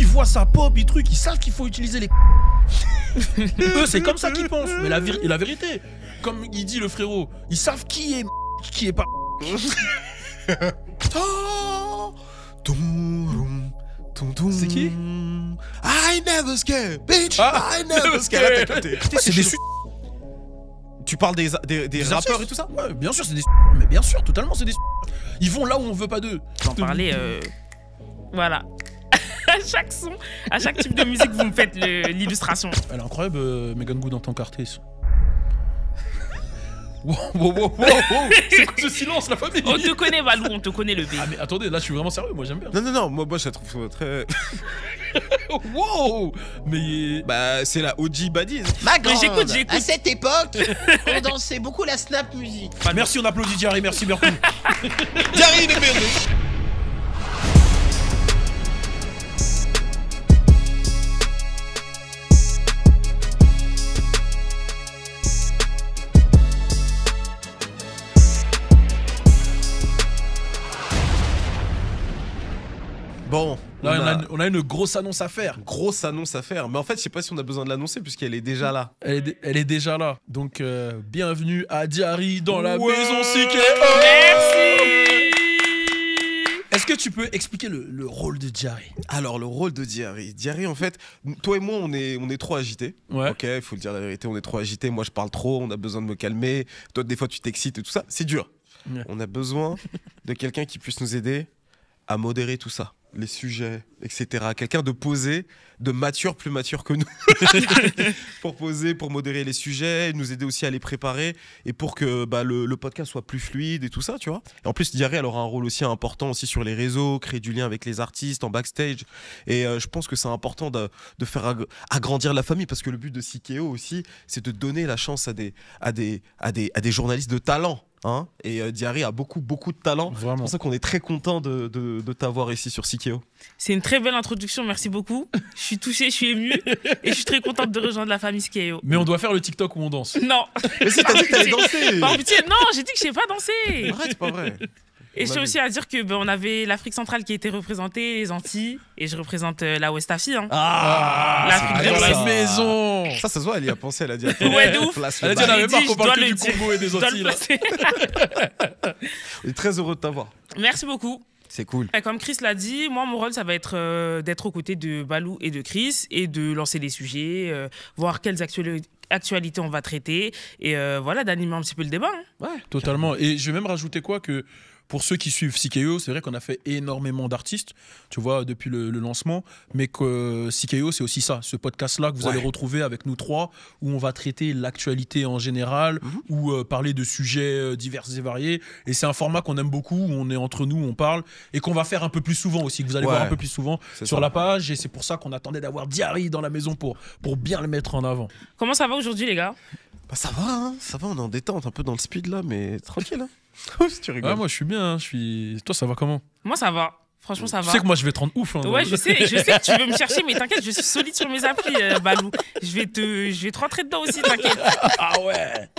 ils voient ça pop, ils trucs, ils savent qu'il faut utiliser les. Eux, c'est comme ça qu'ils pensent. Mais la vérité, comme il dit le frérot, ils savent qui est pas. C'est qui? I never scared, bitch. I never scared. C'est des Tu parles des rappeurs et tout ça? Ouais, bien sûr, c'est des. Mais bien sûr, totalement, c'est des. Ils vont là où on veut pas d'eux. J'en parlais. Voilà. À chaque son, à chaque type de musique, vous me faites l'illustration. Elle est incroyable, Megan Good en tant qu'artiste. Wow. C'est quoi ce silence, la famille? On te connaît, Valou, on te connaît, le B. Ah, mais attendez, là, je suis vraiment sérieux, moi, j'aime bien. Non, moi, je la trouve très. Wow. Mais. Bah, c'est la OG Baddies. Ma grande, j'écoute. à cette époque, on dansait beaucoup la snap music. Merci, on applaudit Diarry, merci beaucoup. Diarry, il est perdu. Bon, là, on a une grosse annonce à faire. Grosse annonce à faire. Mais en fait, je sais pas si on a besoin de l'annoncer puisqu'elle est déjà là. Elle est déjà là. Donc, bienvenue à Diarry dans la maison Siké. Merci. Est-ce que tu peux expliquer le rôle de Diarry? Alors, le rôle de Diarry. Diarry, en fait, toi et moi, on est trop agités. Ouais. Ok, il faut le dire la vérité, on est trop agités. Moi, je parle trop, on a besoin de me calmer. Toi, des fois, tu t'excites et tout ça. C'est dur. Ouais. On a besoin de quelqu'un qui puisse nous aider à modérer tout ça. Les sujets, etc. Quelqu'un de posé, de mature, plus mature que nous. Pour poser, pour modérer les sujets, nous aider aussi à les préparer et pour que le podcast soit plus fluide et tout ça, tu vois. Et en plus, Diarry, elle aura un rôle aussi important aussi sur les réseaux, créer du lien avec les artistes, en backstage. Et je pense que c'est important de faire agrandir la famille parce que le but de Sikéo aussi, c'est de donner la chance à des journalistes de talent. Hein, et Diarry a beaucoup de talent. Vraiment. C'est pour ça qu'on est très content de t'avoir ici sur Sikéo. C'est une très belle introduction, merci beaucoup. Je suis touchée, je suis émue et je suis très contente de rejoindre la famille Sikéo. Mais on doit faire le TikTok où on danse. Non. Mais si, t'as dit que t'allais danser. Par pitié, non, j'ai dit que je sais pas danser. Arrête, c'est pas vrai. Et je tiens aussi à dire que on avait l'Afrique centrale qui était représentée, les Antilles, et je représente la West Afi. Hein. L'Afrique de dans la l'Ouest. maison. Ça se voit, elle y a pensé, elle a dit. Ouais, de ouf. Place Elle a le dit on bal. avait marre dit, qu'on je parle dois que le du dire. Congo et des Je dois le Antilles. Là. placer. On est très heureux de t'avoir. Merci beaucoup. C'est cool. Et comme Chris l'a dit, moi, mon rôle, ça va être d'être aux côtés de Balou et de Chris et de lancer des sujets, voir quelles actualités on va traiter et voilà, d'animer un petit peu le débat. Hein. Ouais, totalement. Et je vais même rajouter quoi que pour ceux qui suivent Sikéo, c'est vrai qu'on a fait énormément d'artistes, tu vois, depuis le lancement, mais que Sikéo, c'est aussi ça, ce podcast-là que vous allez retrouver avec nous trois, où on va traiter l'actualité en général, ou parler de sujets divers et variés. Et c'est un format qu'on aime beaucoup, où on est entre nous, on parle, et qu'on va faire un peu plus souvent aussi, que vous allez voir un peu plus souvent sur la page. Et c'est pour ça qu'on attendait d'avoir Diarry dans la maison pour bien le mettre en avant. Comment ça va aujourd'hui, les gars? Bah ça va, hein, ça va, on est en détente, un peu dans le speed là, mais tranquille. Hein. Si tu rigoles. Ouais, moi je suis bien, hein, Toi, ça va comment? Moi, ça va. Franchement, ça Tu va. sais que moi je vais te rendre ouf. Hein, Ouais, je sais que tu veux me chercher, mais t'inquiète, je suis solide sur mes applis, Balou. Je vais te rentrer dedans aussi, t'inquiète. Ah ouais.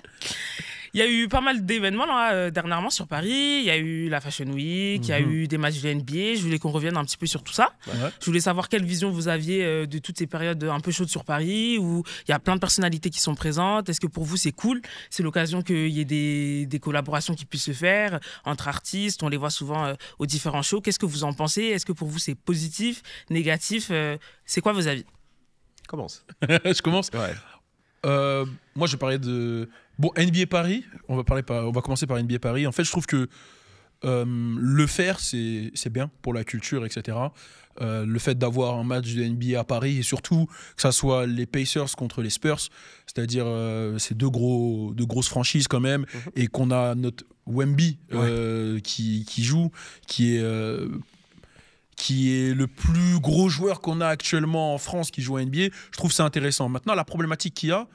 Il y a eu pas mal d'événements là, dernièrement sur Paris. Il y a eu la Fashion Week, il y a eu des matchs de NBA. Je voulais qu'on revienne un petit peu sur tout ça. Ouais. Je voulais savoir quelle vision vous aviez de toutes ces périodes un peu chaudes sur Paris, où il y a plein de personnalités qui sont présentes. Est-ce que pour vous c'est cool? C'est l'occasion qu'il y ait des collaborations qui puissent se faire entre artistes. On les voit souvent aux différents shows. Qu'est-ce que vous en pensez? Est-ce que pour vous c'est positif, négatif? C'est quoi vos avis? Commence. Je commence. Ouais. Moi, je parlais de NBA Paris. On va commencer par NBA Paris. En fait, je trouve que le faire, c'est bien pour la culture, etc. Le fait d'avoir un match de NBA à Paris et surtout que ça soit les Pacers contre les Spurs, c'est-à-dire ces deux grosses franchises quand même, et qu'on a notre Wemby qui joue, qui est le plus gros joueur qu'on a actuellement en France qui joue à NBA. Je trouve ça intéressant. Maintenant, la problématique qu'il y a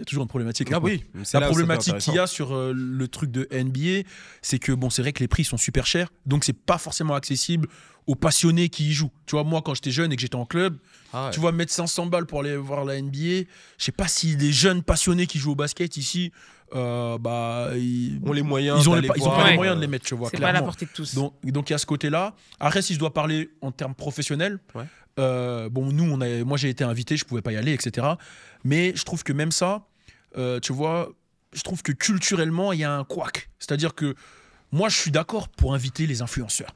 toujours une problématique. Ah oui, la problématique qu'il y a sur le truc de NBA, c'est que c'est vrai que les prix sont super chers, donc c'est pas forcément accessible aux passionnés qui y jouent. Tu vois, moi, quand j'étais jeune et que j'étais en club, tu vois, mettre 500 balles pour aller voir la NBA, je sais pas si les jeunes passionnés qui jouent au basket ici, ils ont les moyens. Ils ont pas les moyens de les mettre, tu vois. C'est pas à la portée de tous. Donc il y a ce côté-là. Après, si je dois parler en termes professionnels, bon, moi j'ai été invité, je pouvais pas y aller, etc. Mais je trouve que même ça, tu vois, je trouve que culturellement, il y a un couac. C'est-à-dire que moi, je suis d'accord pour inviter les influenceurs.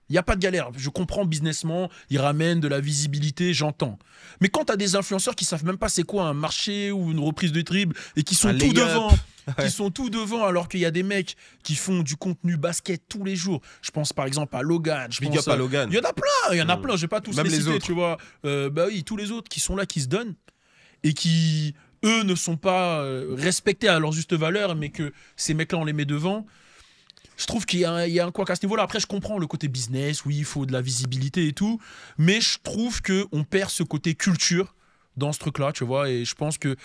Il n'y a pas de galère. Je comprends businessment, ils ramènent de la visibilité, j'entends. Mais quand tu as des influenceurs qui savent même pas c'est quoi un marché ou une reprise de dribble et qui sont tout devant, qui sont tout devant alors qu'il y a des mecs qui font du contenu basket tous les jours. Je pense par exemple à Logan. Big up à Logan. Il y en a plein, je vais pas tous Même les citer, autres. tu vois. Bah oui, tous les autres qui sont là, qui se donnent et qui, eux, ne sont pas respectés à leur juste valeur, mais que ces mecs-là, on les met devant. Je trouve qu'il y a un couac à ce niveau-là. Après, je comprends le côté business, oui, il faut de la visibilité et tout, mais je trouve qu'on perd ce côté culture dans ce truc-là, tu vois, et je pense que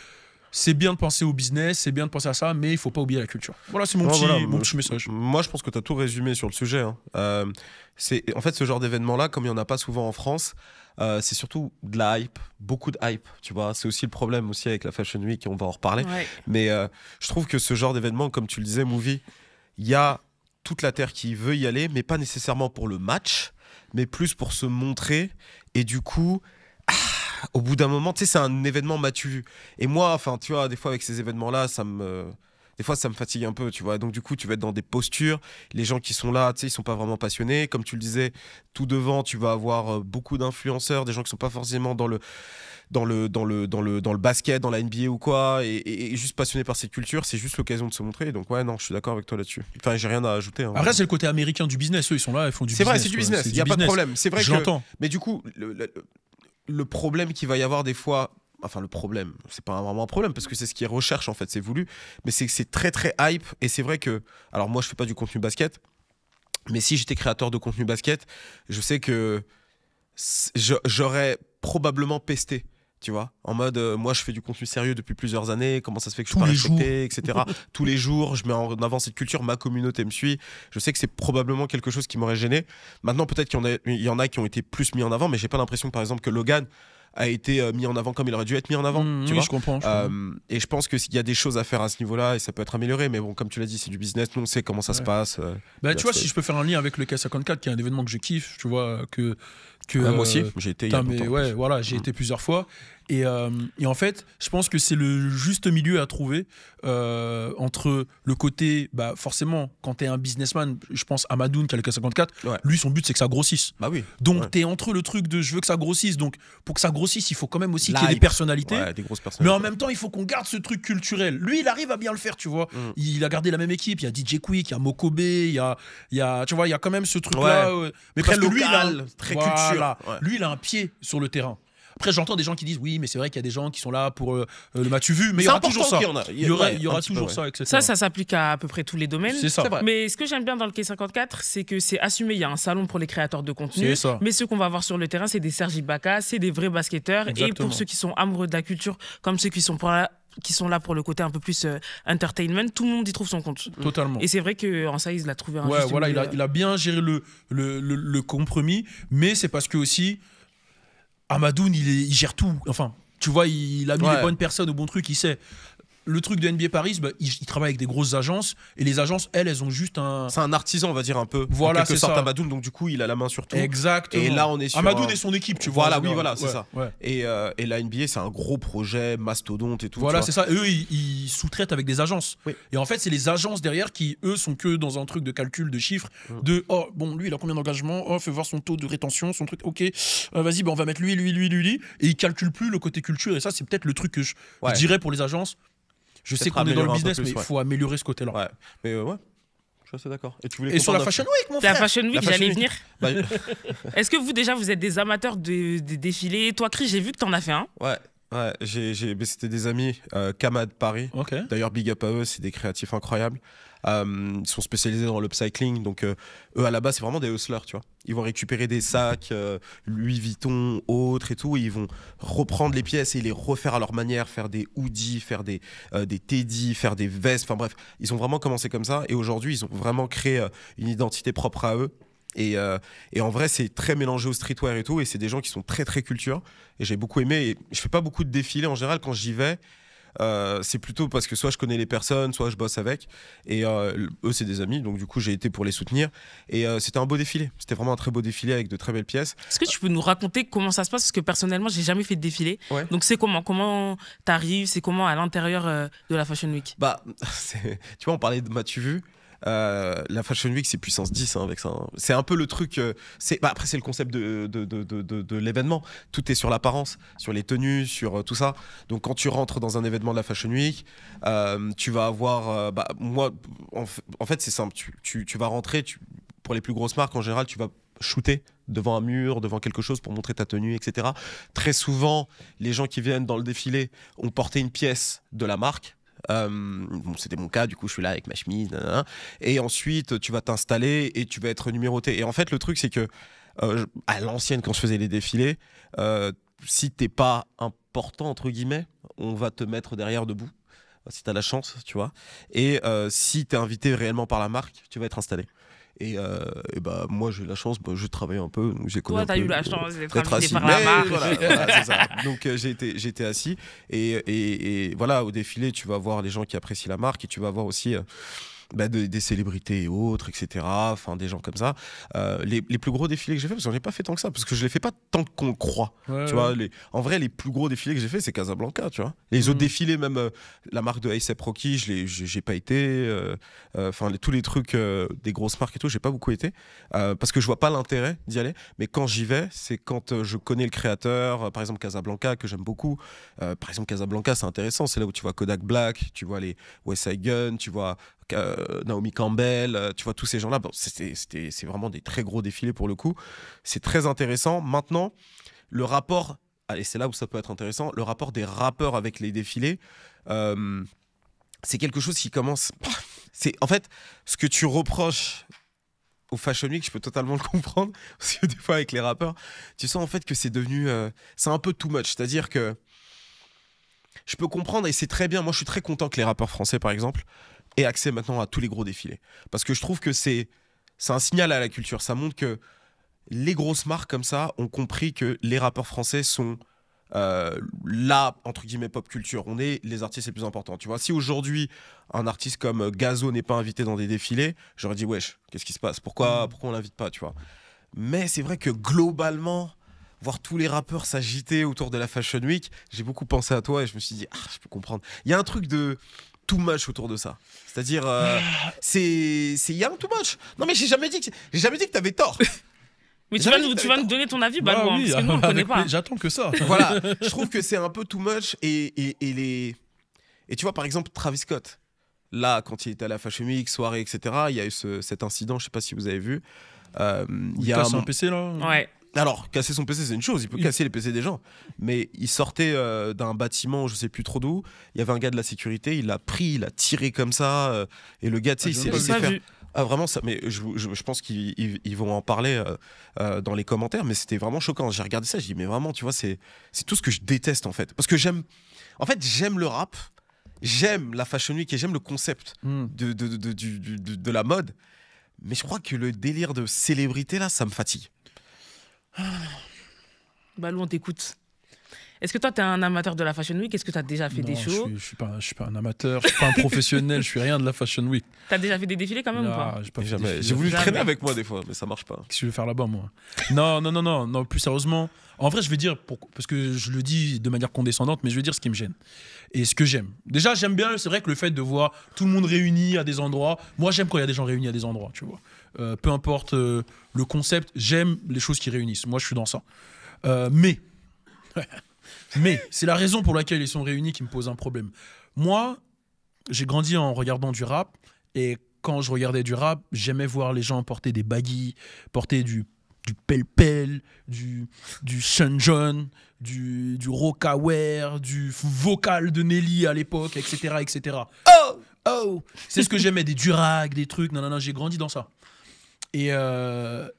c'est bien de penser au business, c'est bien de penser à ça, mais il faut pas oublier la culture. Voilà, c'est mon petit message. Moi, je pense que tu as tout résumé sur le sujet. Hein. En fait, ce genre d'événement-là, comme il n'y en a pas souvent en France, c'est surtout de la hype, beaucoup de hype, tu vois. C'est aussi le problème aussi avec la Fashion Week, et on va en reparler. Ouais. Mais je trouve que ce genre d'événement, comme tu le disais, Movie, il y a toute la Terre qui veut y aller, mais pas nécessairement pour le match, mais plus pour se montrer. Et du coup, au bout d'un moment, tu sais, c'est un événement m'as-tu vu. Et moi, enfin, tu vois, des fois avec ces événements-là, des fois, ça me fatigue un peu, tu vois. Donc, du coup, tu vas être dans des postures. Les gens qui sont là, tu sais, ils sont pas vraiment passionnés. Comme tu le disais, tout devant, tu vas avoir beaucoup d'influenceurs, des gens qui sont pas forcément dans le basket, dans la NBA ou quoi, et juste passionné par cette culture, c'est juste l'occasion de se montrer. Donc ouais, non, je suis d'accord avec toi là-dessus. Enfin, j'ai rien à ajouter. Hein. Après, c'est le côté américain du business, eux, ils sont là, ils font du business. C'est vrai, c'est du business, il n'y a pas de problème. C'est vrai je que... l'entends. Mais du coup, le problème qu'il va y avoir des fois... Enfin, le problème, c'est pas vraiment un problème parce que c'est ce qu'ils recherchent en fait, c'est voulu. Mais c'est que c'est très très hype, et c'est vrai que... Alors moi, je fais pas du contenu basket, mais si j'étais créateur de contenu basket, je sais que j'aurais probablement pesté. Tu vois, en mode, moi je fais du contenu sérieux depuis plusieurs années, comment ça se fait que je suis pas respecté, etc. Tous les jours, je mets en avant cette culture, ma communauté me suit. Je sais que c'est probablement quelque chose qui m'aurait gêné. Maintenant, peut-être qu'il y en a qui ont été plus mis en avant, mais j'ai pas l'impression, par exemple, que Logan a été mis en avant comme il aurait dû être mis en avant. Tu vois, je comprends. Et je pense qu'il y a des choses à faire à ce niveau-là et ça peut être amélioré. Mais bon, comme tu l'as dit, c'est du business, nous on sait comment ça se passe. Bah, tu vois, si je peux faire un lien avec le K54, qui est un événement que je kiffe, tu vois, moi aussi, j'ai été il y a longtemps. Ouais, voilà, j'ai été plusieurs fois. Et en fait, je pense que c'est le juste milieu à trouver entre le côté, bah, forcément, quand tu es un businessman, je pense à Madoun qui a le K54, lui, son but, c'est que ça grossisse. Bah oui. Donc, tu es entre le truc de je veux que ça grossisse. Donc, pour que ça grossisse, il faut quand même aussi qu'il y ait des personnalités. Ouais, des grosses personnalités. Mais en même temps, il faut qu'on garde ce truc culturel. Lui, il arrive à bien le faire, tu vois. Il a gardé la même équipe. Il y a DJ Quick, il y a Mokobe, tu vois, il y a quand même ce truc-là. Mais très parce que lui, local, très culture. Ouais. Lui, il a un pied sur le terrain. Après, j'entends des gens qui disent oui, mais c'est vrai qu'il y a des gens qui sont là pour le m'as-tu vu, mais il y aura toujours ça. Il y aura toujours ça, etc. Ça s'applique à peu près tous les domaines. C'est ça. Mais ce que j'aime bien dans le K54, c'est que c'est assumé. Il y a un salon pour les créateurs de contenu. C'est ça. Mais ceux qu'on va voir sur le terrain, c'est des Serge Ibaka, c'est des vrais basketteurs. Exactement. Et pour ceux qui sont amoureux de la culture, comme ceux qui sont là pour le côté un peu plus entertainment, tout le monde y trouve son compte. Totalement. Et c'est vrai qu'en ça, il a trouvé un juste voilà, il a bien géré le compromis, mais c'est parce que aussi Amadoun, il gère tout. Enfin, tu vois, il a mis les bonnes personnes au bon truc, il sait. Le truc de NBA Paris, bah, il travaille avec des grosses agences et les agences, elles ont juste un. C'est un artisan, on va dire un peu. Voilà, en quelque sorte, ça. Amadoun, donc du coup, il a la main sur tout. Exactement. Et là, on est sur. Amadoun et son équipe, tu vois. Voilà, oui, voilà, c'est ça. Ouais. Et la NBA, c'est un gros projet, mastodonte et tout. Voilà, c'est ça. Et eux, ils sous-traitent avec des agences. Oui. Et en fait, c'est les agences derrière qui, eux, sont que dans un truc de calcul, de chiffres, de oh, bon, lui, il a combien d'engagement, oh, fais voir son taux de rétention, son truc, ok, vas-y, on va mettre lui. Et ils calculent plus le côté culture. Et ça, c'est peut-être le truc que je dirais pour les agences. Je sais qu'on est dans le business, mais il faut améliorer ce côté-là. Ouais. Mais ouais, je suis assez d'accord. Et sur la Fashion Week, mon frère. La Fashion Week, j'allais venir. Bah, Est-ce que vous êtes des amateurs de défilés? Toi, Chris, j'ai vu que t'en as fait un. Ouais, c'était des amis, Kamad Paris. Okay. D'ailleurs, big up à eux, c'est des créatifs incroyables. Ils sont spécialisés dans l'upcycling, donc eux à la base c'est vraiment des hustlers, tu vois. Ils vont récupérer des sacs Louis Vuitton, autres et tout, et ils vont reprendre les pièces et les refaire à leur manière, faire des hoodies, faire des teddy, faire des vestes, enfin bref, ils ont vraiment commencé comme ça, et aujourd'hui ils ont vraiment créé une identité propre à eux. Et en vrai, c'est très mélangé au streetwear et tout, et c'est des gens qui sont très très culture, et j'ai beaucoup aimé. Et je fais pas beaucoup de défilés en général quand j'y vais. c'est plutôt parce que soit je connais les personnes, soit je bosse avec. Et eux, c'est des amis, donc du coup, j'ai été pour les soutenir. Et c'était un beau défilé. C'était vraiment un très beau défilé avec de très belles pièces. Est-ce que tu peux nous raconter comment ça se passe? Parce que personnellement, j'ai jamais fait de défilé. Ouais. Donc, c'est comment t'arrives? C'est comment à l'intérieur de la Fashion Week? Bah, tu vois, on parlait de M'as-tu vu? La Fashion Week, c'est puissance 10 avec ça. C'est un peu le truc. Après, c'est le concept de l'événement. Tout est sur l'apparence, sur les tenues, sur tout ça. Donc, quand tu rentres dans un événement de la Fashion Week, tu vas avoir. Moi, en fait, c'est simple. Tu vas rentrer. Pour les plus grosses marques, en général, tu vas shooter devant un mur, devant quelque chose pour montrer ta tenue, etc. Très souvent, les gens qui viennent dans le défilé ont porté une pièce de la marque. C'était mon cas, du coup je suis là avec ma chemise, nanana. Et ensuite tu vas t'installer et tu vas être numéroté. Et en fait le truc c'est que à l'ancienne, quand je faisais les défilés, si t'es pas important entre guillemets, on va te mettre derrière debout si t'as la chance, tu vois. Et si t'es invité réellement par la marque, tu vas être installé. Et bah moi j'ai eu la chance, je travaille un peu, donc j'ai connu. Toi, un t'as peu, eu la chance d'être invité assis. par la marque. Voilà, c'est ça. Donc j'ai été assis et voilà, au défilé tu vas voir les gens qui apprécient la marque et tu vas voir aussi des célébrités et autres, etc. Enfin des gens comme ça. Les plus gros défilés que j'ai fait, parce que j'en ai pas fait tant que ça, parce que je les fais pas tant qu'on le croit. Ouais, tu vois, en vrai les plus gros défilés que j'ai fait c'est Casablanca, tu vois. Les autres défilés, même la marque de A$AP Rocky, j'ai pas été. Enfin tous les trucs des grosses marques et tout, j'ai pas beaucoup été parce que je vois pas l'intérêt d'y aller. Mais quand j'y vais, c'est quand je connais le créateur. Par exemple Casablanca que j'aime beaucoup. Par exemple Casablanca, c'est intéressant. C'est là où tu vois Kodak Black, tu vois les West Side Gun, tu vois Naomi Campbell, tu vois tous ces gens-là. Bon, c'est vraiment des très gros défilés pour le coup. C'est très intéressant. Maintenant, le rapport, allez, c'est là où ça peut être intéressant, le rapport des rappeurs avec les défilés, c'est quelque chose qui commence. C'est en fait ce que tu reproches au Fashion Week, je peux totalement le comprendre, parce que des fois avec les rappeurs, tu sens en fait que c'est devenu, c'est un peu too much. C'est-à-dire que je peux comprendre et c'est très bien. Moi, je suis très content que les rappeurs français, par exemple, aient accès maintenant à tous les gros défilés, parce que je trouve que c'est un signal à la culture. Ça montre que les grosses marques comme ça ont compris que les rappeurs français sont là, entre guillemets, pop culture. On est les artistes les plus importants. Tu vois, si aujourd'hui un artiste comme Gazo n'est pas invité dans des défilés, j'aurais dit wesh, qu'est-ce qui se passe, pourquoi on l'invite pas, tu vois. Mais c'est vrai que globalement, voir tous les rappeurs s'agiter autour de la Fashion Week, j'ai beaucoup pensé à toi et je me suis dit je peux comprendre. Il y a un truc de too much autour de ça. C'est-à-dire il y a un too much. Non mais j'ai jamais dit que t'avais tort. Mais tu vas nous donner ton avis, Bah Balou, oui, parce que nous, on ne connaît pas. J'attends que ça. Voilà, je trouve que c'est un peu too much et tu vois par exemple Travis Scott, là quand il était à la Fashion Week, soirée, etc., il y a eu cet incident, je sais pas si vous avez vu. Il y a un PC là. Ouais. Alors, casser son PC, c'est une chose, il peut casser les PC des gens. Mais il sortait d'un bâtiment, je sais plus trop d'où, il y avait un gars de la sécurité, il l'a pris, il a tiré comme ça, et le gars, tu sais, il s'est laissé faire. Ah, vraiment, ça, mais je pense qu'ils vont en parler dans les commentaires, mais c'était vraiment choquant. J'ai regardé ça, j'ai dit, mais vraiment, tu vois, c'est tout ce que je déteste en fait. Parce que j'aime le rap, j'aime la Fashion Week et j'aime le concept de la mode, mais je crois que le délire de célébrité, là, ça me fatigue. Balou, on t'écoute. Est-ce que toi, tu es un amateur de la Fashion Week? Est-ce que tu as déjà fait des shows? Je suis pas un amateur, je suis pas un professionnel, je suis rien de la Fashion Week. Tu as déjà fait des défilés quand même ou pas? J'ai pas fait Jamais. des J'ai voulu défilés. traîner avec moi des fois, mais ça marche pas. Qu'est-ce que je vais faire là-bas, moi? Non, plus sérieusement. En vrai, je vais dire, parce que je le dis de manière condescendante, mais je vais dire ce qui me gêne. Et ce que j'aime. Déjà, j'aime bien, c'est vrai que le fait de voir tout le monde réuni à des endroits. Moi, j'aime quand il y a des gens réunis à des endroits, tu vois. Peu importe le concept, j'aime les choses qui réunissent. Moi, je suis dans ça. Mais c'est la raison pour laquelle ils sont réunis qui me pose un problème. Moi, j'ai grandi en regardant du rap, et quand je regardais du rap, j'aimais voir les gens porter des baggy, porter du pelle-pelle, du Sean John, du Rocawear, du vocal de Nelly à l'époque, etc. etc. Oh c'est ce que j'aimais, des durags, des trucs, non, j'ai grandi dans ça. Et à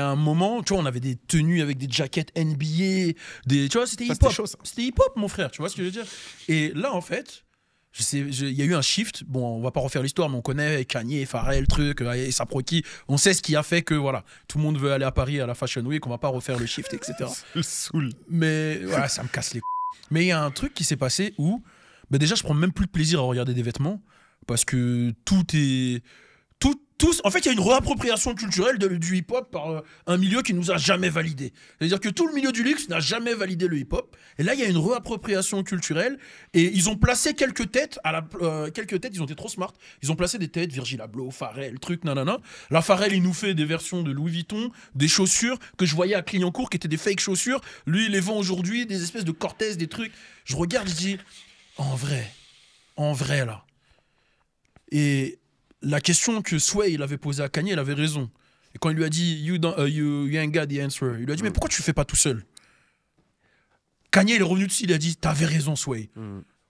un moment, tu vois, on avait des tenues avec des jackets NBA, tu vois, c'était hip-hop. C'était hip-hop, mon frère, tu vois ce que je veux dire. Et là, en fait, il y a eu un shift. Bon, on va pas refaire l'histoire, mais on connaît Kanye, Pharrell, truc, A$AP Rocky. On sait ce qui a fait que, voilà, tout le monde veut aller à Paris à la Fashion Week, on va pas refaire le shift, etc. Ça me saoule. Mais voilà, ça me casse les couilles. Mais il y a un truc qui s'est passé où, bah déjà, je prends même plus de plaisir à regarder des vêtements parce que tout est. En fait, il y a une réappropriation culturelle du hip-hop par un milieu qui nous a jamais validé. C'est-à-dire que tout le milieu du luxe n'a jamais validé le hip-hop. Et là, il y a une réappropriation culturelle. Et ils ont placé quelques têtes. Quelques têtes, ils ont été trop smart. Ils ont placé des têtes, Virgil Abloh, Pharrell, truc, nanana. Là, Pharrell, il nous fait des versions de Louis Vuitton, des chaussures que je voyais à Clignancourt qui étaient des fake chaussures. Lui, il les vend aujourd'hui, des espèces de Cortez, des trucs. Je regarde, je dis, en vrai, là. Et la question que Sway il avait posée à Kanye, il avait raison. Et quand il lui a dit you ain't got the answer, il lui a dit mais pourquoi tu fais pas tout seul? Kanye il est revenu dessus, il a dit t'avais raison Sway.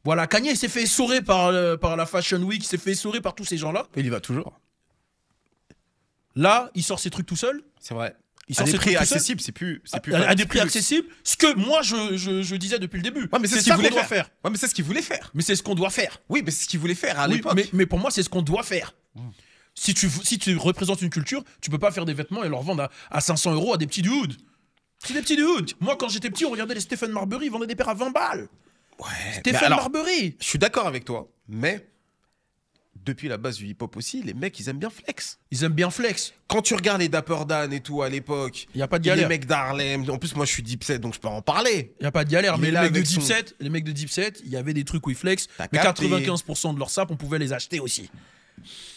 Voilà, Kanye il s'est fait essorer par la Fashion Week, il s'est fait essorer par tous ces gens-là. Il y va toujours. Là, il sort ses trucs tout seul. C'est vrai. Il À sort des ses prix trucs tout seul. accessibles, c'est plus. À des prix accessibles. Ce que moi je disais depuis le début. Ouais, mais c'est ce ça qu'il qu'on voulait doit faire. Ouais, mais c'est ce qu'il voulait faire. Mais c'est ce qu'on doit faire. Oui, mais c'est ce qu'il voulait faire à Oui, l'époque. mais pour moi, c'est ce qu'on doit faire. Si tu représentes une culture, tu peux pas faire des vêtements et leur vendre à 500 € à des petits dudes. C'est des petits dudes. Moi, quand j'étais petit, on regardait les Stephen Marbury, ils vendaient des paires à 20 balles. Ouais. Stephen Marbury. Je suis d'accord avec toi, mais depuis la base du hip-hop aussi, les mecs, ils aiment bien flex. Ils aiment bien flex. Quand tu regardes les Dapper Dan et tout à l'époque, Il y a pas de les galère. mecs d'Harlem, en plus moi je suis Dipset donc je peux en parler. Il y a pas de galère. Il Mais est les là mecs de avec son- Dipset, il y avait des trucs où ils flex. T'as Mais capté. 95% de leur sap, on pouvait les acheter aussi.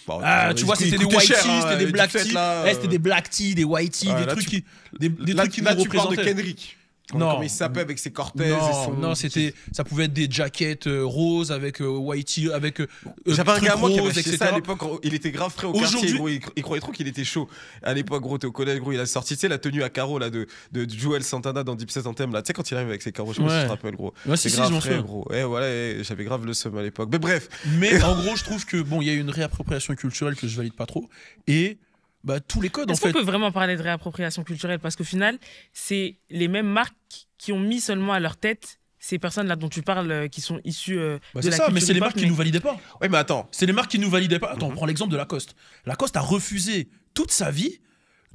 Bon, Tu vois, c'était des coûtait white cher, tees, hein, c'était des black Dipset, tees. là, C'était des black tees, des white tees, Ouais, des là, trucs tu- qui, des là, trucs qui là, nous tu parles de représentaient. Kendrick. Non. Comme il s'appelle avec ses Cortez et son... Non, ça pouvait être des jackets roses avec white tee, avec J'avais un trucs gars à moi qui avait roses, acheté etc. ça à l'époque, il était grave frais au quartier, Aujourd'hui- gros, il croyait trop qu'il était chaud. À l'époque, gros, t'es au collège, gros, il a sorti, tu sais, la tenue à carreaux là, de Joel Santana dans Dipset Anthem, là, tu sais, quand il arrive avec ses carreaux, je sais pas si tu te rappelles, gros. Ouais, C'est si, grave je m'en frais, souviens. gros. Ouais, voilà, j'avais grave le seum à l'époque. Mais bref, Mais en gros, je trouve que bon, il y a une réappropriation culturelle que je valide pas trop et bah, tous les codes en Est-ce qu'on fait. peut vraiment parler de réappropriation culturelle? Parce qu'au final, c'est les mêmes marques qui ont mis seulement à leur tête ces personnes-là dont tu parles qui sont issues Bah, de c'est la ça, culture mais c'est les hip-hop, marques qui mais- nous validaient pas. ouais, mais attends. C'est les marques qui nous validaient pas. Attends, on prend l'exemple de Lacoste. Lacoste a refusé toute sa vie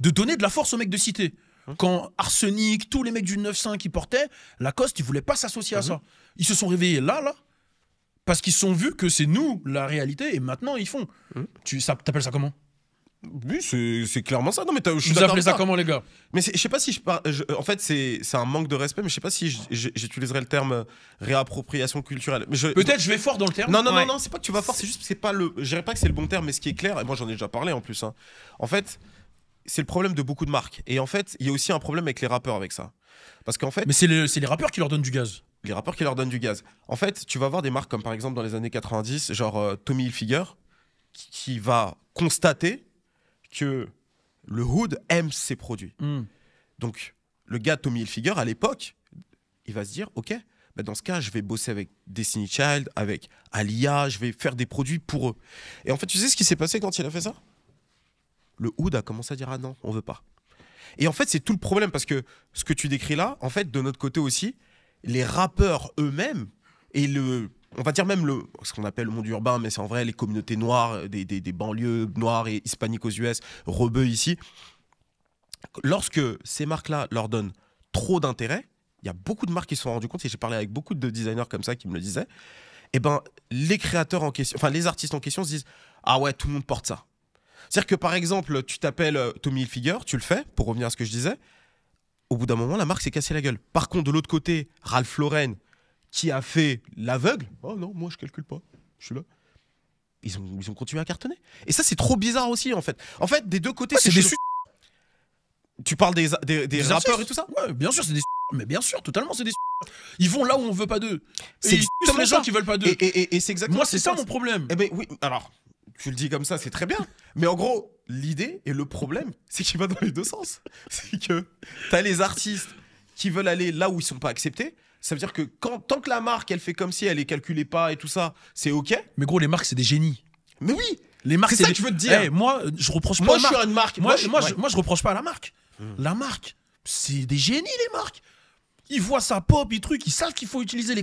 de donner de la force aux mecs de cité. Quand Arsenic, tous les mecs du 9-5 qui portaient, Lacoste, ils voulaient pas s'associer à ça. Ils se sont réveillés là, parce qu'ils se sont vus que c'est nous la réalité et maintenant ils font. T'appelles ça comment? Oui, c'est clairement ça. Non, mais je suis Vous d'accord appelez avec ça toi. comment les gars? Mais je sais pas si en fait, c'est un manque de respect, mais je sais pas si j'utiliserais le terme réappropriation culturelle. Mais Peut-être je vais fort dans le terme. Non, Ouais. c'est pas que tu vas fort, c'est juste que c'est pas le. Je dirais pas que c'est le bon terme, mais ce qui est clair, et moi j'en ai déjà parlé en plus, hein. En fait, c'est le problème de beaucoup de marques. Et en fait, il y a aussi un problème avec les rappeurs avec ça. Parce qu'en fait, Mais c'est les rappeurs qui leur donnent du gaz. les rappeurs qui leur donnent du gaz. En fait, tu vas voir des marques comme par exemple dans les années 90, genre Tommy Hilfiger, qui va constater que le hood aime ses produits. Donc, le gars Tommy Hilfiger, à l'époque, il va se dire, ok, bah dans ce cas, je vais bosser avec Destiny Child, avec Alia, je vais faire des produits pour eux. Et en fait, tu sais ce qui s'est passé quand il a fait ça? Le hood a commencé à dire, ah non, on veut pas. Et en fait, c'est tout le problème, parce que ce que tu décris là, en fait, de notre côté aussi, les rappeurs eux-mêmes, et on va dire même ce qu'on appelle le monde urbain, mais c'est en vrai les communautés noires, des banlieues noires et hispaniques aux US, rebeux ici, lorsque ces marques-là leur donnent trop d'intérêt, il y a beaucoup de marques qui se sont rendues compte, et j'ai parlé avec beaucoup de designers comme ça qui me le disaient, et ben les créateurs en question, enfin les artistes en question se disent, ah ouais, tout le monde porte ça. C'est-à-dire que par exemple, tu t'appelles Tommy Hilfiger, tu le fais, pour revenir à ce que je disais, au bout d'un moment, la marque s'est cassée la gueule. Par contre, de l'autre côté, Ralph Lauren, qui a fait l'aveugle, oh non, moi je calcule pas, je suis là. Ils ont continué à cartonner. Et ça, c'est trop bizarre aussi, en fait. En fait, des deux côtés, Ouais, c'est des chelou. Tu parles des rappeurs artistes. et tout ça? Ouais, bien sûr, c'est des mais bien sûr, totalement, c'est des ils vont là où on veut pas d'eux. C'est Et ils sucent exactement les gens ça. qui veulent pas d'eux. Et c'est exactement Moi, ce c'est qui ça se mon passe. problème. Eh ben oui, alors, tu le dis comme ça, c'est très bien. Mais en gros, l'idée et le problème, c'est qu'il va dans les deux sens. C'est que t'as les artistes qui veulent aller là où ils sont pas acceptés. Ça veut dire que tant que la marque, elle fait comme si elle les calculait pas et tout ça, c'est OK. Mais gros, les marques, c'est des génies. Mais oui, Les marques, c'est ça des- que je veux te dire. Eh, moi, je reproche pas moi, aux je suis marques. une marque. Moi, ouais. je reproche pas à la marque. La marque, c'est des génies, les marques. Ils voient ça pop, ils trucs, ils savent qu'il faut utiliser les.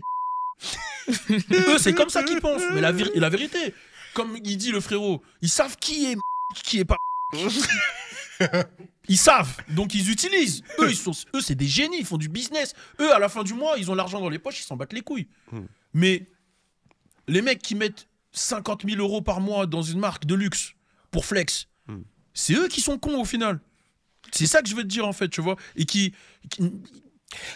Eux, c'est comme ça qu'ils pensent. Mais la vérité, comme il dit le frérot, ils savent qui est pas. Ils savent, donc ils utilisent. Eux, c'est des génies, ils font du business. Eux, à la fin du mois, ils ont l'argent dans les poches, ils s'en battent les couilles. Mais les mecs qui mettent 50 000 € par mois dans une marque de luxe pour flex, c'est eux qui sont cons au final. C'est ça que je veux te dire en fait, tu vois. Et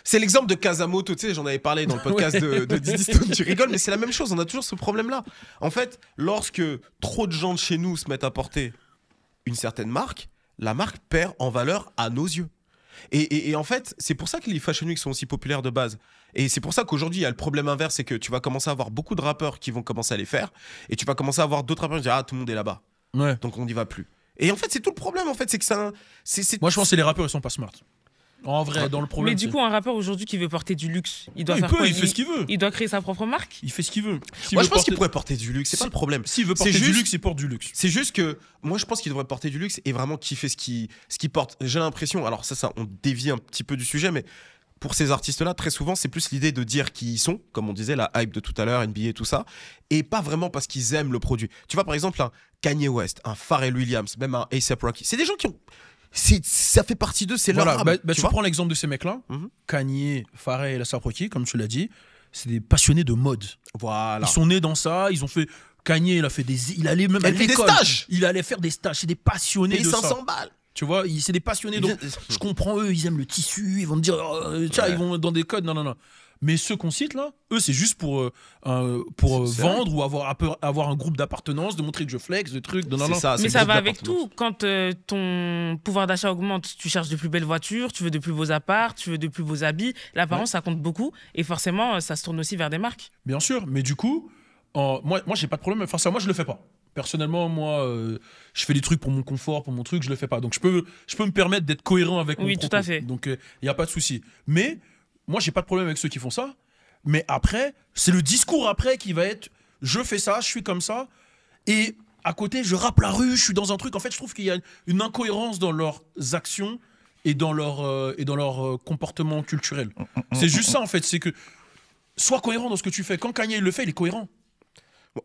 C'est l'exemple de Kazamoto, tu sais, j'en avais parlé dans le podcast de Didi Stone, tu rigoles, mais c'est la même chose, on a toujours ce problème-là. En fait, lorsque trop de gens de chez nous se mettent à porter une certaine marque, la marque perd en valeur à nos yeux. Et en fait, c'est pour ça que les Fashion Week sont aussi populaires de base. Et c'est pour ça qu'aujourd'hui, il y a le problème inverse, c'est que tu vas commencer à avoir beaucoup de rappeurs qui vont commencer à les faire, et tu vas commencer à avoir d'autres rappeurs qui vont dire « Ah, tout le monde est là-bas. Ouais. Donc on n'y va plus. » Et en fait, c'est tout le problème, en fait, c'est que ça... Moi, je pense que les rappeurs, ils sont pas smart. En vrai, dans le problème. Mais du coup, un rappeur aujourd'hui qui veut porter du luxe, il doit il faire peut, quoi? il fait ce qu'il veut. Il doit créer sa propre marque. Il fait ce qu'il veut. Moi, je pense qu'il pourrait porter du luxe, c'est pas le problème. S'il veut porter du luxe, il porte du luxe. C'est juste que moi, je pense qu'il devrait porter du luxe et vraiment kiffer ce qu'il porte. J'ai l'impression, alors ça, on dévie un petit peu du sujet, mais pour ces artistes-là, très souvent, c'est plus l'idée de dire qui ils sont, comme on disait, la hype de tout à l'heure, NBA, tout ça, et pas vraiment parce qu'ils aiment le produit. Tu vois, par exemple, un Kanye West, un Pharrell Williams, même un A$AP Rocky, c'est des gens qui ont... ça fait partie d'eux, c'est leur âme. Tu prends l'exemple de ces mecs-là, Kanye, Pharrell et A$AP Rocky, comme tu l'as dit, c'est des passionnés de mode. Voilà. Ils sont nés dans ça, ils ont fait... Kanye, il allait même à l'école. Il allait faire des stages, c'est des passionnés de ça. 500 balles. Tu vois, c'est des passionnés. Donc, je comprends eux, ils aiment le tissu, ils vont te dire, tiens, ils vont dans des codes, non. Mais ceux qu'on cite là, eux, c'est juste pour vendre ou avoir un groupe d'appartenance, de montrer que je flex, de trucs. Mais ça va avec tout. Quand ton pouvoir d'achat augmente, tu cherches de plus belles voitures, tu veux de plus beaux apparts, tu veux de plus beaux habits. L'apparence, ça compte beaucoup. Et forcément, ça se tourne aussi vers des marques. Bien sûr, mais du coup, moi, j'ai pas de problème. Enfin, ça, moi, je le fais pas. Personnellement, moi, je fais des trucs pour mon confort, pour mon truc, je le fais pas. Donc, je peux me permettre d'être cohérent avec mon propos. Tout à fait. Donc, il n'y a pas de souci. Mais moi, j'ai pas de problème avec ceux qui font ça. Mais après, c'est le discours après qui va être je fais ça, je suis comme ça. Et à côté, je rappe la rue, je suis dans un truc. En fait, je trouve qu'il y a une incohérence dans leurs actions et dans leur comportement culturel. C'est juste ça, en fait. C'est que sois cohérent dans ce que tu fais. Quand Kanye le fait, il est cohérent.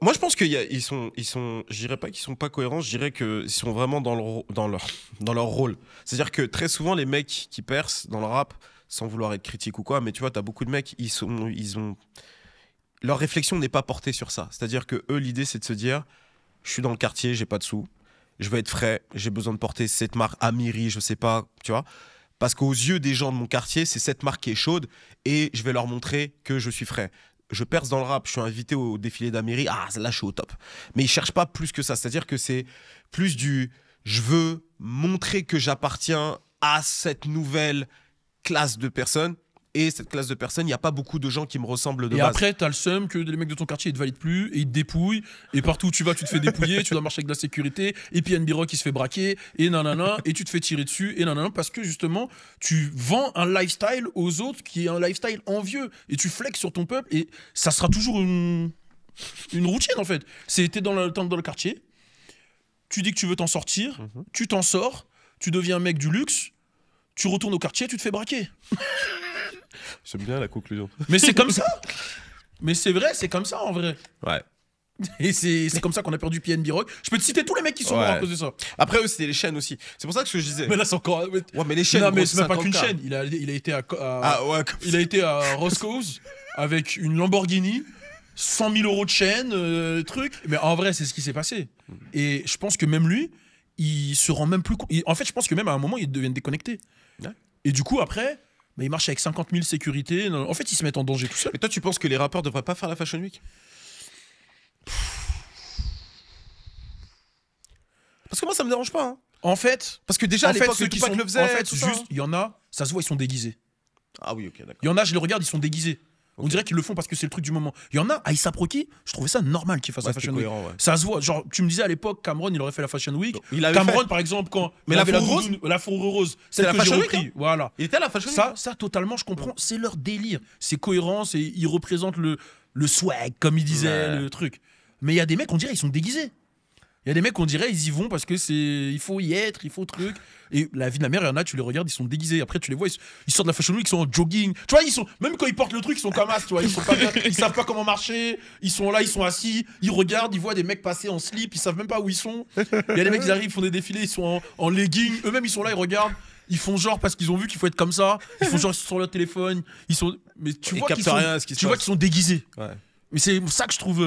Moi, je pense qu'ils sont, je dirais pas qu'ils sont pas cohérents, je dirais qu'ils sont vraiment dans leur rôle. C'est-à-dire que très souvent, les mecs qui percent dans le rap, sans vouloir être critique ou quoi, mais tu vois, t'as beaucoup de mecs, leur réflexion n'est pas portée sur ça. C'est-à-dire que eux, l'idée, c'est de se dire, je suis dans le quartier, j'ai pas de sous, je veux être frais, j'ai besoin de porter cette marque Amiri, je sais pas, tu vois. Parce qu'aux yeux des gens de mon quartier, c'est cette marque qui est chaude et je vais leur montrer que je suis frais. Je perce dans le rap, je suis invité au défilé d'Amiri, là je suis au top. Mais ils cherchent pas plus que ça, c'est-à-dire que c'est plus du je veux montrer que j'appartiens à cette nouvelle classe de personnes. Et cette classe de personnes, il n'y a pas beaucoup de gens qui me ressemblent de base. Et après, t'as le seum que les mecs de ton quartier, ils te valident plus, et ils te dépouillent, et partout où tu vas, tu te fais dépouiller, tu dois marcher avec de la sécurité, et puis NB Rock qui se fait braquer, et nanana, et tu te fais tirer dessus, et nanana, parce que justement, tu vends un lifestyle aux autres qui est un lifestyle envieux, et tu flexes sur ton peuple, et ça sera toujours une routine en fait. T'es dans le quartier, tu dis que tu veux t'en sortir, tu t'en sors, tu deviens un mec du luxe, tu retournes au quartier, tu te fais braquer. J'aime bien la conclusion. Mais c'est comme ça. Mais c'est vrai, c'est comme ça en vrai. Ouais. Et c'est comme ça qu'on a perdu PNB Rock. Je peux te citer tous les mecs qui sont morts à cause de ça. Après eux, c'était les chaînes aussi. C'est pour ça que je disais. Mais là, c'est encore. Ouais, mais les chaînes. Non, mais c'est même pas qu'une chaîne. Il a été il a été à Roscoe's avec une Lamborghini, 100 000 € de chaîne, truc. Mais en vrai, c'est ce qui s'est passé. Et je pense que même lui, il se rend même plus compte. En fait, je pense que même à un moment, ils deviennent déconnectés. Ouais. Et du coup, après. Mais ils marchent avec 50 000 sécurités. En fait, ils se mettent en danger tout seuls. Mais toi, tu penses que les rappeurs devraient pas faire la Fashion Week? Parce que moi, ça me dérange pas. Hein. En fait, parce que déjà, à l'époque, ceux qui le faisaient, en fait, juste, il y en a, ça se voit, ils sont déguisés. Ah oui, ok, d'accord. Il y en a, je les regarde, ils sont déguisés. Okay. On dirait qu'ils le font parce que c'est le truc du moment. Il y en a, A$AP Rocky, je trouvais ça normal qu'il fasse la Fashion Week. Ouais. Ça se voit. Genre, tu me disais à l'époque, Cameron, il aurait fait la Fashion Week. Cameron, par exemple, quand. Mais la fourrure rose, c'est la Fashion Week. Hein. Voilà. Il était à la Fashion Week. Ça, totalement, je comprends. C'est leur délire. C'est cohérent, ils représentent le swag, comme il disait, le truc. Mais il y a des mecs, on dirait, ils sont déguisés. Il y a des mecs, on dirait, ils y vont parce que il faut y être, il faut truc. Et la vie de ma mère, il y en a, tu les regardes, ils sont déguisés. Après, tu les vois, ils sortent de la fashion week, ils sont en jogging. Tu vois, même quand ils portent le truc, ils sont comme as, tu vois. Ils sont pas bien, ils savent pas comment marcher. Ils sont là, ils sont assis, ils regardent, ils voient des mecs passer en slip, ils savent même pas où ils sont. Il y a des mecs qui arrivent, ils font des défilés, ils sont en legging. Eux-mêmes, ils sont là, ils regardent. Ils font genre parce qu'ils ont vu qu'il faut être comme ça. Ils font genre sur leur téléphone. Mais tu vois qu'ils sont déguisés. Ouais. Mais c'est ça que je trouve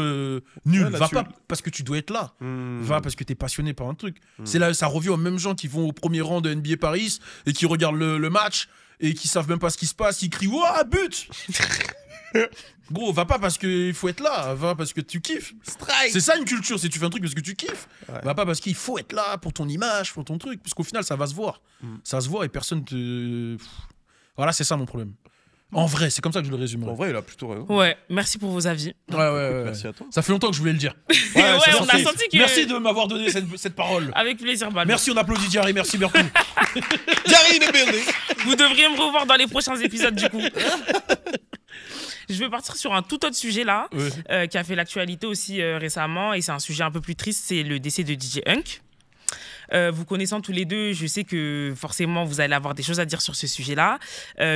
nul. Ouais, Va pas parce que tu dois être là. Va parce que t'es passionné par un truc. C'est là, ça revient aux mêmes gens qui vont au premier rang de NBA Paris et qui regardent le match et qui savent même pas ce qui se passe. Ils crient ouah but. Gros, va pas parce qu'il faut être là. Va parce que tu kiffes. Strike. C'est ça une culture. C'est tu fais un truc parce que tu kiffes. Ouais. Va pas parce qu'il faut être là pour ton image, pour ton truc. Parce qu'au final, ça va se voir. Ça se voit et personne te. Voilà, c'est ça mon problème. En vrai, c'est comme ça que je le résumerai. En vrai, il a plutôt raison. Ouais, merci pour vos avis. Ouais. Merci à toi. Ça fait longtemps que je voulais le dire. Ouais, on a senti que. Merci de m'avoir donné cette parole. Avec plaisir, Balou. Merci, on applaudit Diarry, merci Bertou. Jerry in the building. Vous devriez me revoir dans les prochains épisodes, du coup. Je vais partir sur un tout autre sujet là, qui a fait l'actualité aussi récemment, et c'est un sujet un peu plus triste, c'est le décès de DJ Hunk. Vous connaissant tous les deux, je sais que forcément vous allez avoir des choses à dire sur ce sujet-là.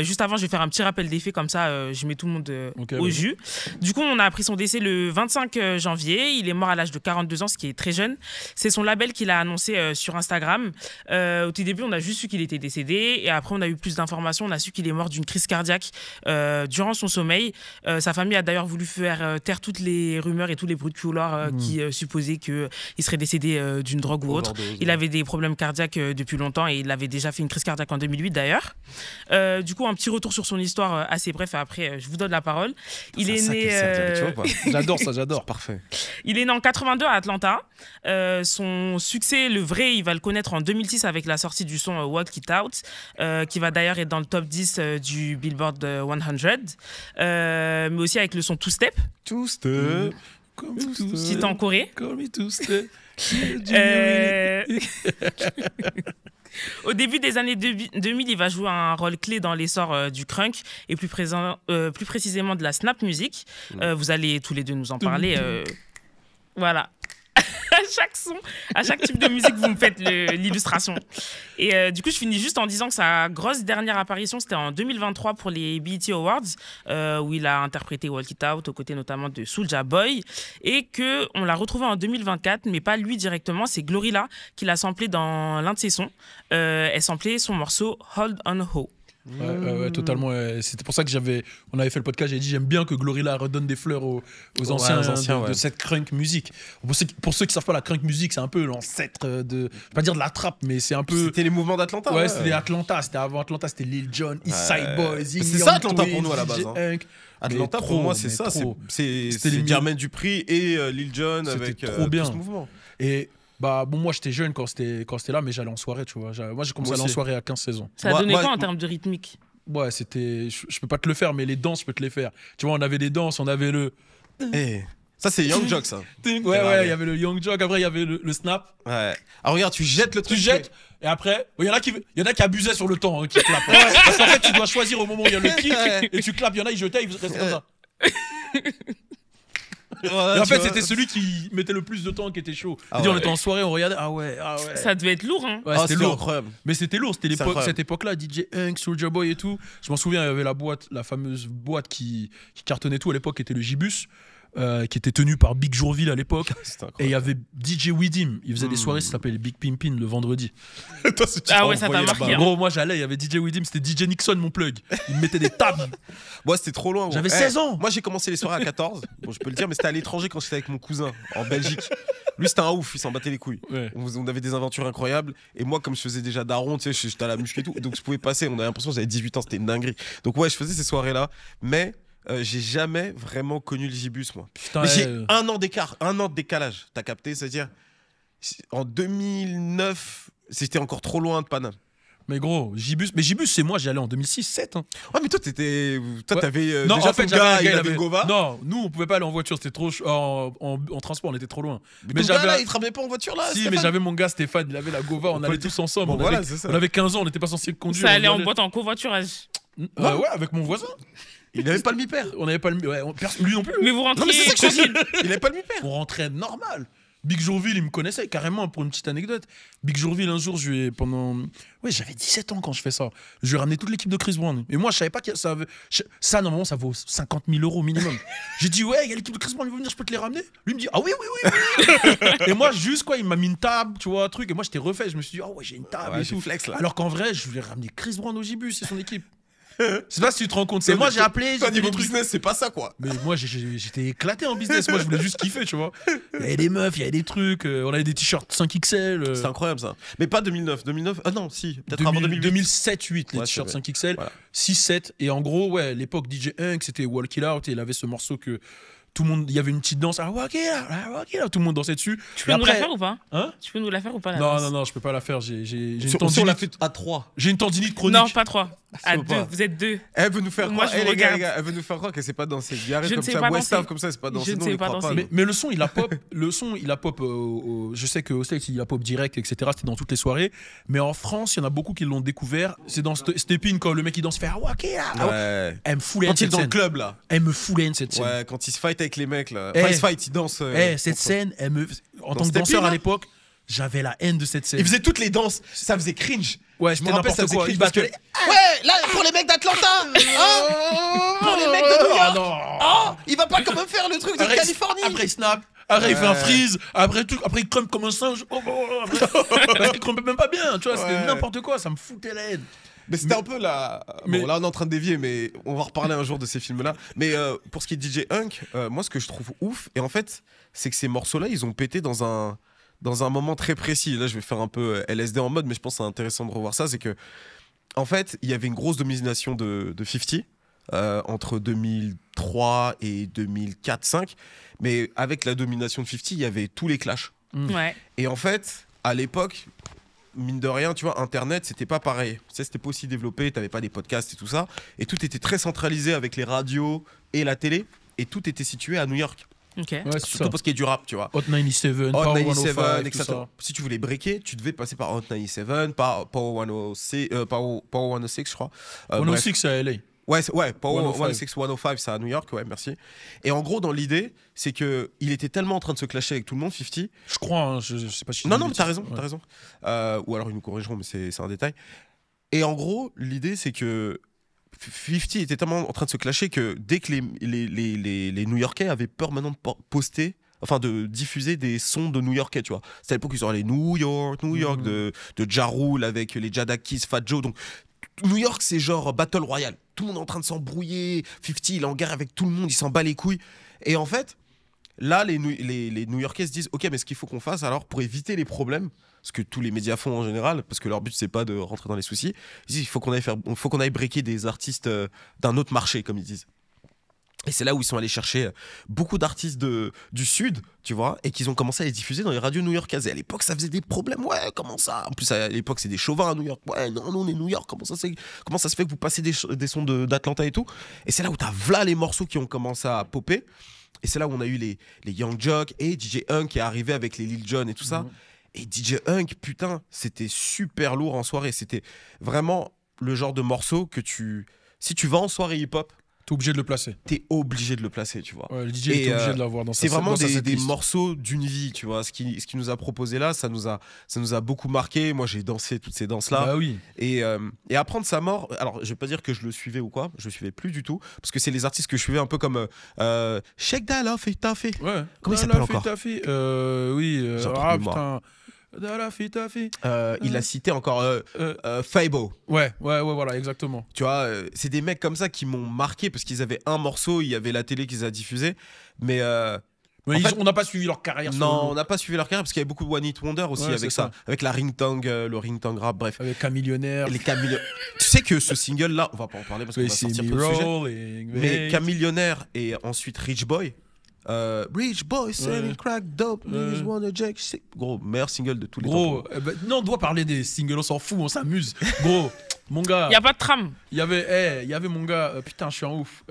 Juste avant, je vais faire un petit rappel des faits, comme ça je mets tout le monde au jus. Du coup, on a appris son décès le 25 janvier. Il est mort à l'âge de 42 ans, ce qui est très jeune. C'est son label qui l'a annoncé sur Instagram. Au tout début, on a juste su qu'il était décédé. Et après, on a eu plus d'informations. On a su qu'il est mort d'une crise cardiaque durant son sommeil. Sa famille a d'ailleurs voulu faire taire toutes les rumeurs et tous les bruits de couloir qui supposaient qu'il serait décédé d'une drogue ou autre. Il avait des problèmes cardiaques depuis longtemps et il avait déjà fait une crise cardiaque en 2008 d'ailleurs. Du coup, un petit retour sur son histoire assez bref et après je vous donne la parole. Il est né. J'adore ça, j'adore. Parfait. Il est né en 82 à Atlanta. Son succès, le vrai, il va le connaître en 2006 avec la sortie du son Walk It Out, qui va d'ailleurs être dans le top 10 du Billboard 100, mais aussi avec le son Two Step. Two Step. Qui est en Corée. Call me Two Step. Au début des années 2000, il va jouer un rôle clé dans l'essor du crunk et plus précisément de la snap music. Vous allez tous les deux nous en parler. Voilà. À chaque type de musique, vous me faites l'illustration. Et du coup, je finis juste en disant que sa grosse dernière apparition, c'était en 2023 pour les BET Awards, où il a interprété Walk It Out, aux côtés notamment de Soulja Boy, et qu'on l'a retrouvé en 2024, mais pas lui directement, c'est Glorilla qui l'a samplé dans l'un de ses sons. Elle samplait son morceau Hold On Ho. Ouais, totalement. C'était pour ça que on avait fait le podcast. J'ai dit j'aime bien que Glorilla redonne des fleurs aux anciens, de cette crunk music. Pour ceux qui savent pas, la crunk music, c'est un peu l'ancêtre de, je vais pas dire de la trappe, mais c'est un peu. C'était les mouvements d'Atlanta. Ouais, c'était Atlanta. C'était avant Atlanta, c'était Lil Jon, East Side Boys. C'est ça Atlanta pour nous à la base. Atlanta pour moi, c'est ça. C'est Jermaine Dupri et Lil Jon avec trop bien tout ce mouvement. Et moi j'étais jeune quand c'était là, mais j'allais en soirée, tu vois. Moi j'ai commencé à aller en soirée à 15-16 ans. Ça a donné quoi en termes de rythmique? Ouais, c'était. Je peux pas te le faire, mais les danses, je peux te les faire. Tu vois, on avait des danses, on avait le. Ça, c'est Young Jock, ça. Ouais, il y avait le Young Jock, après il y avait le snap. Ouais. Ah, regarde, tu jettes le truc. Tu jettes, et après, il y en a qui abusaient sur le temps, qui clapent. Parce qu'en fait, tu dois choisir au moment où il y a le kick, et tu clapes. Il y en a, ils jetaient, ils restaient comme ça. Voilà, et en fait, c'était celui qui mettait le plus de temps qui était chaud. On était en soirée, on regardait. Ah ouais. Ça devait être lourd, hein. Ouais, c'était lourd. Incroyable. Mais c'était lourd. C'était cette époque-là, DJ Hunk, Soulja Boy et tout. Je m'en souviens, il y avait la fameuse boîte qui cartonnait tout à l'époque, qui était le Gibus. Qui était tenu par Big Jourville à l'époque. Et il y avait DJ Widim. Il faisait des soirées, ça s'appelait les Big Pimpin le vendredi. Ah ouais, ça t'a marqué. Gros, moi j'allais, il y avait DJ Widim, c'était DJ Nixon, mon plug. Il me mettait des tables. Moi, c'était trop loin. J'avais 16 ans. Moi, j'ai commencé les soirées à 14. Bon, je peux le dire, mais c'était à l'étranger quand j'étais avec mon cousin en Belgique. Lui, c'était un ouf, il s'en battait les couilles. Ouais. On avait des aventures incroyables. Et moi, comme je faisais déjà daron, tu sais, j'étais à la muscu et tout. Donc, je pouvais passer. On avait l'impression que j'avais 18 ans, c'était une dinguerie. Donc, ouais, je faisais ces soirées-là. Mais. J'ai jamais vraiment connu le Gibus, moi. Putain, mais j'ai un an d'écart, un an de décalage. T'as capté? C'est-à-dire, en 2009, c'était encore trop loin de Paname. Mais gros, Gibus, c'est moi, j'y allais en 2006-7. Hein. Ouais, mais toi, t'avais non, déjà en fait, ton gars, il avait le Gova. Non, nous, on pouvait pas aller en voiture, c'était trop en transport, on était trop loin. Mais ton gars, là, il te ramenait pas en voiture, là? Si, Stéphane. mais j'avais mon gars Stéphane, il avait la Gova, on allait tous ensemble. Bon, on avait 15 ans, on n'était pas censé conduire. Ça allait en boîte en covoiturage. Ouais, avec mon voisin. Il n'avait pas le mi-père. On n'avait pas le mi-père. Lui non plus. Mais vous rentriez. Non, mais c'est ça que je te dis. Il n'avait pas le mi-père. On rentrait normal. Big Jourville, il me connaissait carrément, pour une petite anecdote. Big Jourville, un jour, j'avais 17 ans quand je fais ça. Je lui ai ramené toute l'équipe de Chris Brown. Et moi, je savais pas que ça, normalement, ça vaut 50 000 € minimum. J'ai dit, ouais, il y a l'équipe de Chris Brown, ils vont venir, je peux te les ramener. Lui, il me dit, ah oui. Et moi, juste, quoi, il m'a mis une table, tu vois, un truc. Et moi, j'étais refait. Je me suis dit, ah ouais, j'ai une table et tout. Flex, là. Alors qu'en vrai, je voulais ramener Chris Brown au Gibus et son équipe. C'est pas si tu te rends compte. C'est moi, j'ai appelé. Toi, niveau business, c'est pas ça, quoi. Mais moi, j'étais éclaté en business. Moi, je voulais juste kiffer, tu vois. Il y avait des meufs, il y avait des trucs. On avait des t-shirts 5XL. C'est incroyable, ça. Mais pas 2009. 2009, ah non, si. Peut-être avant 2008. 2007-8, les t-shirts 5XL. Voilà. 6-7. Et en gros, ouais, l'époque DJ Hunk, c'était Walk It Out. Et il avait ce morceau que tout le monde. Il y avait une petite danse. Ah, Walk It Out. Tout le monde dansait dessus. Tu peux nous la faire ou pas? Hein? Tu peux nous la faire ou pas? Non, je peux pas la faire. J'ai une tendinite. Si on l'a fait à 3. J'ai une tendinite chronique. Non, pas 3. À 2. Vous êtes 2. Elle veut nous faire Moi, croire. je vous Les gars, regarde. elle veut nous faire croire qu'elle sait pas danser. Arrête Je ne comme sais ça. pas Westave danser. comme ça, c'est pas danser. Je ne Non, sais il pas croit danser. pas. Mais le son, il a pop. Je sais qu'au States, il a pop direct, etc. C'était dans toutes les soirées. Mais en France, il y en a beaucoup qui l'ont découvert. C'est dans Step In, quand le mec il danse, fait ah, ok, ah, Ouais. elle me fout Quand il est cette dans le scène. club, là. Elle me fout cette scène. Ouais, quand il se fight avec les mecs, là. Eh. Enfin, il se fight, il danse. Cette scène, en tant que Step In, danseur là à l'époque, j'avais la haine de cette scène. Il faisait toutes les danses. Ça faisait cringe. Ouais, Je me c'était rappelle, ça n'importe faisait quoi. cringe Il parce que. battait- Ouais, là, pour les mecs d'Atlanta, hein, pour les mecs de New York. non. Oh, il va pas quand même faire le truc de Après, Californie. Après, il snap. Après, il fait un freeze. Après, il crumpe comme un singe. Après, il crumpe même pas bien. Tu vois, c'était Ouais. n'importe quoi. Ça me foutait la haine. Mais c'était un peu la. Mais- Bon, là, on est en train de dévier, mais on va reparler un jour de ces films-là. Mais pour ce qui est DJ Hunk, moi, ce que je trouve ouf, et en fait, c'est que ces morceaux-là, ils ont pété dans un moment très précis. Là, je vais faire un peu LSD en mode, mais je pense que c'est intéressant de revoir ça. C'est que, en fait, il y avait une grosse domination de 50 entre 2003 et 2004-5. Mais avec la domination de 50, il y avait tous les clashs. Ouais. Et en fait, à l'époque, mine de rien, tu vois, Internet, c'était pas pareil. Tu sais, c'était pas aussi développé, t'avais pas des podcasts et tout ça. Et tout était très centralisé avec les radios et la télé. Et tout était situé à New York. Ok. Ouais, c'est Surtout ça. pour ce qui est du rap, tu vois. Hot 97, Hot Power 97, 105, tout etc. ça. Si tu voulais breaker, tu devais passer par Hot 97, par Power 106, Power 106, je crois. Bref. 106, c'est à LA. Ouais, Power 105. 106, 105, c'est à New York, ouais, merci. Et en gros, dans l'idée, c'est que il était tellement en train de se clasher avec tout le monde, 50. Je crois, hein, je sais pas si. Non, mais t'as raison, Ouais. t'as raison. Ou alors ils nous corrigeront, mais c'est un détail. Et en gros, l'idée, c'est que 50 était tellement en train de se clasher que dès que les New-Yorkais avaient peur maintenant de poster, enfin de diffuser des sons de New-Yorkais, tu vois. C'était à l'époque qu'ils auraient les New York, de Ja Rule avec les Jadakiss, Fat Joe. Donc New York, c'est genre Battle Royale. Tout le monde est en train de s'embrouiller. 50, il est en guerre avec tout le monde, il s'en bat les couilles. Et en fait, là, les New-Yorkais se disent, ok, mais ce qu'il faut qu'on fasse alors pour éviter les problèmes, ce que tous les médias font en général, parce que leur but c'est pas de rentrer dans les soucis, ils disent, il faut qu'on aille breaker des artistes d'un autre marché, comme ils disent. Et c'est là où ils sont allés chercher beaucoup d'artistes du Sud, tu vois, et qu'ils ont commencé à les diffuser dans les radios new-yorkaises. Et à l'époque, ça faisait des problèmes. Ouais, comment ça? En plus, à l'époque, c'est des chauvins à New York. Ouais, non, on est New York. Comment ça se fait que vous passez des sons d'Atlanta et tout? Et c'est là où t'as v'là les morceaux qui ont commencé à popper. Et c'est là où on a eu les Young Jock et DJ Hunk qui est arrivé avec les Lil Jon et tout ça. Et DJ Hunk, putain, c'était super lourd en soirée. C'était vraiment le genre de morceau que si tu vas en soirée hip-hop, T'es obligé de le placer. t'es obligé de le placer, tu vois. Ouais, le DJ est obligé de l'avoir dans sa C'est vraiment dans sa des setlist. morceaux d'une vie, tu vois. Ce qui nous a proposé là, ça nous a beaucoup marqué. Moi, j'ai dansé toutes ces danses-là. Bah oui. Et apprendre sa mort, alors je vais pas dire que je le suivais ou quoi, je le suivais plus du tout, parce que c'est les artistes que je suivais un peu comme Sheikh Dala, t'as fait. Ouais. Comment il s'appelle encore? Oui. J'ai un truc Ah de mémoire. putain. T'as fait. Il a cité encore Fabo. Ouais, voilà, exactement. Tu vois, c'est des mecs comme ça qui m'ont marqué parce qu'ils avaient un morceau, il y avait la télé qui les a diffusés, mais Mais En fait, on n'a pas suivi leur carrière. non, on n'a pas suivi leur carrière parce qu'il y avait beaucoup de One Hit Wonder aussi Ouais, avec c'est ça, ça. avec la ringtone, le ringtone rap, bref. Avec un millionnaire. Les Camillionnaires. Tu sais que ce single-là, on va pas en parler parce qu'on va sortir peu le sujet. Mais Camillionnaire et ensuite Rich Boy. Rich Boy selling crack dope, niggas wanna jack shit. Gros, meilleur single de tous les temps. Gros, non, on doit parler des singles, on s'en fout, on s'amuse. Gros, mon gars. Il n'y a pas de tram. Il y avait mon gars. Putain, je suis en ouf.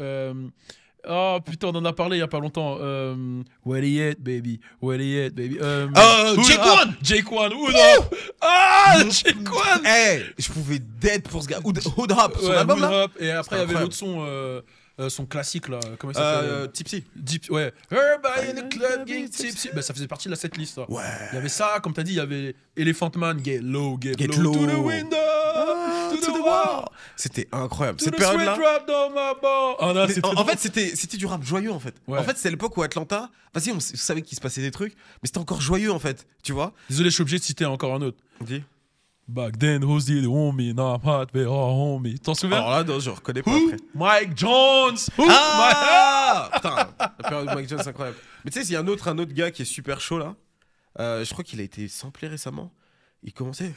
Oh putain, on en a parlé il y a pas longtemps. Where he at, baby? Where he at, baby? Jake One. Hood Up. Ah, Jake One. Hey, je pouvais dead pour ce gars. Hood Hop, son album Hood là. Up. Et après, il y avait incroyable. l'autre son. son classique là, comment il s'appelle Tipsy. Ouais. Everybody in the club getting tipsy. Bah, ça faisait partie de la setlist. Ça. Ouais. Il y avait ça, comme t'as dit, il y avait Elephant Man, Get Low, Get Get low, Low. to the window, to the wall, C'était incroyable. to Cette the sweat période-là. drop down my ball. Ah, non, Mais c'est en trop fait, c'était du rap joyeux en fait. Ouais. En fait, c'est l'époque où Atlanta, vas-y, on savait qu'il se passait des trucs, mais c'était encore joyeux en fait, tu vois. Désolé, je suis obligé de citer encore un autre. Dis. Back then, who's the homie? Now I'm hot, but oh, homie. T'en souviens? Alors là, non, je reconnais pas Who? après. Mike Jones. Who? Ah putain, la période de Mike Jones, c'est incroyable. Mais tu sais, il y a un autre gars qui est super chaud là. Je crois qu'il a été samplé récemment. Il commençait.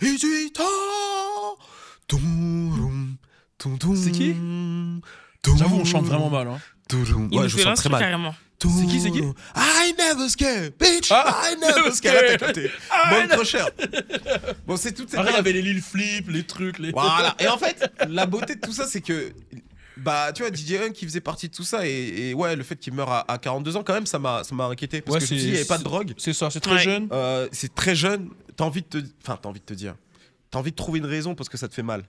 C'est qui? J'avoue, on chante vraiment mal. Hein. Il Ouais, nous je fait chante l'instru très mal. carrément. C'est qui? I never scared, bitch. Ah, I never scared. Là, t'as capté. Bonne crocheur. Bon, c'est toute cette Après, il y période. avait les Lil Flip, les trucs, les. Voilà. Et en fait, la beauté de tout ça, c'est que, bah, tu vois, DJ Hunk qui faisait partie de tout ça, et ouais, le fait qu'il meure à 42 ans, quand même, ça m'a inquiété. Parce Ouais, que je me suis dit, il n'y avait pas de drogue. C'est ça, c'est très Ouais. jeune. C'est très jeune. T'as envie de te dire. T'as envie de trouver une raison parce que ça te fait mal.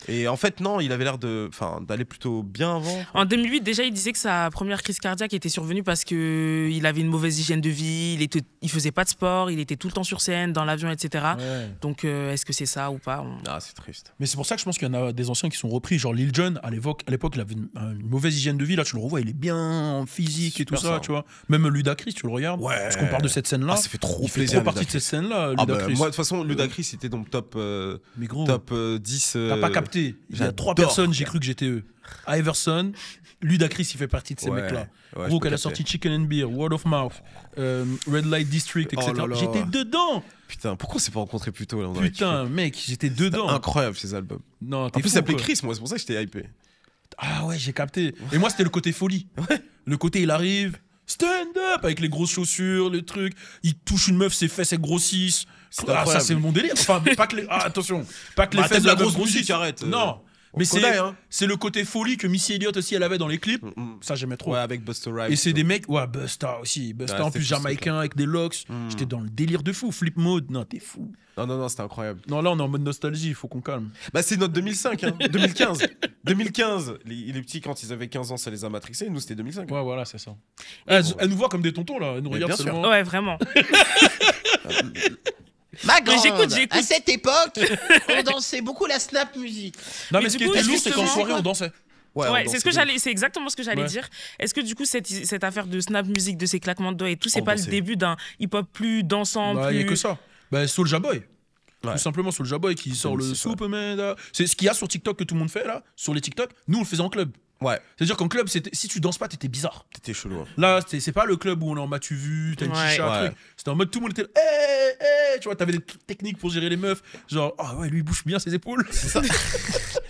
Et en fait, non, il avait l'air d'aller plutôt bien avant. En 2008, déjà, il disait que sa première crise cardiaque était survenue parce qu'il avait une mauvaise hygiène de vie, il faisait pas de sport, il était tout le temps sur scène, dans l'avion, etc. Ouais. Donc, est-ce que c'est ça ou pas Ah, c'est triste. Mais c'est pour ça que je pense qu'il y en a des anciens qui sont repris. Genre Lil Jon, à l'époque, il avait une mauvaise hygiène de vie. Là, tu le revois, il est bien en physique et tout Super ça, ça. tu vois. Même Ludacris, tu le regardes. Ouais. Parce qu'on parle de cette scène-là. Ah, ça fait trop il fait plaisir. trop partie de cette scène-là, Ah bah, Ludacris. moi, de toute façon, Ludacris, c'était donc top, Mais gros, top 10. t'as pas capté. Il y a j'adore, 3 personnes, j'ai frère. cru que j'étais eux. Iverson, Ludacris, il fait partie de ces Ouais, mecs-là. ouais, Gros, je peux qu'elle a capter. sorti Chicken and Beer, Word of Mouth, Red Light District, etc. Oh là là. J'étais dedans. Putain, pourquoi on s'est pas rencontrés plus tôt là, on aurait Putain, mec, j'étais kiffé. dedans. Incroyable ces albums. Non, En t'es plus, fou, il s'appelait quoi. Chris, moi, c'est pour ça que j'étais hypé. Ah ouais, j'ai capté. Et moi, c'était le côté folie. Le côté, il arrive, stand up, avec les grosses chaussures, le truc. Il touche une meuf, ses fesses, elles grossissent. C'est Ah, ça, incroyable. c'est mon délire. Enfin, pas que les. Ah, attention. Pas que les Bah, fesses t'aimes la meuf grosse musique, grossissent. arrête. Non. On Mais connaît, hein. c'est le côté folie que Missy Elliott aussi, elle avait dans les clips. Ça, j'aimais trop. Ouais, avec Busta Rhymes. Et c'est des mecs, ouais, Busta aussi. Busta Ouais, en c'était plus fou, ce jamaïcain avec des locks. J'étais dans le délire de fou. Flip mode, non, t'es fou. Non, c'était incroyable. Non, là, on est en mode nostalgie, il faut qu'on calme. Bah, c'est notre 2005, hein. 2015. 2015. Les petits, quand ils avaient 15 ans, ça les a matrixés. Nous, c'était 2005. Ouais, voilà, c'est ça. Elle nous voit comme des tontons, là. Elle nous Mais regarde bien sûr. seulement. Ouais, vraiment. Ma Mais grande, j'écoute. à cette époque, on dansait beaucoup la snap musique. Non, Mais mais du ce qui coup, était est-ce lourd, que c'est qu'en justement- soirée, on dansait. Ouais, Ouais, on c'est dansait c'est exactement ce que j'allais Ouais. dire. Est-ce que du coup cette affaire de snap music, de ces claquements de doigts et tout, c'est On pas le dansait. début d'un hip-hop plus dansant, Bah, il n'y a plus que ça. Bah, Soulja Boy. Ouais. Tout simplement Soulja Boy qui sort le 2006, ouais. Superman. là. C'est ce qu'il y a sur TikTok que tout le monde fait là. Sur les TikTok, nous on le faisait en club. Ouais, C'est-à-dire qu'en club, si tu danses pas, t'étais bizarre. t'étais chelou. Hein. Là, c'est pas le club où on est en m'as-tu vu, t'as une Ouais. chicha, Ouais. truc. C'était en mode tout le monde était hé, tu vois, t'avais des techniques pour gérer les meufs. Genre, ah ouais, lui il bouge bien ses épaules.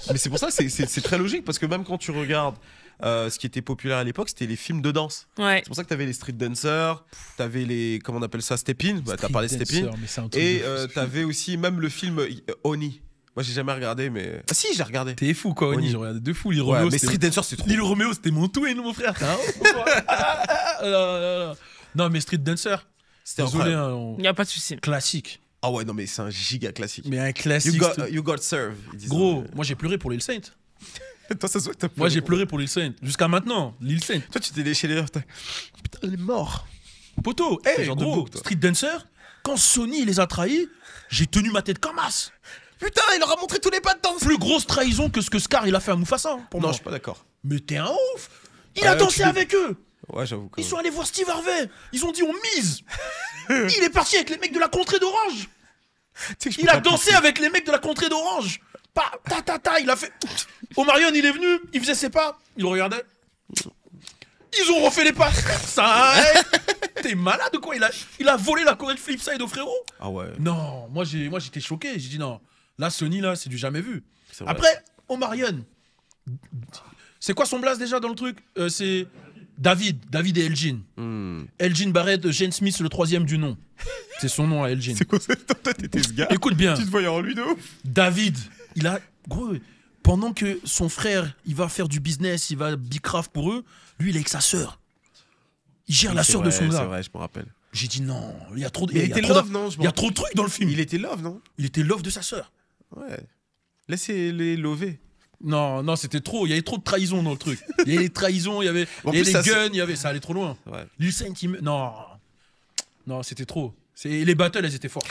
Mais c'est pour ça, c'est très logique parce que même quand tu regardes ce qui était populaire à l'époque, c'était les films de danse. Ouais. C'est pour ça que t'avais les street dancers, t'avais les, comment on appelle ça, step-in. Bah, t'as parlé de step-in. Mais c'est un truc Et de fou. t'avais aussi même le film Oni. Moi, j'ai jamais regardé, mais. Ah, si, j'ai regardé. T'es fou quoi, Oni. Oni. J'ai regardé de fou. Lil Ouais, Romeo, mais c'était- Street Dancer, c'est trop. Lil Romeo, c'était mon twin, mon frère. T'es un ouf, toi. Là. Non, mais Street Dancer, C'était désolé, incroyable. hein, Il n'y a pas de souci. classique. Ah ouais, non, mais c'est un giga classique. Mais un classique. You got served. ils disent. Gros, moi j'ai pleuré pour Lil Saint. Toi, ça se voit que t'as Moi j'ai pleuré. pleuré pour Lil Saint. Jusqu'à maintenant, Lil Saint. Toi, tu t'es léché les lèvres. Putain, il est mort. Poto, T'es hey, genre de gros, bouc, toi. Street Dancer, quand Sony les a trahis, j'ai tenu ma tête comme as. Putain, il leur a montré tous les pas de danse. Plus grosse trahison que ce que Scar il a fait à Mufasa, hein, pour Non, moi. je suis pas d'accord. Mais t'es un ouf. Il Ouais, a dansé tu- avec eux. Ouais, j'avoue. quand Ils même. sont allés voir Steve Harvey. Ils ont dit on mise. Il est parti avec les mecs de la contrée d'Orange. Tu sais que je Il peux a pas dansé pousser. avec les mecs de la contrée d'Orange. Il a fait. Omarion, il est venu, il faisait ses pas, il regardait. Ils ont refait les pas. Ça, t'es malade ou quoi, il a volé la Corée de Flipside au frérot. Ah ouais. Non, moi j'étais choqué. J'ai dit non, là Sony là, c'est du jamais vu. c'est vrai. Après, Omarion, c'est quoi son blast déjà dans le truc C'est David et Elgin. Elgin Barrett, Jane Smith, le troisième du nom. C'est son nom à Elgin. C'est quoi ça? Toi, t'étais ce gars. Écoute bien. Tu te voyais en lui de ouf. David, il a. Gros, pendant que son frère, il va faire du business, il va bicraft pour eux, lui, il est avec sa sœur. Il gère la sœur de son C'est gars. vrai, je me rappelle. J'ai dit non, il y a trop de. Mais il il y a était trop love, d'aff- non? Je me Il y a rappelle. trop de trucs dans le film. Il était love, non? Il était love de sa sœur. Ouais. Laissez-les lover. Non, non, c'était trop. Il y avait trop de trahison dans le truc. Il y avait les trahisons, il y avait les guns, il y avait... Ça allait trop loin. Ouais. Lil Saint, non. Non, c'était trop. Les battles, elles étaient fortes.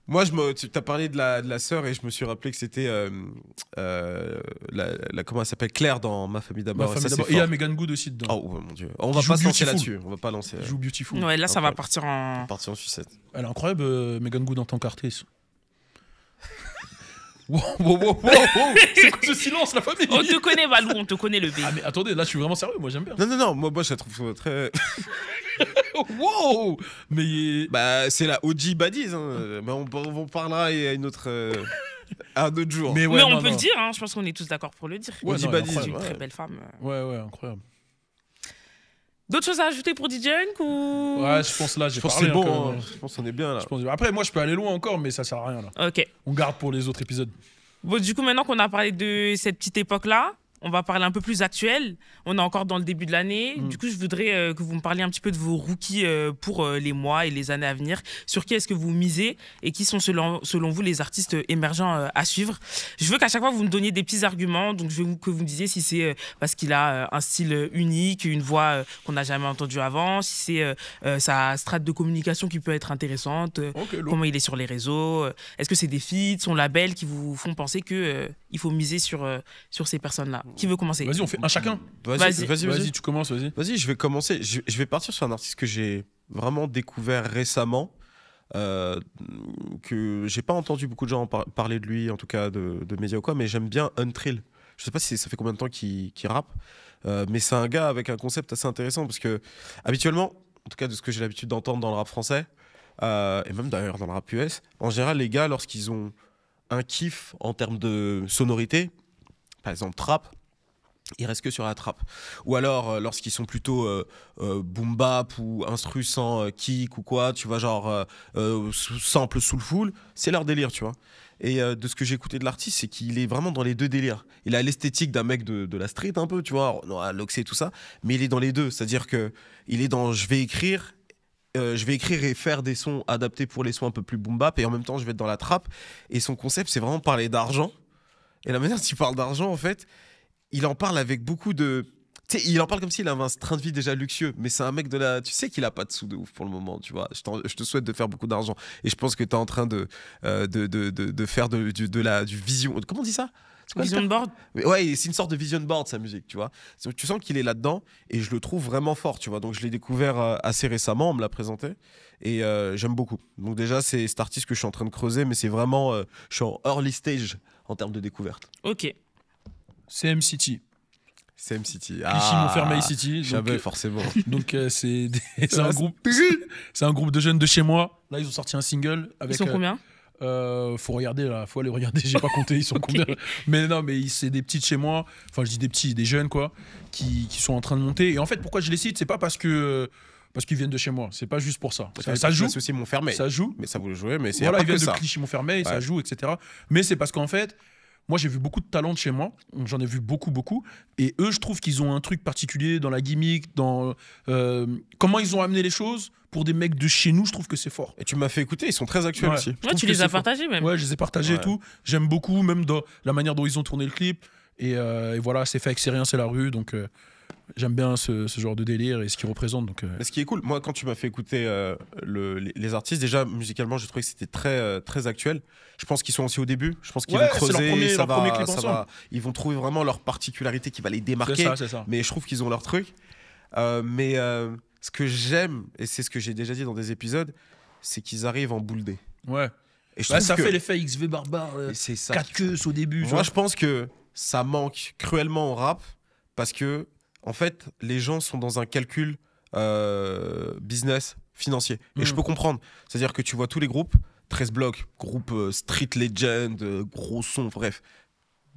Moi, tu as parlé de la sœur et je me suis rappelé que c'était comment elle s'appelle, Claire dans Ma famille d'abord. Et il y a Megan Good aussi dedans. Oh mon dieu. On va pas se lancer là-dessus. On va pas lancer. Elle joue Beautiful. Ouais, là, ça va partir en sucette. Elle est incroyable, Megan Good en tant qu'artiste. Wow. C'est quoi ce silence, la famille? On te connaît, Valou, on te connaît, le B. Ah, mais attendez, là, je suis vraiment sérieux. Moi, j'aime bien. Non. Moi, je la trouve très. Wow. Mais. Bah, c'est la OG Baddies. Hein. Mais on parlera à une autre. À un autre jour. Mais on peut le dire, hein. Je pense qu'on est tous d'accord pour le dire. Ouais, OG Baddies, c'est une très belle femme. Ouais, incroyable. D'autres choses à ajouter pour DJ Hunk ou... Ouais, je pense là, j'ai parlé. C'est bon, je pense qu'on est bien là. Après, moi, je peux aller loin encore, mais ça sert à rien là. Ok. On garde pour les autres épisodes. Bon, du coup, maintenant qu'on a parlé de cette petite époque-là, on va parler un peu plus actuel. On est encore dans le début de l'année. Du coup, je voudrais que vous me parliez un petit peu de vos rookies pour les mois et les années à venir. Sur qui est-ce que vous misez et qui sont selon vous les artistes émergents à suivre. Je veux qu'à chaque fois, vous me donniez des petits arguments. Donc, je veux que vous me disiez si c'est parce qu'il a un style unique, une voix qu'on n'a jamais entendue avant, si c'est sa strate de communication qui peut être intéressante, comment il est sur les réseaux. Est-ce que c'est des feats, son label qui vous font penser qu'il faut miser sur ces personnes-là? Qui veut commencer? Vas-y, on fait un chacun. Vas-y, tu commences, vas-y. Vas-y, je vais commencer. Je vais partir sur un artiste que j'ai vraiment découvert récemment, que j'ai pas entendu beaucoup de gens parler de lui, en tout cas de médias ou quoi, mais j'aime bien Untrill. Je sais pas si ça fait combien de temps qu'il rappe, mais c'est un gars avec un concept assez intéressant parce que habituellement, en tout cas de ce que j'ai l'habitude d'entendre dans le rap français, et même d'ailleurs dans le rap US, en général, les gars, lorsqu'ils ont un kiff en termes de sonorité, par exemple trap, ils restent que sur la trap. Ou alors, lorsqu'ils sont plutôt boom bap ou instru sans kick ou quoi, tu vois, genre sample soulful, c'est leur délire, tu vois. Et de ce que j'ai écouté de l'artiste, c'est qu'il est vraiment dans les deux délires. Il a l'esthétique d'un mec de la street un peu, tu vois, Loxé, tout ça, mais il est dans les deux. C'est-à-dire que il est dans je vais écrire et faire des sons adaptés pour les sons un peu plus boom bap, et en même temps, je vais être dans la trap. Et son concept, c'est vraiment parler d'argent. Et la manière dont il parle d'argent, en fait, il en parle avec beaucoup de... Tu sais, il en parle comme s'il avait un train de vie déjà luxueux, mais c'est un mec de la... Tu sais qu'il a pas de sous de ouf pour le moment, tu vois. Je te souhaite de faire beaucoup d'argent. Et je pense que tu es en train de faire du vision... Comment on dit ça? Vision board? Ouais, c'est une sorte de vision board, sa musique, tu vois. Tu sens qu'il est là-dedans, et je le trouve vraiment fort, tu vois. Donc je l'ai découvert assez récemment, on me l'a présenté, et j'aime beaucoup. Donc déjà, c'est cet artiste que je suis en train de creuser, mais c'est vraiment... je suis en early stage en termes de découverte. Ok. CM City. CM City. Clichy, Montfermeil City. J'avais forcément. Donc c'est un groupe de jeunes de chez moi. Là, ils ont sorti un single. Avec, ils sont combien? Faut regarder là, faut aller regarder. J'ai pas compté, ils sont combien. Mais non, mais c'est des petits de chez moi. Enfin, je dis des petits, des jeunes quoi, qui sont en train de monter. Et en fait, pourquoi je les cite, c'est pas parce qu'ils viennent de chez moi. C'est pas juste pour ça. Ça joue. C'est aussi Montfermeil. Ça joue. Mais ça vous le jouez, mais c'est voilà, pas ils viennent que de ça. Clichy-Montfermeil, ça joue, etc. Mais c'est parce qu'en fait. Moi, j'ai vu beaucoup de talents de chez moi. J'en ai vu beaucoup. Et eux, je trouve qu'ils ont un truc particulier dans la gimmick, dans comment ils ont amené les choses. Pour des mecs de chez nous, je trouve que c'est fort. Et tu m'as fait écouter, ils sont très actuels aussi. Ouais, tu les as partagés même. Ouais, je les ai partagés et tout. J'aime beaucoup, même dans la manière dont ils ont tourné le clip. Et voilà, c'est fait avec C'est rien, c'est la rue. Donc j'aime bien ce genre de délire et ce qu'ils représentent. Donc, Mais ce qui est cool, moi, quand tu m'as fait écouter les artistes, déjà musicalement, j'ai trouvé que c'était très actuel. Je pense qu'ils sont aussi au début. Je pense qu'ils vont creuser. Ils vont trouver vraiment leur particularité qui va les démarquer. C'est ça. Mais je trouve qu'ils ont leur truc. Mais ce que j'aime, et c'est ce que j'ai déjà dit dans des épisodes, c'est qu'ils arrivent en boule D. Ouais. Et ça fait l'effet XV barbare. C'est ça. 4 queues au début. Moi, je pense que ça manque cruellement au rap parce que, en fait, les gens sont dans un calcul business, financier. Et je peux comprendre. C'est-à-dire que tu vois tous les groupes, 13 blocs, groupe Street Legend, gros son, bref,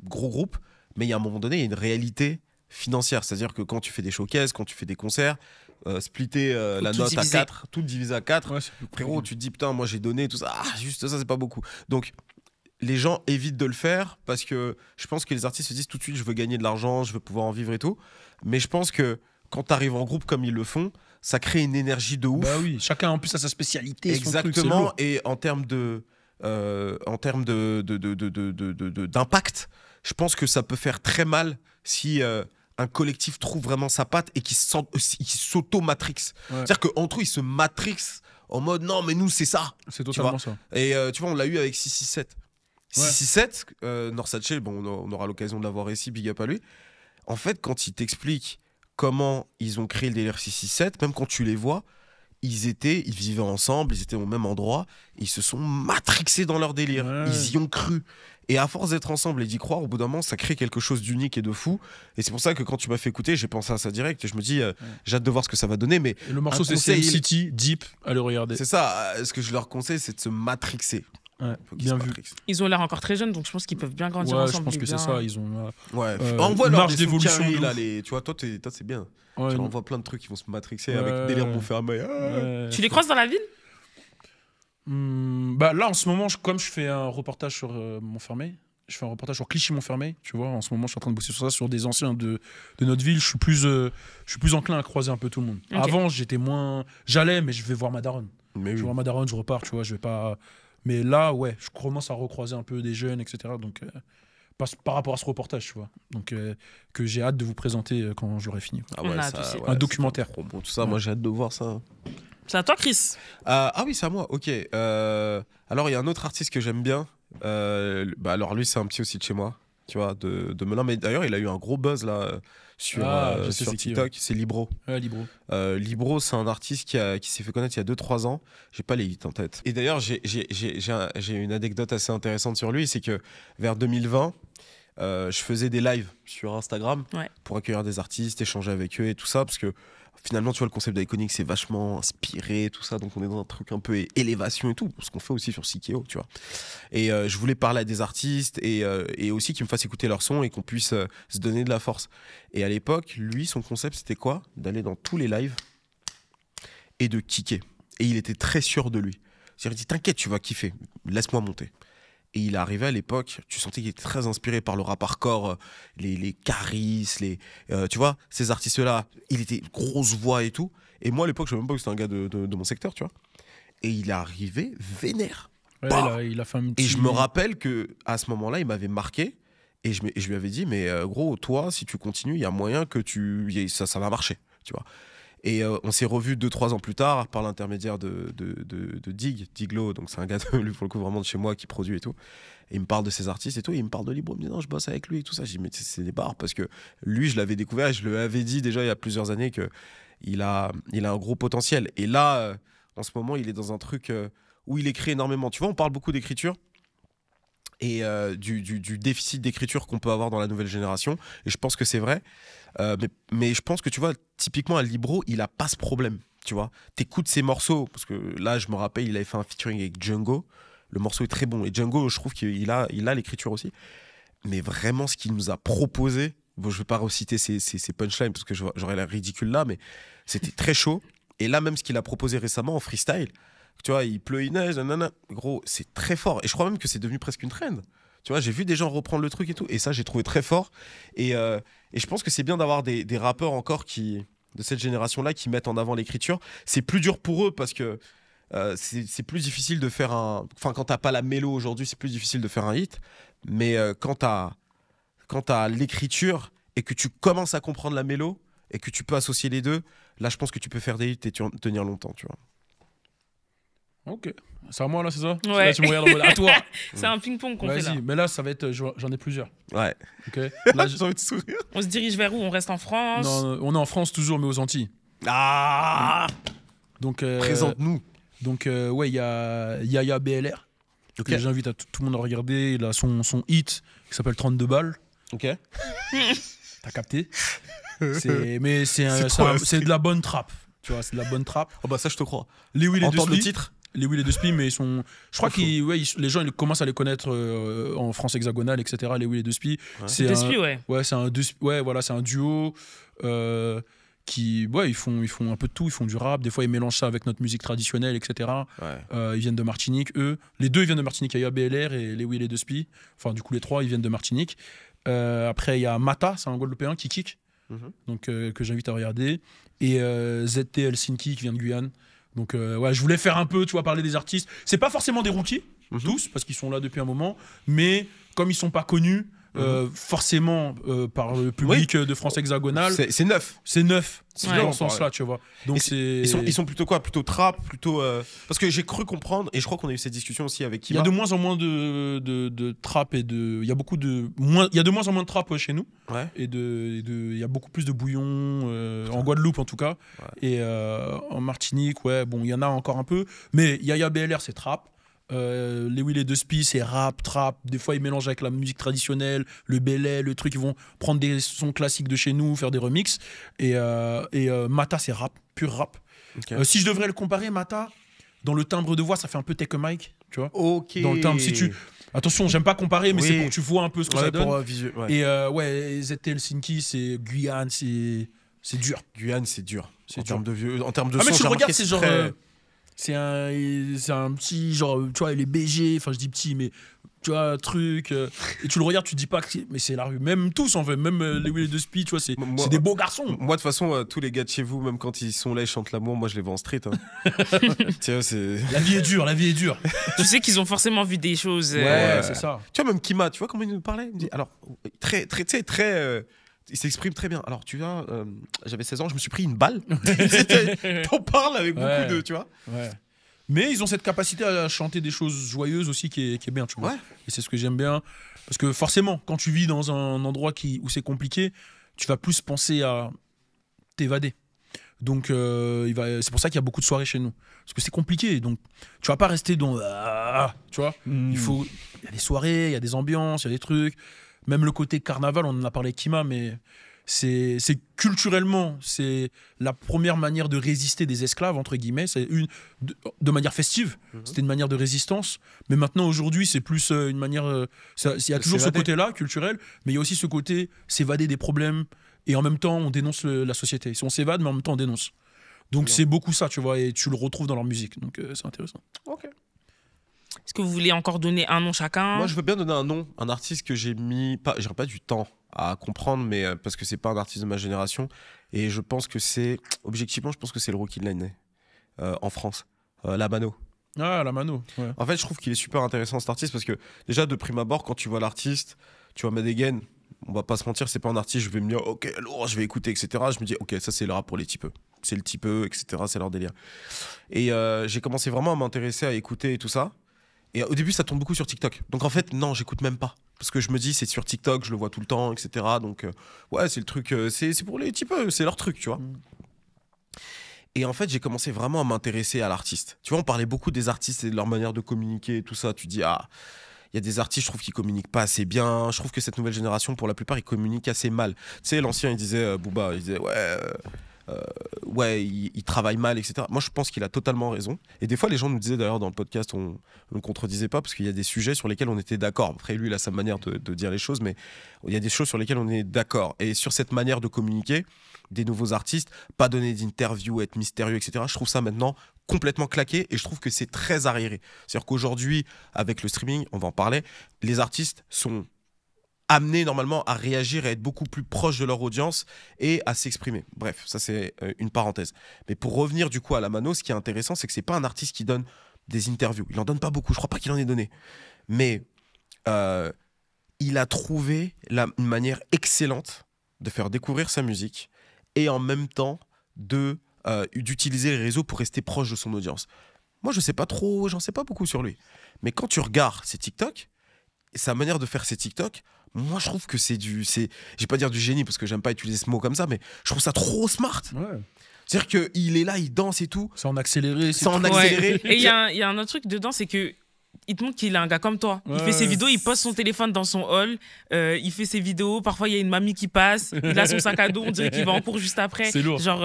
gros groupe. Mais il y a un moment donné, il y a une réalité financière. C'est-à-dire que quand tu fais des showcases, quand tu fais des concerts, splitter la note à 4, tout divisé à 4, frérot, tu te dis putain, moi j'ai donné tout ça, juste ça, c'est pas beaucoup. Donc, les gens évitent de le faire parce que je pense que les artistes se disent tout de suite, je veux gagner de l'argent, je veux pouvoir en vivre et tout. Mais je pense que quand tu arrives en groupe comme ils le font, ça crée une énergie de ouf. Bah oui, chacun en plus a sa spécialité. Exactement. Son truc, et en termes d'impact, je pense que ça peut faire très mal si un collectif trouve vraiment sa patte et qui s'auto-matrix. C'est-à-dire qu'entre eux, ils se matrix en mode non, mais nous, c'est ça. C'est totalement ça. Et tu vois, on l'a eu avec 667. Ouais. 667, North bon, on aura l'occasion de l'avoir ici, big up à lui. En fait, quand il t'explique comment ils ont créé le délire 667, même quand tu les vois, ils vivaient ensemble, ils étaient au même endroit, ils se sont matrixés dans leur délire, ils y ont cru. Et à force d'être ensemble et d'y croire, au bout d'un moment, ça crée quelque chose d'unique et de fou. Et c'est pour ça que quand tu m'as fait écouter, j'ai pensé à ça direct et je me dis, j'ai hâte de voir ce que ça va donner. Mais et le morceau, c'est City, Deep, allez regarder. C'est ça, ce que je leur conseille, c'est de se matrixer. Ouais, bien vu. Ils ont l'air encore très jeunes, donc je pense qu'ils peuvent bien grandir ensemble. Je pense que c'est ça. Ils ont on voit marge d'évolution. Tu vois, toi, c'est bien. On voit plein de trucs qui vont se matrixer avec délire Montfermeil. Tu les croises dans la ville? Là, en ce moment, comme je fais un reportage sur Montfermeil, je fais un reportage sur Clichy-Montfermeil, tu vois. En ce moment, je suis en train de bosser sur ça, sur des anciens de notre ville. Je suis plus enclin à croiser un peu tout le monde. Okay. Avant, j'allais, mais je vais voir ma daronne. Je vais voir ma daronne, je repars, tu vois. Je vais pas. Mais là, ouais, je commence à recroiser un peu des jeunes, etc. Donc, par rapport à ce reportage, tu vois. Donc, que j'ai hâte de vous présenter quand j'aurai fini. Un documentaire. Bon, tout ça, moi, j'ai hâte de voir ça. C'est à toi, Chris. Oui, c'est à moi. Ok. Alors, il y a un autre artiste que j'aime bien. Alors, lui, c'est un petit aussi de chez moi. Tu vois, de Melun. Mais d'ailleurs, il a eu un gros buzz là sur TikTok. C'est Libro. Ouais, Libro. Libro, c'est un artiste qui s'est fait connaître il y a 2-3 ans. J'ai pas les hits en tête. Et d'ailleurs, j'ai une anecdote assez intéressante sur lui. C'est que vers 2020, je faisais des lives sur Instagram pour accueillir des artistes, échanger avec eux et tout ça. Parce que finalement, tu vois, le concept d'Iconic, c'est vachement inspiré, tout ça. Donc, on est dans un truc un peu élévation et tout. Ce qu'on fait aussi sur Sikeo, tu vois. Et je voulais parler à des artistes et aussi qu'ils me fassent écouter leur son et qu'on puisse se donner de la force. Et à l'époque, lui, son concept, c'était quoi? D'aller dans tous les lives et de kicker. Et il était très sûr de lui. Il dit, t'inquiète, tu vas kiffer. Laisse-moi monter. Et il est arrivé à l'époque, tu sentais qu'il était très inspiré par le rap hardcore, les Caris, tu vois, ces artistes-là, il était grosse voix et tout. Et moi, à l'époque, je ne savais même pas que c'était un gars de mon secteur, tu vois. Et il est arrivé vénère. Ouais, il a fait un petit... Et je me rappelle qu'à ce moment-là, il m'avait marqué. Et je lui avais dit, mais gros, toi, si tu continues, il y a moyen que ça va marcher, tu vois. Et on s'est revus 2-3 ans plus tard par l'intermédiaire de Diglo, donc c'est un gars lui pour le coup vraiment de chez moi qui produit et tout. Et il me parle de ses artistes et tout, et il me parle de Libro, il me dit non, je bosse avec lui et tout ça. Je dis mais c'est des barres parce que lui je l'avais découvert et je lui avais dit déjà il y a plusieurs années que il a un gros potentiel. Et là en ce moment il est dans un truc où il écrit énormément. Tu vois, on parle beaucoup d'écriture et du déficit d'écriture qu'on peut avoir dans la nouvelle génération. Et je pense que c'est vrai. Mais je pense que tu vois, typiquement à Libro, il a pas ce problème. Tu vois, t'écoutes ses morceaux, parce que là, je me rappelle, il avait fait un featuring avec Django. Le morceau est très bon. Et Django, je trouve qu'il a l'écriture aussi. Mais vraiment, ce qu'il nous a proposé, bon, je vais pas reciter ses punchlines parce que j'aurais l'air ridicule là, mais c'était très chaud. Et là, même ce qu'il a proposé récemment en freestyle, tu vois, il pleut, il neige, nanana. Gros, c'est très fort. Et je crois même que c'est devenu presque une trend. Tu vois, j'ai vu des gens reprendre le truc et tout. Et ça, j'ai trouvé très fort. Et je pense que c'est bien d'avoir des rappeurs encore de cette génération-là qui mettent en avant l'écriture. C'est plus dur pour eux parce que c'est plus difficile de faire un... Enfin, quand t'as pas la mélo aujourd'hui, c'est plus difficile de faire un hit. Mais quand t'as l'écriture et que tu commences à comprendre la mélo et que tu peux associer les deux, là, je pense que tu peux faire des hits et tenir longtemps, tu vois. Ok, c'est à moi là, c'est ça? Ouais. Là, tu me regardes en mode à toi. C'est un ping-pong qu'on fait là. Vas-y, mais là, ça va être. J'en ai plusieurs. Ouais. Ok. Là, j'ai envie de sourire. On se dirige vers où? On reste en France? Non, on est en France toujours, mais aux Antilles. Ah. Donc. Présente-nous. Donc, ouais, il y a Yaya BLR. Okay. J'invite tout le monde à regarder. Il a son hit qui s'appelle 32 balles. Ok. T'as capté? Mais c'est de la bonne trappe. Tu vois, c'est de la bonne trappe. Oh bah ça, je te crois. Les Will et Entendre le titre. Les Will et Despy, mais ils sont. Je crois que les gens ils commencent à les connaître en France hexagonale, etc. Les Will et Despy. Ouais. C'est Despy, ouais. Ouais, c'est un voilà, c'est un duo qui, ouais, ils font un peu de tout. Ils font du rap. Des fois, ils mélangent ça avec notre musique traditionnelle, etc. Ouais. Ils viennent de Martinique, eux. Les deux, ils viennent de Martinique. Il y a BLR et les Will et Despy. Enfin, du coup, les trois, ils viennent de Martinique. Après, il y a Mata, c'est un Guadeloupéen qui kick. Donc, que j'invite à regarder. Et ZT Helsinki qui vient de Guyane. Donc ouais, je voulais faire un peu, tu vois, parler des artistes. C'est pas forcément des rookies, tous, parce qu'ils sont là depuis un moment, mais comme ils sont pas connus, forcément par le public de France hexagonale. C'est neuf. C'est neuf, Ouais. dans ce sens-là, tu vois. Donc Ils sont plutôt quoi? Plutôt trap, plutôt. Parce que j'ai cru comprendre, et je crois qu'on a eu cette discussion aussi avec il y Kima. a de moins en moins de trap et de. Il y a beaucoup de. Il y a de moins en moins de trap chez nous. Ouais. Il y a beaucoup plus de bouillon, en Guadeloupe en tout cas. Ouais. Et en Martinique, ouais, bon, il y en a encore un peu. Mais Yaya BLR, c'est trap. Les Will et De Spi, c'est rap, trap. Des fois, ils mélangent avec la musique traditionnelle, le belay, le truc. Ils vont prendre des sons classiques de chez nous, faire des remixes. Et Mata, c'est rap, pur rap. Ok. Si je devrais le comparer, Mata, dans le timbre de voix, ça fait un peu Take a Mic, tu vois. Ok. Dans le timbre, si tu. Attention, j'aime pas comparer, mais Oui. c'est pour que tu vois un peu ce que Ouais, ça donne. pour visuel. Ouais. Et ouais, ZT Helsinki, c'est Guyane, c'est dur. Guyane, c'est dur. C'est En dur. termes de vieux, en termes de Ah, mais son, tu j'ai le regardes, remarqué, c'est genre. très- C'est un petit, genre, tu vois, les BG, enfin, je dis petit, mais tu vois, truc. Et tu le regardes, tu te dis pas que mais c'est la rue. Même tous, en fait, même les Will de Speed, tu vois, c'est Moi- des beaux garçons. Moi, de toute façon, tous les gars de chez vous, même quand ils sont là, ils chantent l'amour, moi, je les vois en street. Hein. Tiens, c'est. La vie est dure, la vie est dure. Tu sais qu'ils ont forcément vu des choses. Ouais, c'est ça. Tu vois, même Kima, tu vois comment il nous parlait? Il me dit, alors, très, très, tu sais, très. Il s'exprime très bien. Alors, tu vois, j'avais 16 ans, je me suis pris une balle. T'en parles avec beaucoup Ouais. de. Tu vois? Ouais. Mais ils ont cette capacité à chanter des choses joyeuses aussi qui est bien, tu vois. Ouais. Et c'est ce que j'aime bien. Parce que forcément, quand tu vis dans un endroit où c'est compliqué, tu vas plus penser à t'évader. Donc, c'est pour ça qu'il y a beaucoup de soirées chez nous. Parce que c'est compliqué. Donc, tu vas pas rester dans. Tu vois. Il y a des soirées, il y a des ambiances, il y a des trucs. Même le côté carnaval, on en a parlé avec Kima, mais c'est culturellement, c'est la première manière de résister des esclaves, entre guillemets. C'est de manière festive. C'était une manière de résistance. Mais maintenant, aujourd'hui, c'est plus une manière. Il y a toujours ce s'évader. côté-là, culturel, mais il y a aussi ce côté s'évader des problèmes. Et en même temps, on dénonce la société. Si on s'évade, mais en même temps, on dénonce. Donc, c'est beaucoup ça, tu vois, et tu le retrouves dans leur musique. Donc, c'est intéressant. Ok. Est-ce que vous voulez encore donner un nom chacun? Moi, je veux bien donner un nom, un artiste que j'ai mis. J'aurais pas du temps à comprendre, mais parce que c'est pas un artiste de ma génération. Et je pense que c'est. Objectivement, je pense que c'est le rookie de l'année en France. Labano. Ah, la mano. Ouais. En fait, je trouve qu'il est super intéressant cet artiste parce que déjà de prime abord, quand tu vois l'artiste, tu vois Madegen, on va pas se mentir, c'est pas un artiste, je vais me dire ok, lourd, je vais écouter, etc. Je me dis ok, ça c'est le rap pour les typeux. C'est le typeux, etc. C'est leur délire. Et j'ai commencé vraiment à m'intéresser, à écouter et tout ça. Et au début, ça tombe beaucoup sur TikTok. Donc en fait, non, j'écoute même pas. Parce que je me dis, c'est sur TikTok, je le vois tout le temps, etc. Donc ouais, c'est le truc, c'est pour les typeux, c'est leur truc, tu vois. Et en fait, j'ai commencé vraiment à m'intéresser à l'artiste. Tu vois, on parlait beaucoup des artistes et de leur manière de communiquer et tout ça. Tu dis, ah, il y a des artistes, je trouve, qui communiquent pas assez bien. Je trouve que cette nouvelle génération, pour la plupart, ils communiquent assez mal. Tu sais, l'ancien, il disait, Booba, il disait, ouais, il travaille mal, etc. Moi, je pense qu'il a totalement raison. Et des fois, les gens nous disaient, d'ailleurs, dans le podcast, on ne contredisait pas, parce qu'il y a des sujets sur lesquels on était d'accord. Après, lui, il a sa manière de dire les choses, mais il y a des choses sur lesquelles on est d'accord. Et sur cette manière de communiquer, des nouveaux artistes, pas donner d'interviews, être mystérieux, etc. Je trouve ça maintenant complètement claqué et je trouve que c'est très arriéré. C'est-à-dire qu'aujourd'hui, avec le streaming, on va en parler, les artistes sont amenés normalement à réagir et à être beaucoup plus proches de leur audience et à s'exprimer. Bref, ça c'est une parenthèse. Mais pour revenir du coup à la mano, ce qui est intéressant, c'est que c'est pas un artiste qui donne des interviews. Il en donne pas beaucoup, je crois pas qu'il en ait donné. Mais il a trouvé une manière excellente de faire découvrir sa musique et en même temps d'utiliser les réseaux pour rester proche de son audience. Moi, je sais pas trop, j'en sais pas beaucoup sur lui. Mais quand tu regardes ses TikTok, sa manière de faire ses TikTok, moi, je trouve que je vais pas dire du génie parce que j'aime pas utiliser ce mot comme ça, mais je trouve ça trop smart. Ouais. C'est-à-dire qu'il est là, il danse et tout. C'est en accéléré. C'est en Ouais. accéléré. Et il y a un autre truc dedans, c'est que il te montre qu'il est un gars comme toi. Il fait ses vidéos, il pose son téléphone dans son hall, il fait ses vidéos. Parfois, il y a une mamie qui passe, il a son sac à dos, on dirait qu'il va en cours juste après. C'est lourd. Genre,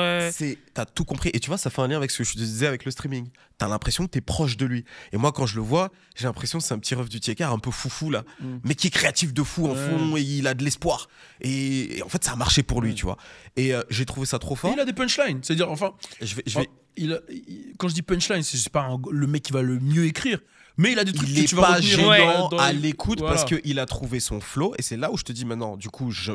T'as tout compris. Et tu vois, ça fait un lien avec ce que je te disais avec le streaming. T'as l'impression que t'es proche de lui. Et moi, quand je le vois, j'ai l'impression que c'est un petit ref du Tiekar un peu foufou, là. Mais qui est créatif de fou en fond et il a de l'espoir. Et en fait, ça a marché pour lui, tu vois. Et j'ai trouvé ça trop fort. Et il a des punchlines. C'est-à-dire, enfin. Je vais quand je dis punchline, c'est pas le mec qui va le mieux écrire, mais il a des trucs Il que est tu vas pas retenir gênant dans- à l'écoute Voilà. parce qu'il a trouvé son flow. Et c'est là où je te dis maintenant, du coup, je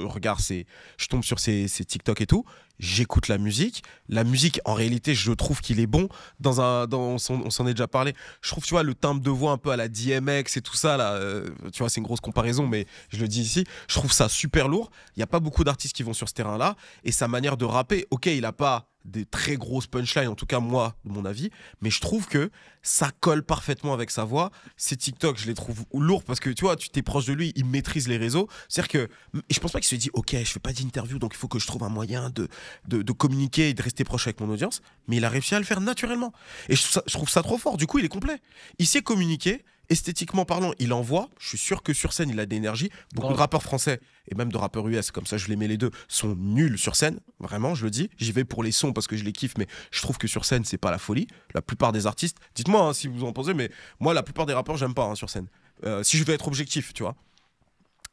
tombe sur ses TikTok et tout. J'écoute la musique. La musique, en réalité, je trouve qu'il est bon. On s'en est déjà parlé. Je trouve, tu vois, le timbre de voix un peu à la DMX et tout ça, là, tu vois, c'est une grosse comparaison, mais je le dis ici. Je trouve ça super lourd. Il n'y a pas beaucoup d'artistes qui vont sur ce terrain-là. Et sa manière de rapper, ok, il n'a pas des très grosses punchlines, en tout cas moi, de mon avis, mais je trouve que ça colle parfaitement avec sa voix. Ces TikTok, je les trouve lourds parce que tu vois, tu t'es proche de lui, il maîtrise les réseaux. C'est-à-dire que et je pense pas qu'il se dit, ok, je fais pas d'interview, donc il faut que je trouve un moyen de communiquer et de rester proche avec mon audience, mais il a réussi à le faire naturellement. Et je trouve ça trop fort, du coup il est complet. Il sait communiquer, esthétiquement parlant, il envoie. Je suis sûr que sur scène, il a de l'énergie. Beaucoup de rappeurs français et même de rappeurs US, comme ça je les mets les deux, sont nuls sur scène. Vraiment, je le dis. J'y vais pour les sons parce que je les kiffe, mais je trouve que sur scène, c'est pas la folie. La plupart des artistes, dites-moi hein, si vous en pensez, mais moi, la plupart des rappeurs, j'aime pas hein, sur scène. Si je veux être objectif, tu vois.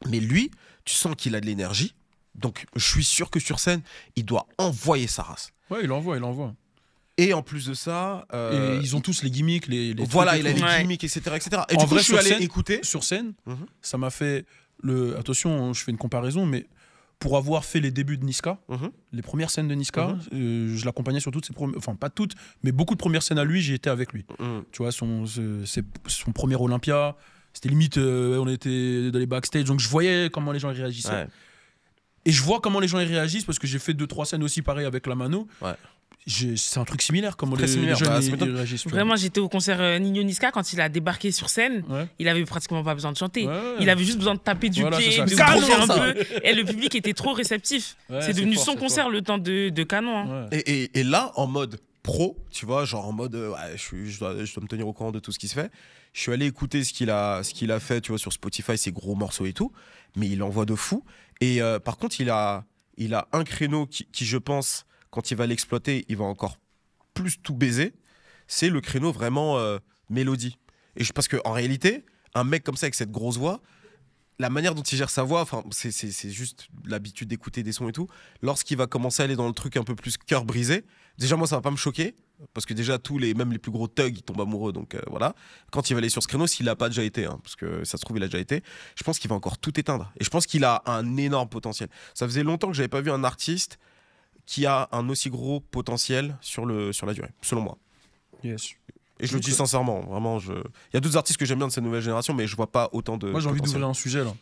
Mais lui, tu sens qu'il a de l'énergie. Donc, je suis sûr que sur scène, il doit envoyer sa race. Ouais, il envoie. Et en plus de ça, Et ils ont tous les gimmicks, les voilà, trucs il et a tout. les Ouais. gimmicks, etc. Et En du coup, vrai, je suis sur allé scène- écouter. Sur scène, Mhm. ça m'a fait attention, je fais une comparaison, mais pour avoir fait les débuts de Niska, Mhm. les premières scènes de Niska, je l'accompagnais sur toutes ses premières, enfin pas toutes, mais beaucoup de premières scènes à lui, j'y étais avec lui. Mhm. Tu vois, son premier Olympia, c'était limite, on était dans les backstage, donc je voyais comment les gens y réagissaient. Ouais. Et je vois comment les gens y réagissent parce que j'ai fait 2-3 scènes aussi pareil avec la Mano. Ouais. C'est un truc similaire, comment Très les similaire, gens bah, y ça m'étonne. réagissent. tu vois. Vraiment, j'étais au concert Nino Niska quand il a débarqué sur scène. Ouais. Il avait pratiquement pas besoin de chanter. Ouais. Il avait juste besoin de taper du Voilà, pied, c'est ça. de C'est trop bouger fort, un ça. peu. Et le public était trop réceptif. Ouais, c'est devenu fort, son c'est concert fort. le temps de canon. Hein. Ouais. Et là, en mode pro, tu vois, genre en mode, ouais, je dois me tenir au courant de tout ce qui se fait. Je suis allé écouter ce qu'il a fait, tu vois, sur Spotify, ses gros morceaux et tout, mais il envoie de fou. Et par contre, il a un créneau qui, je pense, quand il va l'exploiter, il va encore plus tout baiser. C'est le créneau vraiment mélodie. Et parce qu'en réalité, un mec comme ça avec cette grosse voix, la manière dont il gère sa voix, enfin, c'est juste l'habitude d'écouter des sons et tout. Lorsqu'il va commencer à aller dans le truc un peu plus cœur brisé, déjà moi ça va pas me choquer parce que déjà même les plus gros thugs ils tombent amoureux, donc voilà. Quand il va aller sur ce créneau, s'il a pas déjà été, hein, parce que ça se trouve il a déjà été, je pense qu'il va encore tout éteindre. Et je pense qu'il a un énorme potentiel. Ça faisait longtemps que j'avais pas vu un artiste qui a un aussi gros potentiel sur la durée, selon moi. Yes. Et je le dis sincèrement, vraiment. Il y a d'autres artistes que j'aime bien de cette nouvelle génération, mais je vois pas autant de. Moi, j'ai envie potentiel. d'ouvrir un sujet là.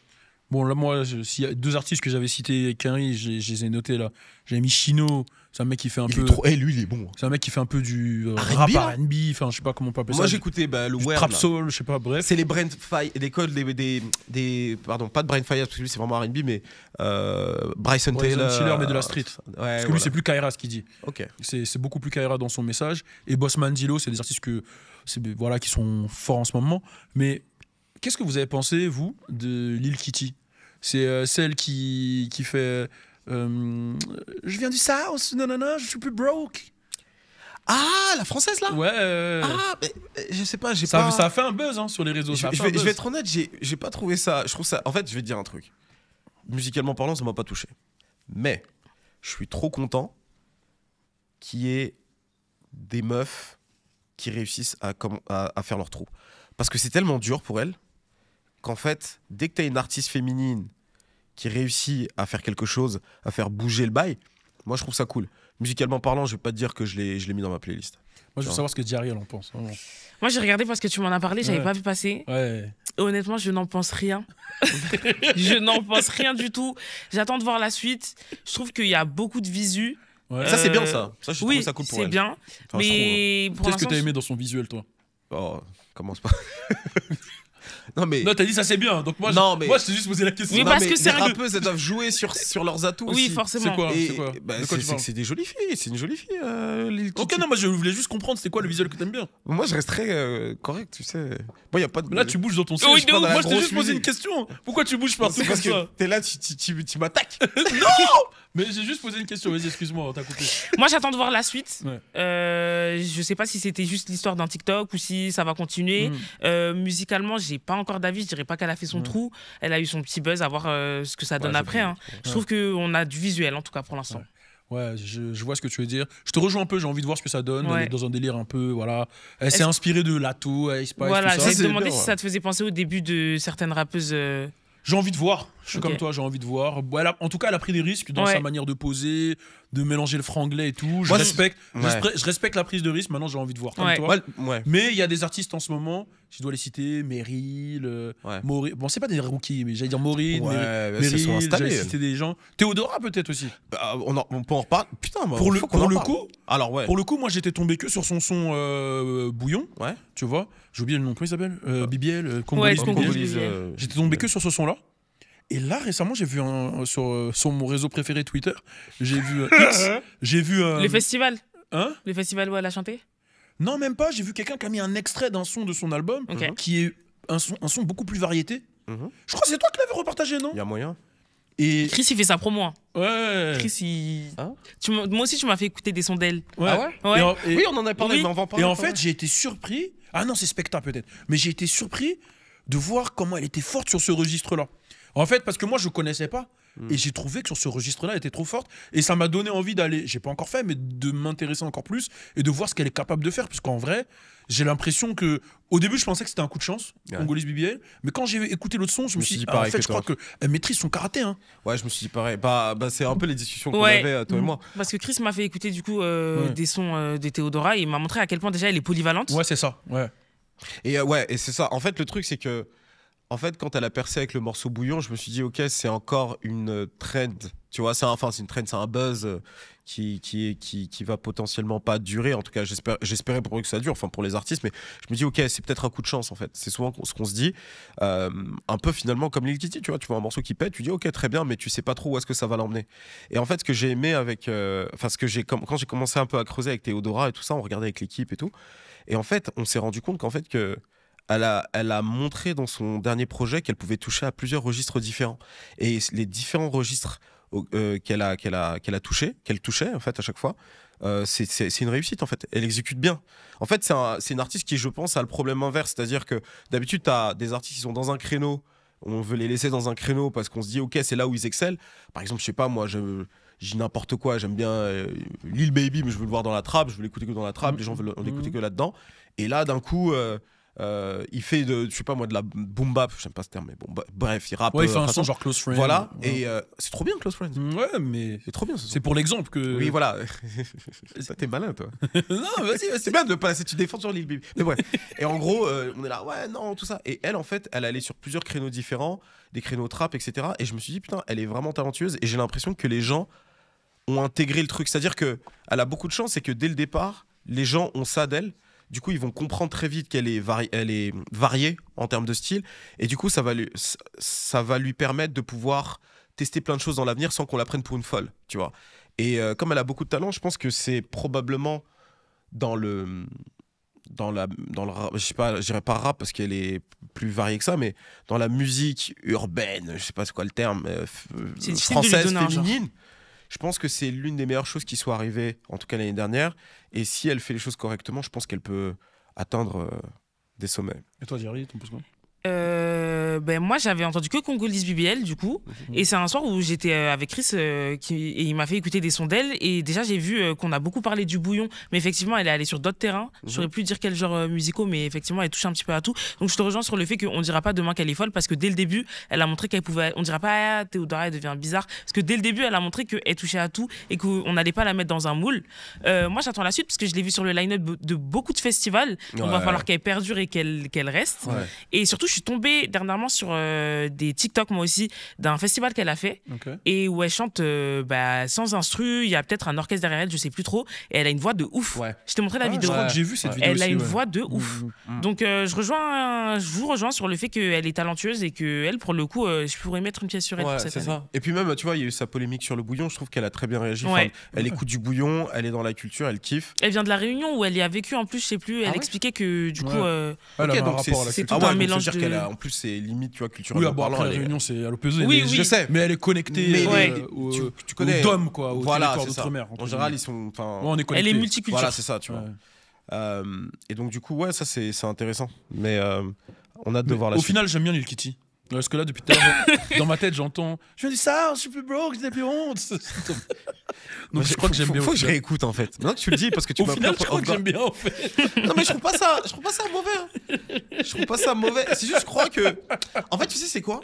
Bon, là, moi, s'il y a 2 artistes que j'avais cités, Kenry, je les ai notés là. J'avais mis Chino, c'est un mec qui fait un Il peu. est trop. Eh, lui, il est bon. C'est un mec qui fait un peu du R&B, rap là R&B, enfin, je sais pas comment on peut appeler Moi, ça. j'écoutais le Du Word, trap là. soul, je sais pas, bref. C'est les Brain Fire, des codes, pardon, pas de Brain Fire, parce que lui, c'est vraiment R&B, mais Bryson Taylor. Tiller, mais de la street. Ouais, Parce que lui, voilà. c'est plus Kaira ce qu'il dit. Ok. C'est beaucoup plus Kaira dans son message. Et Bossman Dilo, c'est des artistes voilà, qui sont forts en ce moment. Mais qu'est-ce que vous avez pensé, vous, de Lil Kitty? C'est celle qui fait je viens du South, non, je suis plus broke. Ah, la française, là Ouais. Ah, mais je sais pas, j'ai ça, pas. ça a fait un buzz hein, sur les réseaux. Je ça a fait un vais buzz. être honnête, j'ai pas trouvé ça. Je trouve ça. En fait, je vais te dire un truc. Musicalement parlant, ça m'a pas touché. Mais je suis trop content qu'il y ait des meufs qui réussissent à faire leur trou. Parce que c'est tellement dur pour elles qu'en fait, dès que tu as une artiste féminine qui réussit à faire quelque chose, à faire bouger le bail, moi je trouve ça cool. Musicalement parlant, je vais pas te dire que je l'ai mis dans ma playlist. Moi, je veux savoir ce que Diariel en pense. Vraiment. Moi, j'ai regardé parce que tu m'en as parlé, j'avais Ouais. pas vu passer. Ouais. Et honnêtement, je n'en pense rien. Je n'en pense rien du tout. J'attends de voir la suite. Je trouve qu'il y a beaucoup de visu. Ouais. Ça, c'est bien ça. Ça, je trouve Oui, ça cool pour c'est elle. bien. Enfin, je Mais pour Qu'est-ce que l'instant, t'as aimé dans son visuel, toi? Oh, commence pas. Non, mais. Non, t'as dit ça c'est bien. Donc moi, Non, je, mais- moi, je t'ai juste posé la question. Oui, Non, parce mais que c'est les un- rappeuses, elles doivent jouer sur leurs atouts oui, aussi. forcément. C'est quoi? Et, C'est quoi? bah, De quoi tu parles? c'est des jolies filles, c'est une jolie fille, Lil Kitty. Ok, non, moi je voulais juste comprendre c'était quoi le visuel que t'aimes bien. Moi, je resterais correct, tu sais. Bon, y a pas de. Là, tu bouges dans ton siège. Oui, de ouf. Moi, je t'ai grosse juste posé une musique. question. Pourquoi tu bouges partout C'est comme parce que ça? t'es là, tu m'attaques. Mais j'ai juste posé une question. Vas-y, excuse-moi, on t'a coupé. Moi, j'attends de voir la suite. Ouais. Je sais pas si c'était juste l'histoire d'un TikTok ou si ça va continuer. Musicalement, j'ai pas encore d'avis. Je dirais pas qu'elle a fait son trou. Elle a eu son petit buzz à voir ce que ça donne Ouais, après. Hein. Je trouve qu'on a du visuel, en tout cas, pour l'instant. Ouais. Ouais, je vois ce que tu veux dire. Je te rejoins un peu, j'ai envie de voir ce que ça donne. Ouais. Elle est dans un délire un peu, voilà. Elle s'est Est-ce- inspirée de Lato, Ice Spice, Voilà, tout ça. j'ai c'est demandé bien, si ouais. ça te faisait penser au début de certaines rappeuses. J'ai envie de voir. Je suis Ok. comme toi, j'ai envie de voir. Bon, en tout cas, elle a pris des risques dans Ouais. sa manière de poser, de mélanger le franglais et tout. Je Moi, respecte, ouais. je respecte la prise de risque. Maintenant, j'ai envie de voir comme Ouais. toi. Ouais. Mais il y a des artistes en ce moment, je dois les citer, Meryl, Ouais. Maury. Bon, c'est pas des rookies, mais j'allais dire Maureen, Ouais, Meryl, se sont installés. j'allais citer des gens. Théodora peut-être aussi. Bah, on peut en reparler. Putain, bah, Pour le, faut qu'on pour en le parle. coup, Alors, ouais. pour le coup, moi j'étais tombé que sur son son Bouillon, Ouais. tu vois. J'ai oublié le nom, comment il s'appelle Bibiel, Ouais, Congolese Congolese Bibiel. Bibiel. J'étais tombé que sur ce son-là. Et là, récemment, j'ai vu sur mon réseau préféré Twitter, j'ai vu X, j'ai vu Le festival. hein Le festival où elle a chanté. Non, même pas. J'ai vu quelqu'un qui a mis un extrait d'un son de son album, Ok. qui est un son beaucoup plus variété. Mhm. Je crois que c'est toi qui l'avais repartagé, non Il y a moyen. Et Chris, il fait sa promo. Hein. ouais. Chris, il. Hein Moi aussi, tu m'as fait écouter des sons d'elle. Ouais. Ah ouais Ouais. Oui, on en a parlé, Oui. mais on va en parler. Et en après. fait, j'ai été surpris. Ah non, c'est Specta peut-être. Mais j'ai été surpris de voir comment elle était forte sur ce registre-là. En fait, parce que moi, je connaissais pas. Et j'ai trouvé que sur ce registre-là, elle était trop forte. Et ça m'a donné envie d'aller, j'ai pas encore fait, mais de m'intéresser encore plus et de voir ce qu'elle est capable de faire. Parce qu'en vrai, j'ai l'impression que. Au début, je pensais que c'était un coup de chance, Ouais. Congolese BBL. Mais quand j'ai écouté l'autre son, je me suis dit, en pareil fait, que je crois toi. qu'elle maîtrise son karaté. Hein. Ouais, je me suis dit pareil. Bah, c'est un peu les discussions qu'on Ouais. avait, toi et moi. Parce que Chris m'a fait écouter du coup Ouais. des sons de Théodora et il m'a montré à quel point déjà elle est polyvalente. Ouais, c'est ça. Ouais. Et ouais, et c'est ça. En fait, le truc, c'est que. En fait, quand elle a percé avec le morceau Bouillon, je me suis dit, ok, c'est encore une trend. Tu vois, c'est une trend, c'est un buzz qui va potentiellement pas durer. En tout cas, j'espérais pour eux que ça dure, enfin pour les artistes. Mais je me dis, ok, c'est peut-être un coup de chance en fait. C'est souvent ce qu'on se dit. Un peu finalement comme Lil Kitty, tu vois un morceau qui pète, tu dis, ok, très bien, mais tu sais pas trop où est-ce que ça va l'emmener. Et en fait, ce que j'ai aimé avec. Quand j'ai commencé un peu à creuser avec Théodora et tout ça, on regardait avec l'équipe et tout. Et en fait, on s'est rendu compte qu'en fait, elle a montré dans son dernier projet qu'elle pouvait toucher à plusieurs registres différents. Et les différents registres qu'elle touchait en fait à chaque fois, c'est une réussite en fait. Elle exécute bien. En fait, c'est une artiste qui, je pense, a le problème inverse. C'est-à-dire que d'habitude, tu as des artistes qui sont dans un créneau, on veut les laisser dans un créneau parce qu'on se dit, ok, c'est là où ils excellent. Par exemple, je sais pas, moi, je dis n'importe quoi, j'aime bien Lil Baby, mais je veux le voir dans la trappe, je veux l'écouter que dans la trappe, les gens veulent l'écouter que là-dedans. Et là, d'un coup, il fait de la boom bap, j'aime pas ce terme, mais bon, bref, il rappe. Ouais, il fait un façon. son genre Close Friend. Voilà, Ouais. et c'est trop bien, Close Friends. Ouais, mais C'est trop bien ce son. c'est pour l'exemple que. Oui, voilà. Ça, t'es malin, toi. Non, vas-y. C'est bien de pas laisser, tu défends sur Lil Baby. Mais ouais. Et en gros, on est là, ouais, non, tout ça. Et elle, en fait, elle allait sur plusieurs créneaux différents, des créneaux trap, etc. Et je me suis dit, putain, elle est vraiment talentueuse. Et j'ai l'impression que les gens ont intégré le truc. C'est-à-dire qu'elle a beaucoup de chance, c'est que dès le départ, les gens ont ça d'elle. Du coup, ils vont comprendre très vite qu'elle est, elle est variée en termes de style. Et du coup, ça va lui permettre de pouvoir tester plein de choses dans l'avenir sans qu'on la prenne pour une folle, tu vois. Et comme elle a beaucoup de talent, je pense que c'est probablement dans le rap, je sais pas, je dirais pas rap parce qu'elle est plus variée que ça, mais dans la musique urbaine, je sais pas c'est quoi le terme, C'est difficile de lui française, donner un genre. féminine. Je pense que c'est l'une des meilleures choses qui soit arrivée, en tout cas l'année dernière. Et si elle fait les choses correctement, je pense qu'elle peut atteindre des sommets. Et toi, Jerry, t'en penses quoi? Moi j'avais entendu que Congolese BBL du coup et c'est un soir où j'étais avec Chris et il m'a fait écouter des sons d'elle et déjà j'ai vu qu'on a beaucoup parlé du Bouillon mais effectivement elle est allée sur d'autres terrains. Je saurais plus dire quel genre musicaux mais effectivement elle touche un petit peu à tout, donc je te rejoins sur le fait qu'on dira pas demain qu'elle est folle parce que dès le début elle a montré qu'elle pouvait, on dira pas Théodora elle devient bizarre parce que dès le début elle a montré qu'elle touchait à tout et qu'on n'allait pas la mettre dans un moule. Moi j'attends la suite parce que je l'ai vu sur le line-up de beaucoup de festivals, donc il va Ouais. falloir qu'elle perdure et qu'elle reste. Ouais. Et surtout, je suis tombée dernièrement sur des TikTok, moi aussi, d'un festival qu'elle a fait Ok. et où elle chante sans instru. Il y a peut-être un orchestre derrière elle, je sais plus trop. Et elle a une voix de ouf. Ouais. Je t'ai montré la Je vidéo. crois que j'ai vu cette vidéo Elle a aussi, une ouais. voix de ouf. Donc, je vous rejoins sur le fait qu'elle est talentueuse et qu'elle, pour le coup, je pourrais mettre une pièce sur elle Ouais, pour cette c'est année. ça. Et puis même, tu vois, il y a eu sa polémique sur le Bouillon. Je trouve qu'elle a très bien réagi. Ouais. Enfin, elle écoute du Bouillon, elle est dans la culture, elle kiffe. Elle vient de la Réunion où elle y a vécu en plus, je sais plus. Elle ouais expliquait que du coup, Ouais. Elle Ok, a un donc rapport à la c'est culture. tout un donc ça veut mélange dire de- qu'elle a, en plus, c'est limite, tu vois, Oui, culturellement bon, après, parlant, la elle est- Réunion, c'est à l'opposé. Oui, mais oui. Je sais. Mais elle est connectée Mais tu connais. au DOM, quoi, au Voilà, territoire c'est ça. d'outre-mer. En général, ils sont. Enfin, Ouais, on est elle connectés. est multiculturelle. voilà, c'est ça, tu vois. Et donc, du coup, ouais, ça, c'est intéressant. Mais on a hâte de voir la Au suite. final, j'aime bien Lil Kitty. Parce que là, depuis tout à l'heure, dans ma tête, j'entends je me dis ça, je suis plus broke, je n'ai plus honte. Donc je crois que j'aime bien. Faut que je réécoute en fait. Maintenant que tu le dis, parce que tu Au m'as final, pris je crois que j'aime bien en fait. Non mais je trouve pas ça mauvais. Hein. Je trouve pas ça mauvais. C'est juste, je crois que, en fait, tu sais c'est quoi?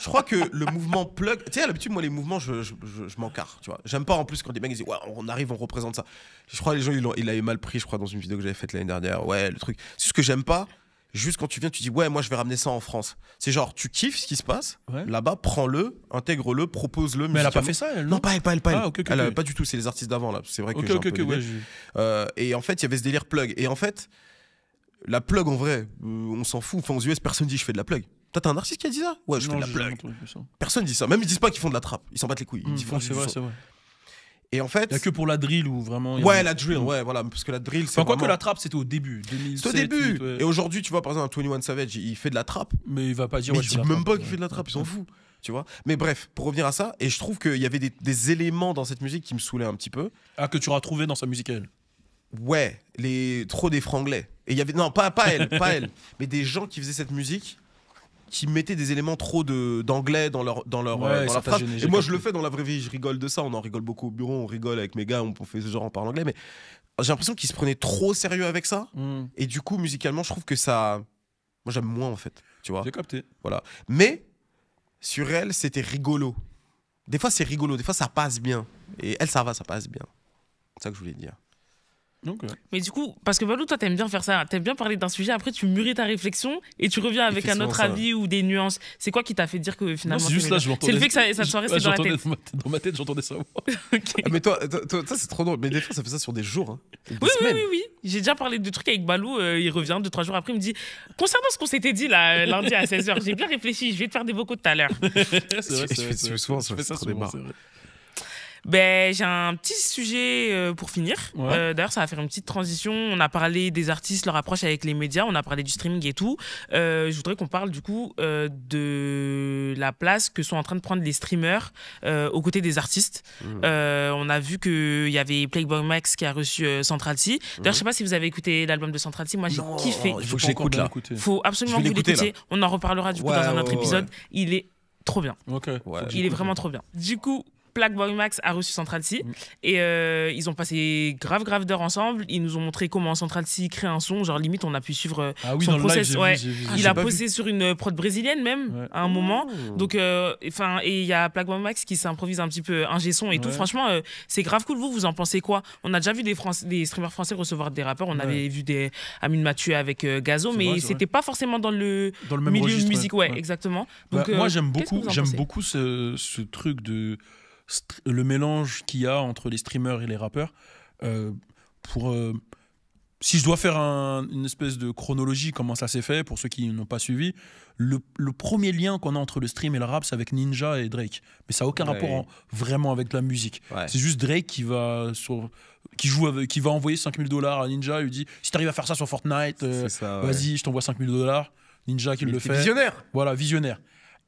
Je crois que le mouvement plug, tu sais, à l'habitude moi les mouvements, je m'en carre, tu vois. J'aime pas en plus quand des mecs disent ouais, on arrive, on représente ça. Je crois que les gens ils l'avaient mal pris, je crois, dans une vidéo que j'avais faite l'année dernière. Ouais, le truc. C'est ce que j'aime pas. Juste quand tu viens, tu dis ouais, moi je vais ramener ça en France. C'est genre tu kiffes ce qui se passe Ouais. là-bas, prends-le, intègre-le, propose-le. Mais elle a pas musicalement. fait ça, elle? Non, pas elle. Ah, ok, Elle, pas du tout. C'est les artistes d'avant là. C'est vrai que j'ai un peu Ok, ouais. et en fait, il y avait ce délire plug. Et en fait, la plug en vrai, on s'en fout. Enfin, aux US, personne dit je fais de la plug. Toi, t'as un artiste qui a dit ça? Ouais, je fais de la plug. Personne dit ça. Même ils disent pas qu'ils font de la trappe. Ils s'en battent les couilles. Ils font C'est vrai, c'est vrai. Et en fait, Il y a que pour la drill où vraiment. ouais, la drill, ouais, voilà, parce que la drill, c'est Enfin, quoi que vraiment... la trappe, c'était au début. 2007, C'est au début. 2008, ouais. Et aujourd'hui, tu vois, par exemple, 21 Savage, il fait de la trappe. Mais il va pas dire. Mais ouais, il je dit fais la même trappe. pas qu'il fait de la trappe, il s'en fout. Tu vois. Mais bref, pour revenir à ça, et je trouve qu'il y avait des éléments dans cette musique qui me saoulaient un petit peu. Ah, que tu auras trouvé dans sa musique, elle. Ouais, trop des franglais. Et il y avait, non, pas elle, mais des gens qui faisaient cette musique qui mettaient des éléments trop d'anglais dans leur Ouais, dans ça leur t'a phrase. gêné, Et j'ai moi, je compris. le fais dans la vraie vie, je rigole de ça. On en rigole beaucoup au bureau, on rigole avec mes gars, on fait ce genre, on parle anglais. Mais j'ai l'impression qu'ils se prenaient trop au sérieux avec ça. Et du coup, musicalement, je trouve que ça. Moi, j'aime moins en fait. Tu vois. J'ai capté. Voilà. Mais sur elle, c'était rigolo. Des fois, c'est rigolo. Des fois, ça passe bien. Et elle, ça va, ça passe bien. C'est ça que je voulais dire. Donc, Mais du coup, parce que Valou, toi, t'aimes bien faire ça. T'aimes bien parler d'un sujet, après, tu mûris ta réflexion et tu reviens avec fait un souvent autre ça. avis ou des nuances. C'est quoi qui t'a fait dire que finalement. c'est juste t'aimais là, bien je l'entendais. C'est le fait que ça te soit resté dans la tête. Dans ma tête, j'entendais ça. Ok. Ah, mais toi, ça, c'est trop drôle. Mais des fois, ça fait ça sur des jours. Hein. Des Oui, semaines. oui. J'ai déjà parlé de trucs avec Balou. Il revient 2-3 jours après. Il me dit concernant ce qu'on s'était dit là, lundi à 16h, j'ai bien réfléchi. Je vais te faire des vocaux tout à l'heure. C'est vrai, Je fais souvent ça, je fais ça c'est trop souvent, des c'est vrai. Ben, j'ai un petit sujet pour finir. Ouais. D'ailleurs, ça va faire une petite transition. On a parlé des artistes, leur approche avec les médias. On a parlé du streaming et tout. Je voudrais qu'on parle du coup de la place que sont en train de prendre les streamers aux côtés des artistes. On a vu qu'il y avait Playboy Max qui a reçu Central C. D'ailleurs, je sais pas si vous avez écouté l'album de Central C. Moi, j'ai kiffé. Il faut que je l'écoute là. Faut absolument Je vais vous l'écouter, l'écouter. On en reparlera du coup dans un autre épisode. Il est trop bien. Ok. Ouais. Il est vraiment trop bien. Du coup, Playboy Max a reçu Central C et ils ont passé grave d'heures ensemble. Ils nous ont montré comment Central C crée un son. Genre limite, on a pu suivre Ah oui, son dans le live, process. j'ai Ouais. vu, j'ai vu. Il j'ai a pas posé sur une prod brésilienne même Ouais. à un moment. Donc, enfin, et il y a Playboy Max qui s'improvise un petit peu ingé son et tout. Ouais. Franchement, c'est grave cool. Vous en pensez quoi? On a déjà vu des streamers français recevoir des rappeurs. On avait vu des Amine Mathieu avec Gazo, C'est mais vrai, c'est c'était pas forcément dans le même milieu registre, musique. Ouais, exactement. Bah, Donc, moi, j'aime qu'est-ce que beaucoup, vous en pensez beaucoup ce truc de le mélange qu'il y a entre les streamers et les rappeurs. Si je dois faire une espèce de chronologie, comment ça s'est fait, pour ceux qui n'ont pas suivi, le premier lien qu'on a entre le stream et le rap, c'est avec Ninja et Drake. Mais ça n'a aucun rapport vraiment avec la musique. Ouais. C'est juste Drake qui va envoyer $5 000 à Ninja et lui dit si tu arrives à faire ça sur Fortnite, C'est ça, ouais. vas-y, je t'envoie $5 000. Ninja qui Il le était fait. visionnaire. Voilà, visionnaire.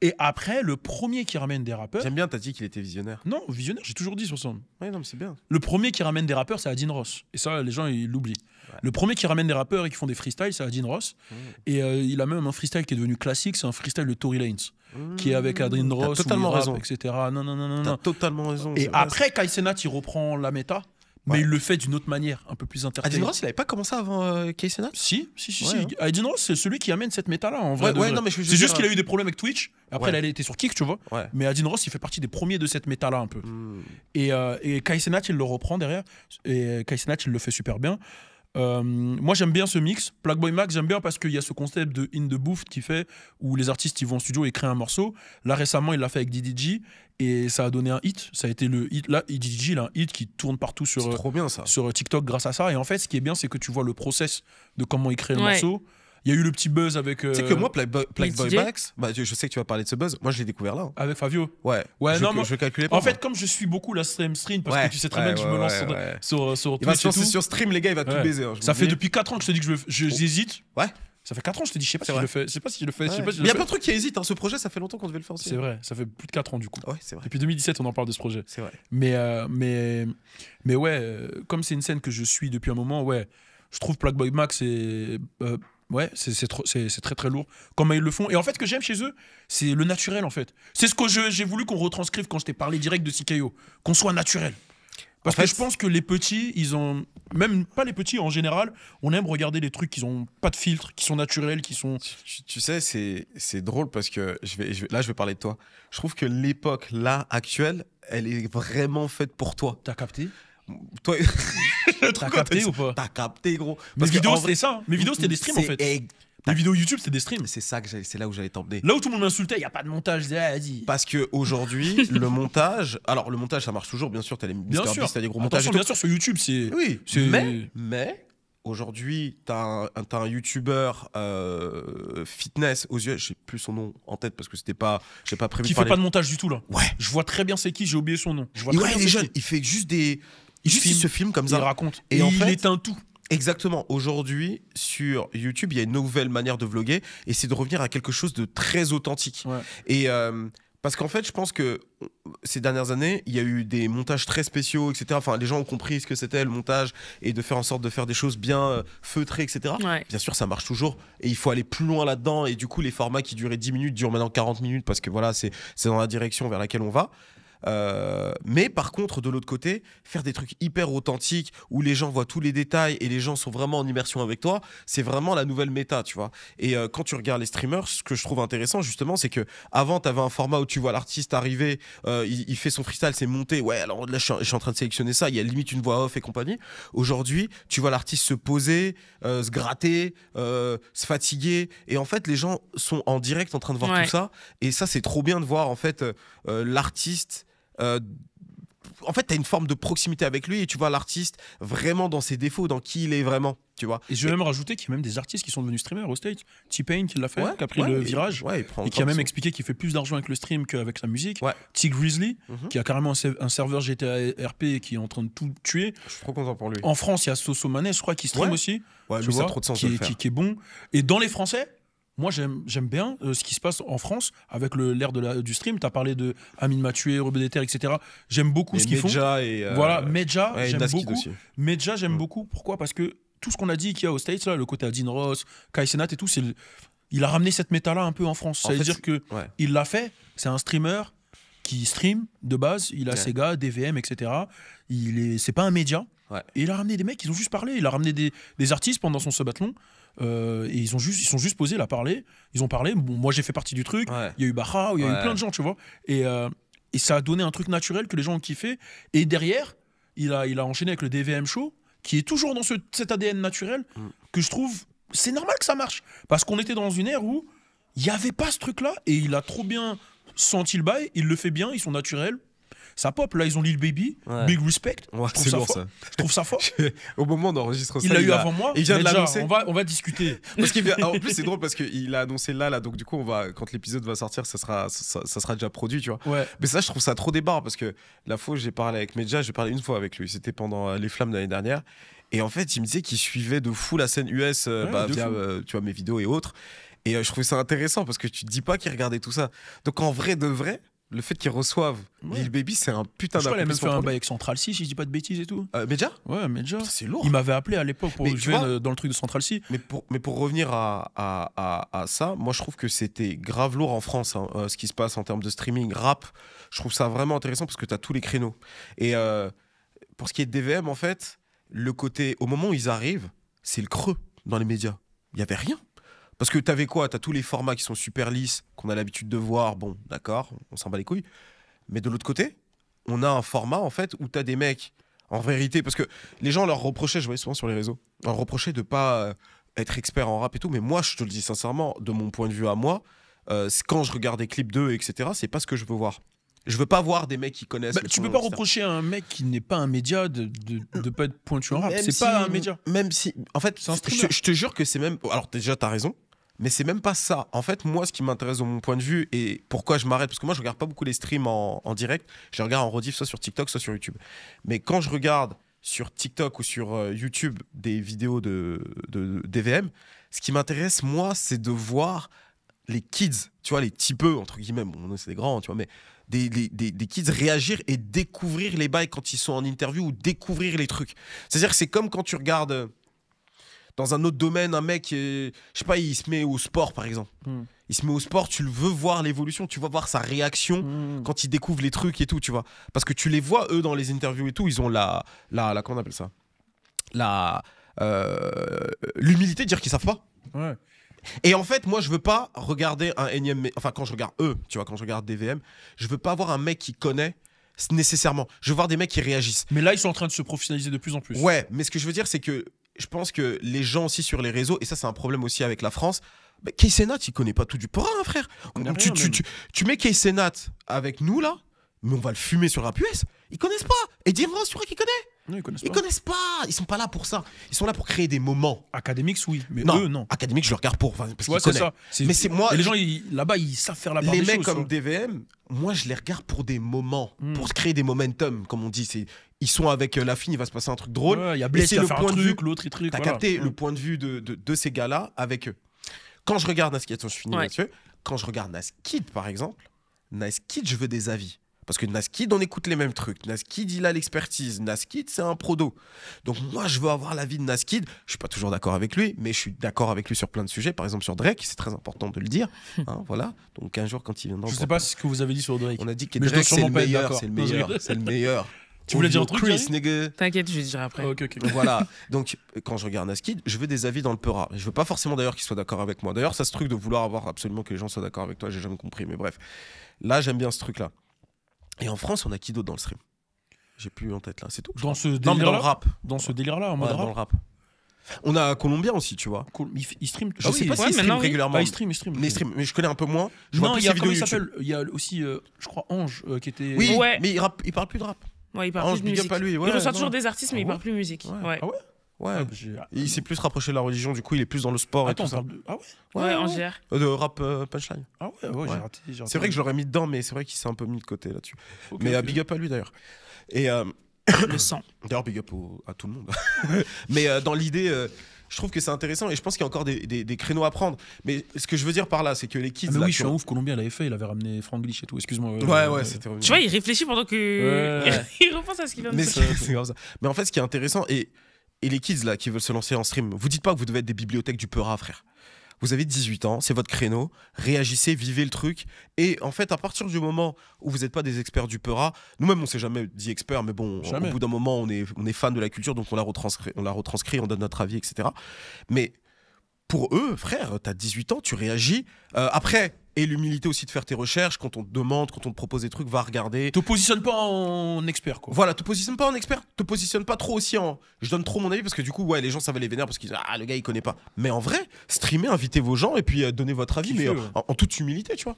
Et après, le premier qui ramène des rappeurs. J'aime bien, t'as dit qu'il était visionnaire. Non, visionnaire, j'ai toujours dit sur son. Ouais, non, mais c'est bien. Le premier qui ramène des rappeurs, c'est Adin Ross. Et ça, les gens, ils l'oublient. Ouais. Le premier qui ramène des rappeurs et qui font des freestyles, c'est Adin Ross. Et il a même un freestyle qui est devenu classique, c'est un freestyle de Tory Lanez, qui est avec Adin Ross, T'as totalement où il rappe, raison. etc. Non. T'as totalement raison. Et c'est vrai. après, Kai Cenat, il reprend la méta, mais Ouais. il le fait d'une autre manière, un peu plus entertainment. Adin Ross, il avait pas commencé avant K-Senat? Si. Ouais, hein. Adin Ross, c'est celui qui amène cette méta-là, en vrai. Ouais, de ouais, vrai. non, mais je veux C'est juste dire, qu'il a eu des problèmes avec Twitch. Après, Ouais. il a été sur Kick, tu vois. Ouais. Mais Adin Ross, il fait partie des premiers de cette méta-là, un peu. Et Kai Cenat, il le reprend derrière. Et Kai Cenat, il le fait super bien. Moi, j'aime bien ce mix. Playboy Max, j'aime bien parce qu'il y a ce concept de In the Booth qui fait où les artistes ils vont en studio et créent un morceau. Là, récemment, il l'a fait avec DDG et ça a donné un hit. Ça a été le hit. Là, DDG, il a un hit qui tourne partout C'est sur trop bien ça. TikTok grâce à ça. Et en fait, ce qui est bien, c'est que tu vois le process de comment il crée le Ouais. morceau. Il y a eu le petit buzz avec. Tu sais que moi, Playboy DJ? Max, bah, je sais que tu vas parler de ce buzz. Moi, je l'ai découvert là. Avec Fabio. Ouais. Ouais, je, non, moi- je calculais pas. En fait, comme je suis beaucoup la stream parce Ouais, que tu sais très bien ouais, que je me ouais, lance ouais. sur il va Twitch se et lancer tout. sur stream, les gars, il va tout Ouais. baiser. hein, je Ça me fait dis. depuis 4 ans que je te dis que j'hésite. Ouais. Ça fait 4 ans que je te dis, je sais pas C'est si je vrai. le fais. Je sais pas si je le fais. Je sais Ouais. pas si je Mais il y le a plein fais. de trucs qui hésitent. Hein. Ce projet, ça fait longtemps qu'on devait le faire aussi. C'est vrai, ça fait plus de 4 ans du coup. Ouais, c'est vrai. Depuis 2017, on en parle de ce projet. C'est vrai. Mais ouais, comme c'est une scène que je suis depuis un moment, ouais, je trouve Playboy Max et Ouais, c'est très très lourd. Comment ils le font. Et en fait, ce que j'aime chez eux, c'est le naturel en fait. C'est ce que j'ai voulu qu'on retranscrive quand je t'ai parlé direct de CKO. Qu'on soit naturel. Parce que je pense que les petits, ils ont. Même pas les petits, en général, on aime regarder les trucs qui ont pas de filtre, qui sont naturels, qui sont. Tu sais, c'est drôle parce que là, je vais parler de toi. Je trouve que l'époque, là, actuelle, elle est vraiment faite pour toi. T'as capté? Toi, T'as capté ou pas? T'as capté, gros. Mes vidéos, c'était ça. Hein. Mes vidéos, c'était des streams en fait. Les vidéos YouTube, c'est des streams. C'est là où j'allais t'emmener. Là où tout le monde m'insultait, il n'y a pas de montage. Je disais, ah, vas-y. Parce qu'aujourd'hui, le montage. Alors, le montage, ça marche toujours, bien sûr. T'as les MrBeast, t'as des gros montages. Bien sûr, sur YouTube, c'est. Oui, mais aujourd'hui, t'as un YouTuber fitness aux yeux. Je sais plus son nom en tête parce que j'ai pas prévu. Qui de fait pas de montage du tout, là. Ouais. Je vois très bien c'est qui, j'ai oublié son nom. Je vois Et très ouais, bien il est c'est jeune. qui. Il fait juste des. Il se filme comme ça. Il raconte. Et Et en il fait, éteint tout. Exactement. Aujourd'hui, sur YouTube, il y a une nouvelle manière de vlogger et c'est de revenir à quelque chose de très authentique. Ouais. Et parce qu'en fait, je pense que ces dernières années, il y a eu des montages très spéciaux, etc. Enfin, les gens ont compris ce que c'était le montage et de faire en sorte de faire des choses bien feutrées, etc. Ouais. Bien sûr, ça marche toujours et il faut aller plus loin là-dedans. Et du coup, les formats qui duraient 10 minutes durent maintenant 40 minutes parce que voilà, c'est dans la direction vers laquelle on va. Mais par contre, de l'autre côté, faire des trucs hyper authentiques où les gens voient tous les détails et les gens sont vraiment en immersion avec toi, c'est vraiment la nouvelle méta, tu vois. Et quand tu regardes les streamers, ce que je trouve intéressant justement, c'est que avant, tu avais un format où tu vois l'artiste arriver, il fait son freestyle, c'est monté. Ouais, alors là, je suis en train de sélectionner ça. Il y a limite une voix off et compagnie. Aujourd'hui, tu vois l'artiste se poser, se gratter, se fatiguer. Et en fait, les gens sont en direct en train de voir tout ça. Et ça, c'est trop bien de voir en fait l'artiste. En fait, tu as une forme de proximité avec lui et tu vois l'artiste vraiment dans ses défauts, dans qui il est vraiment, tu vois. Et je vais même rajouter qu'il y a même des artistes qui sont devenus streamers au States. T-Pain qui l'a fait, qui a pris le virage il et qui a même expliqué qu'il fait plus d'argent avec le stream qu'avec la musique. T-Grizzly, qui a carrément un serveur GTA RP et qui est en train de tout tuer. Je suis trop content pour lui. En France, il y a Soso Manet, je crois, qui stream aussi. Ouais, lui, ça a trop de sens de le faire. Qui est bon. Et dans les Français, moi, j'aime bien ce qui se passe en France avec l'ère du stream. Tu as parlé de Amine Mathieu, Rebédéter, etc. J'aime beaucoup ce qu'ils font. Voilà, Medja, j'aime beaucoup. Medja, j'aime beaucoup. Pourquoi? Parce que tout ce qu'on a dit qu'il y a aux States, là, le côté Adin Ross, Kai Cenat et tout, il a ramené cette méta-là un peu en France. Ça veut dire qu'il l'a fait. C'est un streamer qui stream de base. Il a ses gars, DVM, etc. C'est pas un média. Et il a ramené des mecs qui ont juste parlé. Il a ramené des artistes pendant son subathlon. Et ils sont juste posés, là, parler. Ils ont parlé. Bon, moi, j'ai fait partie du truc. Il y a eu Baha, il y a eu plein de gens, tu vois. Et ça a donné un truc naturel que les gens ont kiffé. Et derrière, il a enchaîné avec le DVM Show, qui est toujours dans cet ADN naturel que je trouve. C'est normal que ça marche. Parce qu'on était dans une ère où il n'y avait pas ce truc-là. Et il a trop bien senti le bail. Il le fait bien. Ils sont naturels. Ça pop, là ils ont Lil Baby, Big Respect. C'est lourd ça. Je trouve ça fort. Au moment d'enregistrer ça, il l'a eu avant moi. Il vient de l'annoncer. On va discuter. Parce qu'il en plus c'est drôle parce qu'il a annoncé là, donc du coup quand l'épisode va sortir, ça sera déjà produit, tu vois. Mais ça, je trouve ça trop débarre parce que la fois où j'ai parlé avec Medja, j'ai parlé une fois avec lui. C'était pendant les Flammes de l'année dernière. Et en fait, il me disait qu'il suivait de fou la scène US via tu vois, mes vidéos et autres. Et je trouvais ça intéressant parce que tu te dis pas qu'il regardait tout ça. Donc en vrai de vrai. Le fait qu'ils reçoivent Lil Baby, c'est un putain d'accomplissement. Je crois qu'il a même fait un bail avec Central C, si je dis pas de bêtises et tout. Medja ? Ouais, Medja. C'est lourd. Il m'avait appelé à l'époque pour jouer dans le truc de Central C. Mais pour revenir à ça, moi je trouve que c'était grave lourd en France, ce qui se passe en termes de streaming, rap. Je trouve ça vraiment intéressant parce que tu as tous les créneaux. Et pour ce qui est de DVM, en fait, le côté, au moment où ils arrivent, c'est le creux dans les médias. Il n'y avait rien. Parce que t'avais quoi? T'as tous les formats qui sont super lisses, qu'on a l'habitude de voir, bon, d'accord, on s'en bat les couilles. Mais de l'autre côté, on a un format, en fait, où t'as des mecs, en vérité, parce que les gens leur reprochaient, je voyais souvent sur les réseaux, leur reprochaient de pas être expert en rap et tout, mais moi, je te le dis sincèrement, de mon point de vue à moi, quand je regarde des clips d'eux, etc., c'est pas ce que je veux voir. Je veux pas voir des mecs qui connaissent. Tu peux pas reprocher à un mec qui n'est pas un média de pas être pointu en rap. C'est pas un média. Même si, en fait, je te jure que c'est même. Alors déjà, t'as raison. Mais c'est même pas ça. En fait, moi, ce qui m'intéresse de mon point de vue et pourquoi je m'arrête, parce que moi, je regarde pas beaucoup les streams en direct. Je regarde en rediff, soit sur TikTok, soit sur YouTube. Mais quand je regarde sur TikTok ou sur YouTube des vidéos de DVM, ce qui m'intéresse, moi, c'est de voir les kids, tu vois, les petits peu, entre guillemets, bon, c'est des grands, tu vois, mais des kids réagir et découvrir les bails quand ils sont en interview ou découvrir les trucs. C'est-à-dire que c'est comme quand tu regardes... Dans un autre domaine, un mec, je sais pas, il se met au sport par exemple. Il se met au sport, tu le veux voir l'évolution, tu vas voir sa réaction quand il découvre les trucs et tout, tu vois. Parce que tu les vois, eux, dans les interviews et tout, ils ont comment on appelle ça, l'humilité de dire qu'ils savent pas. Ouais. Et en fait, moi, je veux pas regarder un énième. Enfin, quand je regarde eux, tu vois, quand je regarde DVM, je veux pas avoir un mec qui connaît nécessairement. Je veux voir des mecs qui réagissent. Mais là, ils sont en train de se professionnaliser de plus en plus. Ouais, mais ce que je veux dire, c'est que je pense que les gens aussi sur les réseaux, et ça, c'est un problème aussi avec la France. Bah, Kaysenat, il connaît pas tout du Pora, hein, frère. Tu mets Kaysenat avec nous, là, mais on va le fumer sur Rap US. Ils connaissent pas. Et Diran, tu crois qu'ils connaissent? Non, ils connaissent Ils pas. connaissent pas. Ils sont pas là pour ça. Ils sont là pour créer des moments. Academics, oui, mais Non, eux, non. Académique, je le regarde pour. Parce Tu qu'ils vois, c'est connaissent. ça. Mais c'est moi. Et les gens, là-bas, ils savent faire la part Les des mecs choses, comme tu vois. DVM, moi, je les regarde pour des moments, pour se créer des momentum, comme on dit. Ils sont avec la fille, il va se passer un truc drôle. Ouais, il y a Et Blaise c'est qui va le faire un point de vue. truc, l'autre, il truc. T'as voilà. capté Ouais. le point de vue de ces gars-là avec eux. Quand je regarde Naskid, je finis Ouais. là-dessus. Quand je regarde Naskid, par exemple, Naskid, je veux des avis. Parce que Naskid, on écoute les mêmes trucs. Naskid, il a l'expertise. Naskid, c'est un prodo. Donc moi, je veux avoir l'avis de Naskid. Je suis pas toujours d'accord avec lui, mais je suis d'accord avec lui sur plein de sujets. Par exemple, sur Drake, c'est très important de le dire. Hein, voilà. Donc un jour, quand il viendra... Je sais pas ce que vous avez dit sur Drake. On a dit que Mais je dois Drake, c'est sûrement le pas être meilleur. d'accord. C'est le Non, je meilleur. rigole. C'est le meilleur. Tu voulais dire un truc, Chris, Jerry nigga. T'inquiète, je vais dire après. Ok, ok. Voilà. Donc, quand je regarde Naskid, je veux des avis dans le Peura. Je veux pas forcément d'ailleurs qu'ils soient d'accord avec moi. D'ailleurs, ça, ce truc de vouloir avoir absolument que les gens soient d'accord avec toi, j'ai jamais compris. Mais bref, là, j'aime bien ce truc-là. Et en France, on a qui d'autre dans le stream? J'ai plus en tête là, c'est tout. Dans ce Non, mais dans le délire-là, rap. dans ce délire-là, en mode Ouais, dans rap. le rap. On a Colombien aussi, tu vois. Cool. Il stream. Je sais pas ouais, s'il stream maintenant, oui. régulièrement. Ah, il stream. Mais il stream, mais je connais un peu moins. Je vois Non, plus il y a ses comment vidéos il YouTube. s'appelle. Il y a aussi, je crois, Ange qui était. Oui, Ouais. mais il parle plus de rap. Ouais, il parle Ange, plus de big up musique. à lui, ouais, il reçoit non. toujours des artistes, mais Ah il parle ouais plus musique. Ouais. Ouais, Ah ouais. Ouais. Ah, j'ai- Il s'est plus rapproché de la religion, du coup, il est plus dans le sport et Attends, tout on ça. parle de. Ah ouais. ouais, en GR. De rap punchline. Ah ouais, ouais, j'ai Ouais. raté. C'est vrai que je l'aurais mis dedans, mais c'est vrai qu'il s'est un peu mis de côté là-dessus. Ok, Mais ok. big up à lui d'ailleurs. Et Le sang. d'ailleurs, big up à tout le monde. Mais dans l'idée, je trouve que c'est intéressant et je pense qu'il y a encore des créneaux à prendre. Mais ce que je veux dire par là, c'est que les kids. Ah, mais là, oui, qui je suis un ont- ouf. Colombien l'avait fait. Il avait ramené Franglish et tout. Excuse-moi. Ouais, c'était Tu vois, il réfléchit pendant que. Ouais. il repense à ce qu'il vient de Mais dire. c'est comme ça. Mais en fait, ce qui est intéressant, et les kids là qui veulent se lancer en stream, vous dites pas que vous devez être des bibliothèques du Peura, frère. Vous avez 18 ans, c'est votre créneau, réagissez, vivez le truc. Et en fait, à partir du moment où vous n'êtes pas des experts du Peura, nous-mêmes, on s'est jamais dit experts, mais bon, Jamais. au bout d'un moment, on est fan de la culture, donc on la retranscrit, on donne notre avis, etc. Mais pour eux, frère, t'as 18 ans, tu réagis. Après, et l'humilité aussi de faire tes recherches, quand on te demande, quand on te propose des trucs, va regarder. Te positionne pas en expert, quoi. Voilà, te positionne pas en expert, te positionne pas trop aussi en. Je donne trop mon avis parce que du coup, ouais, les gens ça va les vénérer parce qu'ils disent ah le gars il connaît pas. Mais en vrai, streamer, invitez vos gens et puis donnez votre avis, Kiffez, mais ouais. en toute humilité, tu vois.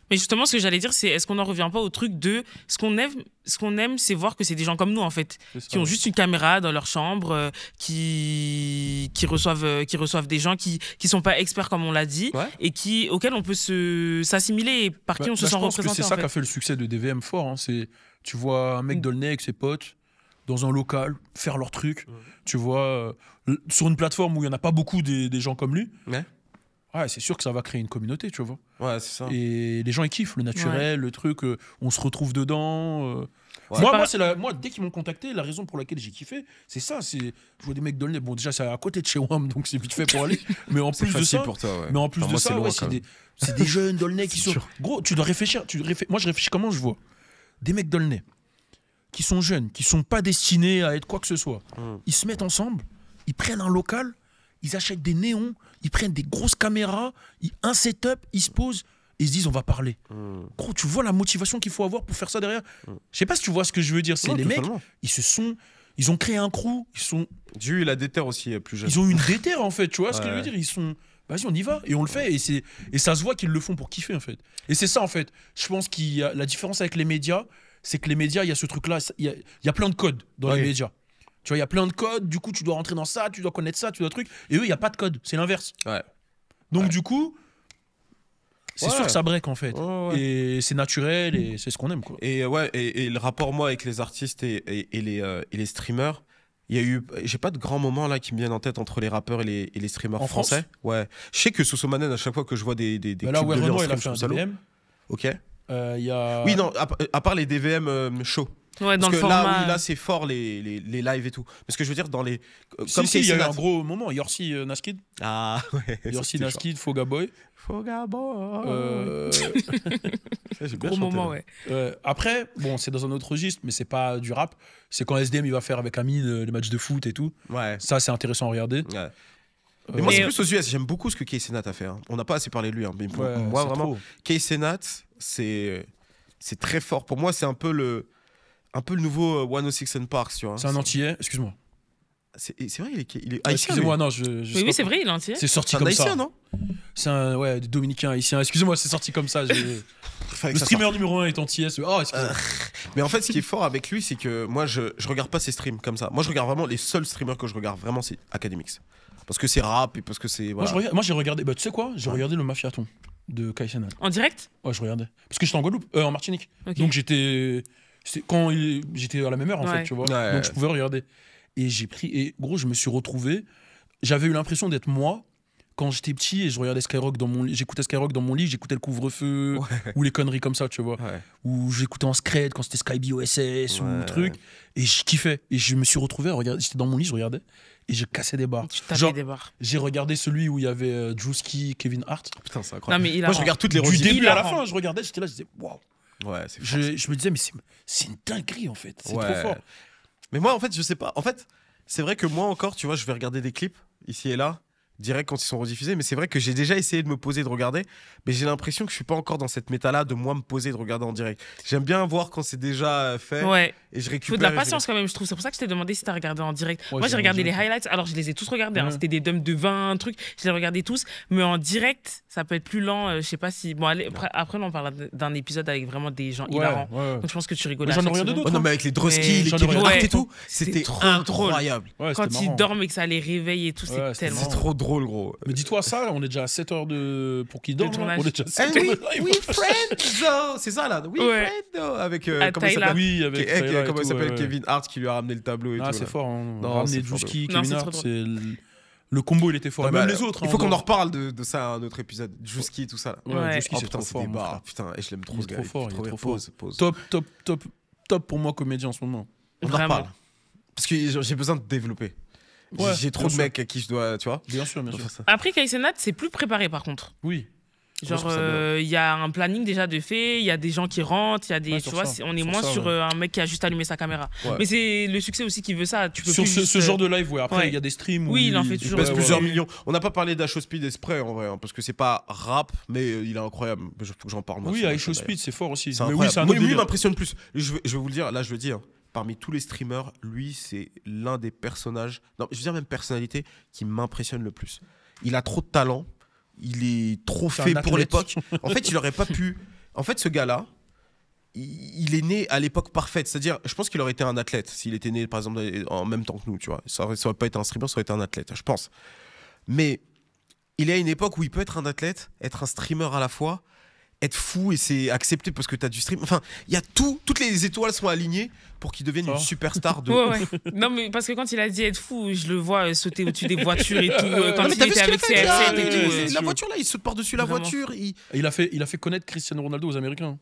Mais justement, ce que j'allais dire, c'est est-ce qu'on n'en revient pas au truc de ce qu'on aime, c'est voir que c'est des gens comme nous, en fait, C'est ça, qui ont ouais. juste une caméra dans leur chambre, qui reçoivent des gens qui sont pas experts, comme on l'a dit, Ouais. et auxquels on peut s'assimiler et par qui on se Bah, sent je pense que représenté. c'est en ça fait. qui a fait le succès de DVM fort. Hein. C'est, tu vois un mec d'Aulnay avec ses potes dans un local faire leur truc. Tu vois, sur une plateforme où il n'y en a pas beaucoup des gens comme lui. Ouais. Ouais, c'est sûr que ça va créer une communauté, tu vois. Ouais, c'est ça. Et les gens ils kiffent le naturel, le truc, on se retrouve dedans. Ouais. Moi, dès qu'ils m'ont contacté, la raison pour laquelle j'ai kiffé, c'est ça. C'est, je vois des mecs d'Aulnay. Bon, déjà, c'est à côté de chez WAM, donc c'est vite fait pour aller. Mais en C'est plus de facile ça, pour toi, ouais. mais en plus Enfin, de moi, ça, c'est loin, ouais, quand même. c'est des jeunes d'Aulnay qui C'est sont. sûr. Gros, tu dois réfléchir. Moi, je réfléchis comment je vois. Des mecs d'Aulnay qui sont jeunes, qui sont pas destinés à être quoi que ce soit. Ils se mettent ensemble, ils prennent un local, ils achètent des néons, ils prennent des grosses caméras, un setup, ils se posent et ils se disent on va parler. Gros, tu vois la motivation qu'il faut avoir pour faire ça derrière. Je sais pas si tu vois ce que je veux dire. C'est Non, les mecs, totalement. ils ont créé un crew, Dieu, il a des terres aussi plus jeune. ils ont une déterre en fait. Tu vois ce que je veux Ouais. dire. Ils sont, vas-y, on y va et on le fait et ça se voit qu'ils le font pour kiffer en fait. Et c'est ça en fait. Je pense qu'il y a la différence avec les médias, c'est que les médias, il y a ce truc là, il y a plein de codes dans Ouais. les médias. Tu vois, il y a plein de codes, du coup, tu dois rentrer dans ça, tu dois connaître ça, tu dois truc. Et eux, il n'y a pas de code, c'est l'inverse. Ouais. Donc, Ouais. du coup, c'est Ouais. sûr que ça break en fait. Ouais, ouais. Et c'est naturel et c'est ce qu'on aime, quoi. Et ouais, et le rapport moi avec les artistes et les streamers, il y a eu, j'ai pas de grands moments là qui me viennent en tête entre les rappeurs et les streamers En France français. Ouais. Je sais que Sosomanen, à chaque fois que je vois des Bah là, clips de lui en Renoir, il a stream, fait je un trouve ça lourd. DVM. Ok. Il y a. Oui, non, à part les DVM show. Ouais, dans Parce le que là, format. oui, là c'est fort les lives et tout. Mais ce que je veux dire, dans les. Si, il y a eu Senat- un gros moment. Yorsi Naskid. Ah ouais. Yorsi Naskid, Foga Boy. Fogabo. Euh, J'ai bien Gros chanté, moment, là. ouais. Après, bon, c'est dans un autre registre, mais c'est pas du rap. C'est quand SDM il va faire avec Amine les matchs de foot et tout. Ouais. Ça, c'est intéressant à regarder. Ouais. Mais moi, Mais- c'est plus aux US. J'aime beaucoup ce que Kay Senat a fait. Hein. On n'a pas assez parlé de lui. Hein. Mais pour moi, c'est vraiment, trop. Kay Senat, c'est très fort. Pour moi, c'est un peu le nouveau 106 and Parks, tu vois. C'est un Antillais, excuse-moi. C'est vrai, il est haïtien. Excusez-moi, non, je Oui, stoppe. oui, c'est vrai, il est entier. C'est sorti C'est un comme haïtien, ça. non? C'est un dominicain haïtien. Excusez-moi, c'est sorti comme ça. Il fallait Le que ça streamer numéro 1 est antillais. Oh, excusez-moi. Mais en fait, ce qui est fort avec lui, c'est que moi, je regarde pas ses streams comme ça. Moi, je regarde vraiment les seuls streamers que je regarde vraiment, c'est Academics. Parce que c'est rap et parce que c'est. Voilà. Moi, j'ai regardé. Bah, tu sais quoi? J'ai regardé le Mafiaton de Kay Senat. En direct? Ouais, je regardais. Parce que j'étais en Guadeloupe, en Martinique. Ok. Donc j'étais à la même heure en Ouais. fait, tu vois. Ouais. Donc je pouvais regarder. Et gros, je me suis retrouvé. J'avais eu l'impression d'être moi quand j'étais petit et je regardais Skyrock dans mon lit. J'écoutais Skyrock dans mon lit, j'écoutais le couvre-feu ou les conneries comme ça, tu vois. Ouais. Ou j'écoutais en Scred quand c'était Skyby OSS ou Ouais. truc. Et je kiffais. Et je me suis retrouvé à regarder. J'étais dans mon lit, je regardais. Et je cassais des barres. Tu tapais Genre, des barres. j'ai regardé celui où il y avait Drewski, Kevin Hart. Putain, c'est Non, incroyable. mais il a. Moi, je regarde toutes les Du rediffs. début à la hilarant. fin, je regardais, j'étais là, je disais, waouh. Ouais, c'est fort. Je me disais, mais c'est une dinguerie en fait. C'est Ouais. trop fort. Mais moi, en fait, je sais pas. En fait, c'est vrai que moi encore, tu vois, je vais regarder des clips ici et là, direct quand ils sont rediffusés. Mais c'est vrai que j'ai déjà essayé de me poser, de regarder. Mais j'ai l'impression que je suis pas encore dans cette méta-là de moi me poser, de regarder en direct. J'aime bien voir quand c'est déjà fait Ouais. et je Il récupère. faut de la et je- patience quand même, je trouve. C'est pour ça que je t'ai demandé si t'as regardé en direct. Ouais, Moi, j'ai regardé les direct. highlights. Alors, je les ai tous regardés. hein. Ouais. C'était des dumps de 20 trucs. Je les ai regardés tous. Mais en direct, ça peut être plus lent. Je sais pas si. Bon, allez, après, on parle d'un épisode avec vraiment des gens hilarants. ouais. Donc, je pense que tu rigoles. Mais à j'en ai chaque regardé seconde. d'autres. Oh non, mais avec les Drosky, Mais les j'en ai Kevin regardé Hart et tout, C'était c'était trop incroyable. Ouais, Quand c'était ils marrant. dorment et que ça les réveille et tout, Ouais, c'est c'était tellement. C'est trop drôle, gros. Mais dis-toi ça, on est déjà à 7 heures pour qu'ils dorment. tournage. On est déjà à Eh 7 oui, heures de live. oui, Friendo, c'est ça là, oui, Ouais. Friendo, avec À comment il Tyler. s'appelle, Oui, avec Comment Tyler et il tout, s'appelle, ouais. Kevin Hart qui lui a ramené le tableau et Ah, tout. c'est là. fort. Hein. Non, Ramener c'est fort de Drewski, ouf. Non, Kevin c'est Hart, trop c'est le combo, il était fort. Ah Et bah, même les autres. Il hein, faut qu'on en reparle de ça à un autre épisode. Juski, tout ça là. Ouais, Ouais. Drewski, Oh c'est putain, trop c'est fort. des mon barres. frère. Putain, et je l'aime trop Il ce est gars. trop fort, il est trop fort. Pause. Top pour moi, comédien en ce moment. On en Vraiment. reparle. Parce que j'ai besoin de développer. Ouais, J'ai trop bien de sûr. mecs à qui je dois, tu vois. Bien sûr, bien sûr. faire ça. Après, Kay Senat, c'est plus préparé par contre. Oui. Genre, trouve ça bien. il y a un planning déjà de fait, il y a des gens qui rentrent, il y a des. Ouais, tu sur vois, ça. on est Sur moins ça, sur ouais. un mec qui a juste allumé sa caméra. Ouais. Mais c'est le succès aussi qui veut ça. Tu peux Sur plus ce juste, genre de live, ouais. Après, ouais. il y a des streams où Oui, il en fait Il toujours. pèse Ouais, plusieurs ouais. millions. On n'a pas parlé d'Aisho Speed et Spray en vrai, hein, parce que c'est pas rap, mais il est incroyable. Il faut que j'en parle. Moi, Oui, sur avec la Show chaîne, Speed, c'est fort aussi. C'est Mais oui, incroyable. c'est un Moi, autre lui, il délire. m'impressionne plus. Je vais vous le dire, là, je le dis. Hein, parmi tous les streamers, lui, c'est l'un des personnages, non, je veux dire même personnalité, qui m'impressionne le plus. Il a trop de talent. Il est trop C'est fait un pour athlète. l'époque. En fait, il aurait pas pu. En fait, ce gars-là, il est né à l'époque parfaite. C'est-à-dire, je pense qu'il aurait été un athlète s'il était né, par exemple, en même temps que nous. Tu vois, ça aurait pas été un streamer, ça aurait été un athlète, je pense. Mais il est à une époque où il peut être un athlète, être un streamer à la fois, être fou et c'est accepté parce que tu as du stream. Enfin, il y a tout, toutes les étoiles sont alignées pour qu'il devienne Ça une va superstar de. Ouais, ouais. Non, mais parce que quand il a dit être fou, je le vois sauter au-dessus des voitures et tout. Quand Non, mais il t'as vu était ce qu'il a avec fait, CR7 là, et tout. la voiture là, il saute par-dessus la Vraiment. voiture, Il a fait connaître Cristiano Ronaldo aux Américains.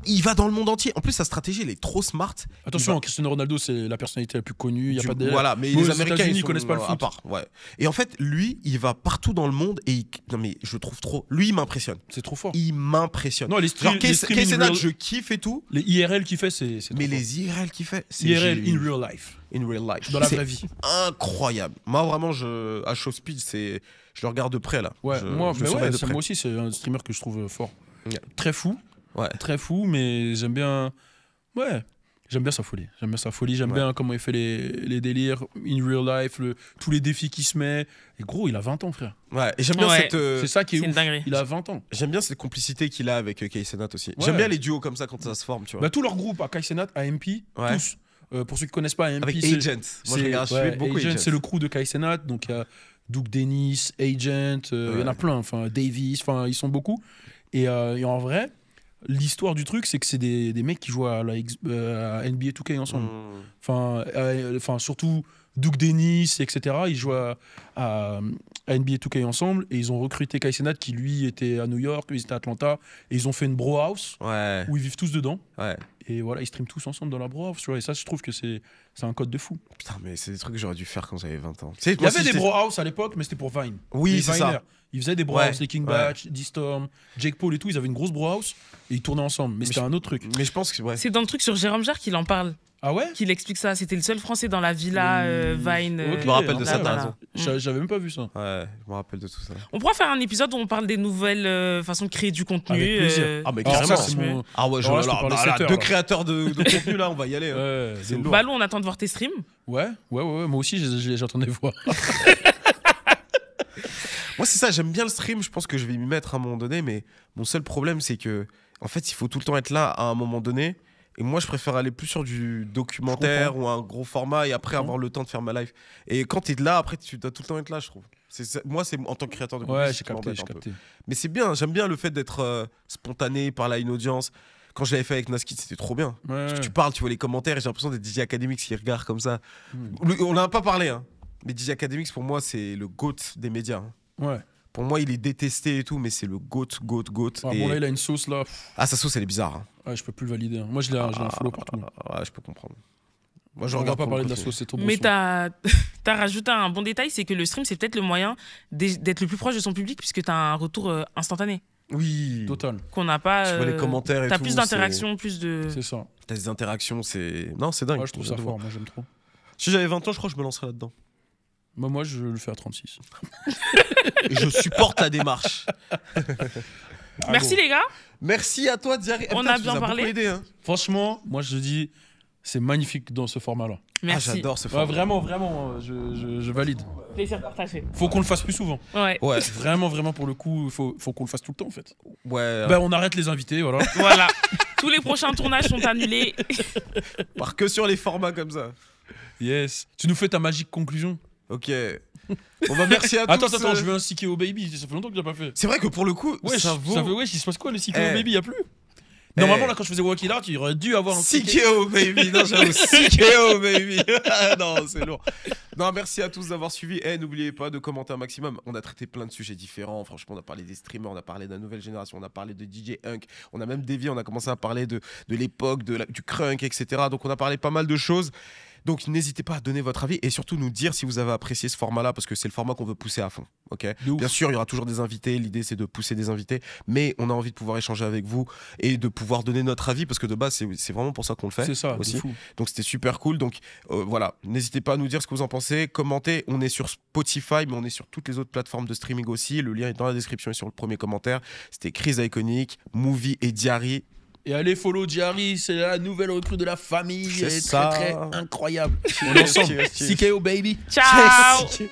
il va dans le monde entier. En plus, sa stratégie, elle est trop smart. Attention, Il va- Cristiano Ronaldo, c'est la personnalité la plus connue. Il y a pas de. Voilà, mais Aux les Américains, États-Unis, ils sont connaissent pas le à foot. part, ouais. Et en fait, lui, il va partout dans le monde et non mais je le trouve trop. Lui, il m'impressionne. C'est trop fort. Il m'impressionne. Non, les Genre, streams, Kay Senat, je kiffe et tout, les IRL qu'il fait, c'est trop mais fort. les IRL qu'il fait, c'est IRL génial. in real life, In real life. dans la C'est vraie vie. incroyable. Moi, vraiment, à Show Speed, je le regarde de près là. Ouais, Je- moi, je le mais surveille ouais, de ça, près. moi aussi, c'est un streamer que je trouve fort. Yeah. Très fou, Ouais. très fou, mais j'aime bien. Ouais, j'aime bien sa folie. J'aime bien sa folie. J'aime Ouais. bien comment il fait les délires in real life, tous les défis qu'il se met. Et gros, il a 20 ans, frère. Ouais. Et j'aime bien Ouais. cette. C'est ça qui est C'est une ouf. dinguerie. Il a 20 ans. J'aime bien cette complicité qu'il a avec Kay Senat aussi. Ouais. J'aime bien les duos comme ça quand ça se forme, tu vois. Bah, tout leur groupe, à Kay Senat, à MP, Ouais. tous. Pour ceux qui connaissent pas AMP, Avec c'est- Agent. Moi, je regarde, je ouais, suis beaucoup Agent, Agent. c'est le crew de Kay Senat. Donc, il y a Duke Dennis, Agent, il y en a Ouais. plein. Enfin, Davis, enfin, ils sont beaucoup. Et en vrai, l'histoire du truc, c'est que c'est des mecs qui jouent à à NBA 2K ensemble. Mmh. Enfin, surtout Duke Dennis, etc. Ils jouent à à NBA 2K ensemble et ils ont recruté Kai Cenat qui lui était à New York, lui était à Atlanta et ils ont fait une bro house Ouais. où ils vivent tous dedans Ouais. et voilà ils streament tous ensemble dans la bro house, tu vois, et ça je trouve que c'est un code de fou. Putain, mais c'est des trucs que j'aurais dû faire quand j'avais 20 ans. Tu sais, Il y avait des bro house à l'époque mais c'était pour Vine. Oui, Les c'est Viners. ça. Ils faisaient des bro Ouais, house, les King ouais. Batch, D-Storm, Jake Paul et tout, ils avaient une grosse bro house et ils tournaient ensemble mais c'était un autre truc. Mais je pense que, ouais. C'est dans le truc sur Jérôme Jarre qu'il en parle, Ah ouais? qu'il explique ça. C'était le seul Français dans la villa Vine. Ok, Je me rappelle de là, ça, voilà. t'as raison. J'avais même pas vu ça. Ouais, je me rappelle de tout ça. On pourra faire un épisode où on parle des nouvelles façons de créer du contenu. Avec plaisir. Ah, mais Alors carrément. ça, c'est mon... Ah ouais, Alors là, je peux alors, parler bah, 7 là, heures, deux là. créateurs de contenu là, on va y aller. Hein. Ouais, C'est lourd. Balou, on attend de voir tes streams. ouais, moi aussi j'attendais voir. Moi, c'est ça, j'aime bien le stream, je pense que je vais m'y mettre à un moment donné, mais mon seul problème, c'est que, en fait, il faut tout le temps être là à un moment donné. Et moi, je préfère aller plus sur du documentaire ou un gros format et après avoir le temps de faire ma live. Et quand tu es là, après, tu dois tout le temps être là, je trouve. Moi, c'est en tant que créateur de contenu, Ouais, c'est j'ai ce qui m'embête capté, j'ai un peu. capté. Mais c'est bien, j'aime bien le fait d'être spontané, parler à une audience. Quand je l'avais fait avec Naskid, c'était trop bien. Ouais. Parce que tu parles, tu vois les commentaires et j'ai l'impression d'être DJ Academics qui regarde comme ça. Hmm. On n'en a pas parlé, hein. Mais DJ Academics, pour moi, c'est le GOAT des médias. Hein. Ouais. Pour moi, il est détesté et tout, mais c'est le GOAT. Ah, Et- bon là il a une sauce là. Ah, sa sauce, elle est bizarre. Hein. Ouais, je peux plus le valider. Hein. Moi je l'ai un follow partout. Ouais, je peux comprendre. Moi, Je regarde pas parler de la sauce. sauce, c'est trop bon. Mais son. t'as as rajouté un bon détail, c'est que le stream, c'est peut-être le moyen d'être le plus proche de son public puisque t'as un retour instantané Oui. Total. qu'on n'a pas. Tu vois les commentaires et T'as tout. plus d'interactions, plus de. C'est ça. T'as des interactions, c'est. Non, c'est dingue. Ouais, je trouve ça fort, moi j'aime trop. Si j'avais 20 ans, je crois que je me lancerais là-dedans. Moi je le fais à 36. Et je supporte la démarche. Merci les gars. Merci à toi, Diary. On Putain, a tu bien nous parlé. beaucoup aidé, hein. Franchement, moi je dis c'est magnifique dans ce format là. Merci. Ah, j'adore ce Ouais, format. vraiment, je valide. Plaisir partagé. Faut qu'on le fasse plus souvent. Ouais. Ouais, Vraiment pour le coup, faut qu'on le fasse tout le temps en fait. ouais. Ben on arrête les invités, voilà. Voilà. Tous les prochains tournages sont annulés. Part que sur les formats comme ça. Yes. Tu nous fais ta magique conclusion. Ok. Bon bah merci à tous. Attends, je veux un CKO Baby, ça fait longtemps que je l'ai pas fait. C'est vrai que pour le coup, Ouais, ça vaut. il se passe quoi le CKO Eh. Baby, y a plus. Normalement là quand je faisais Walkie Art, il aurait dû avoir un CKO baby, non j'avoue, CKO baby. Non, c'est lourd. Non, merci à tous d'avoir suivi. Et n'oubliez pas de commenter un maximum. On a traité plein de sujets différents. Franchement, on a parlé des streamers, on a parlé de la nouvelle génération, on a parlé de DJ Hunk, on a même dévié, on a commencé à parler de l'époque, du crunk, etc. Donc on a parlé pas mal de choses. Donc n'hésitez pas à donner votre avis et surtout nous dire si vous avez apprécié ce format-là parce que c'est le format qu'on veut pousser à fond. Ok. De ouf. Bien sûr, il y aura toujours des invités. L'idée c'est de pousser des invités, mais on a envie de pouvoir échanger avec vous et de pouvoir donner notre avis parce que de base c'est vraiment pour ça qu'on le fait. C'est ça, aussi. c'est fou. Donc c'était super cool. Donc voilà, n'hésitez pas à nous dire ce que vous en pensez, commentez. On est sur Spotify, mais on est sur toutes les autres plateformes de streaming aussi. Le lien est dans la description et sur le premier commentaire. C'était Crise Iconique, Movie et Diary. Et allez follow Diary, c'est la nouvelle recrue de la famille, C'est elle est ça. très incroyable. On est ensemble. Cheers, cheers. CKO Baby. Ciao. Yes.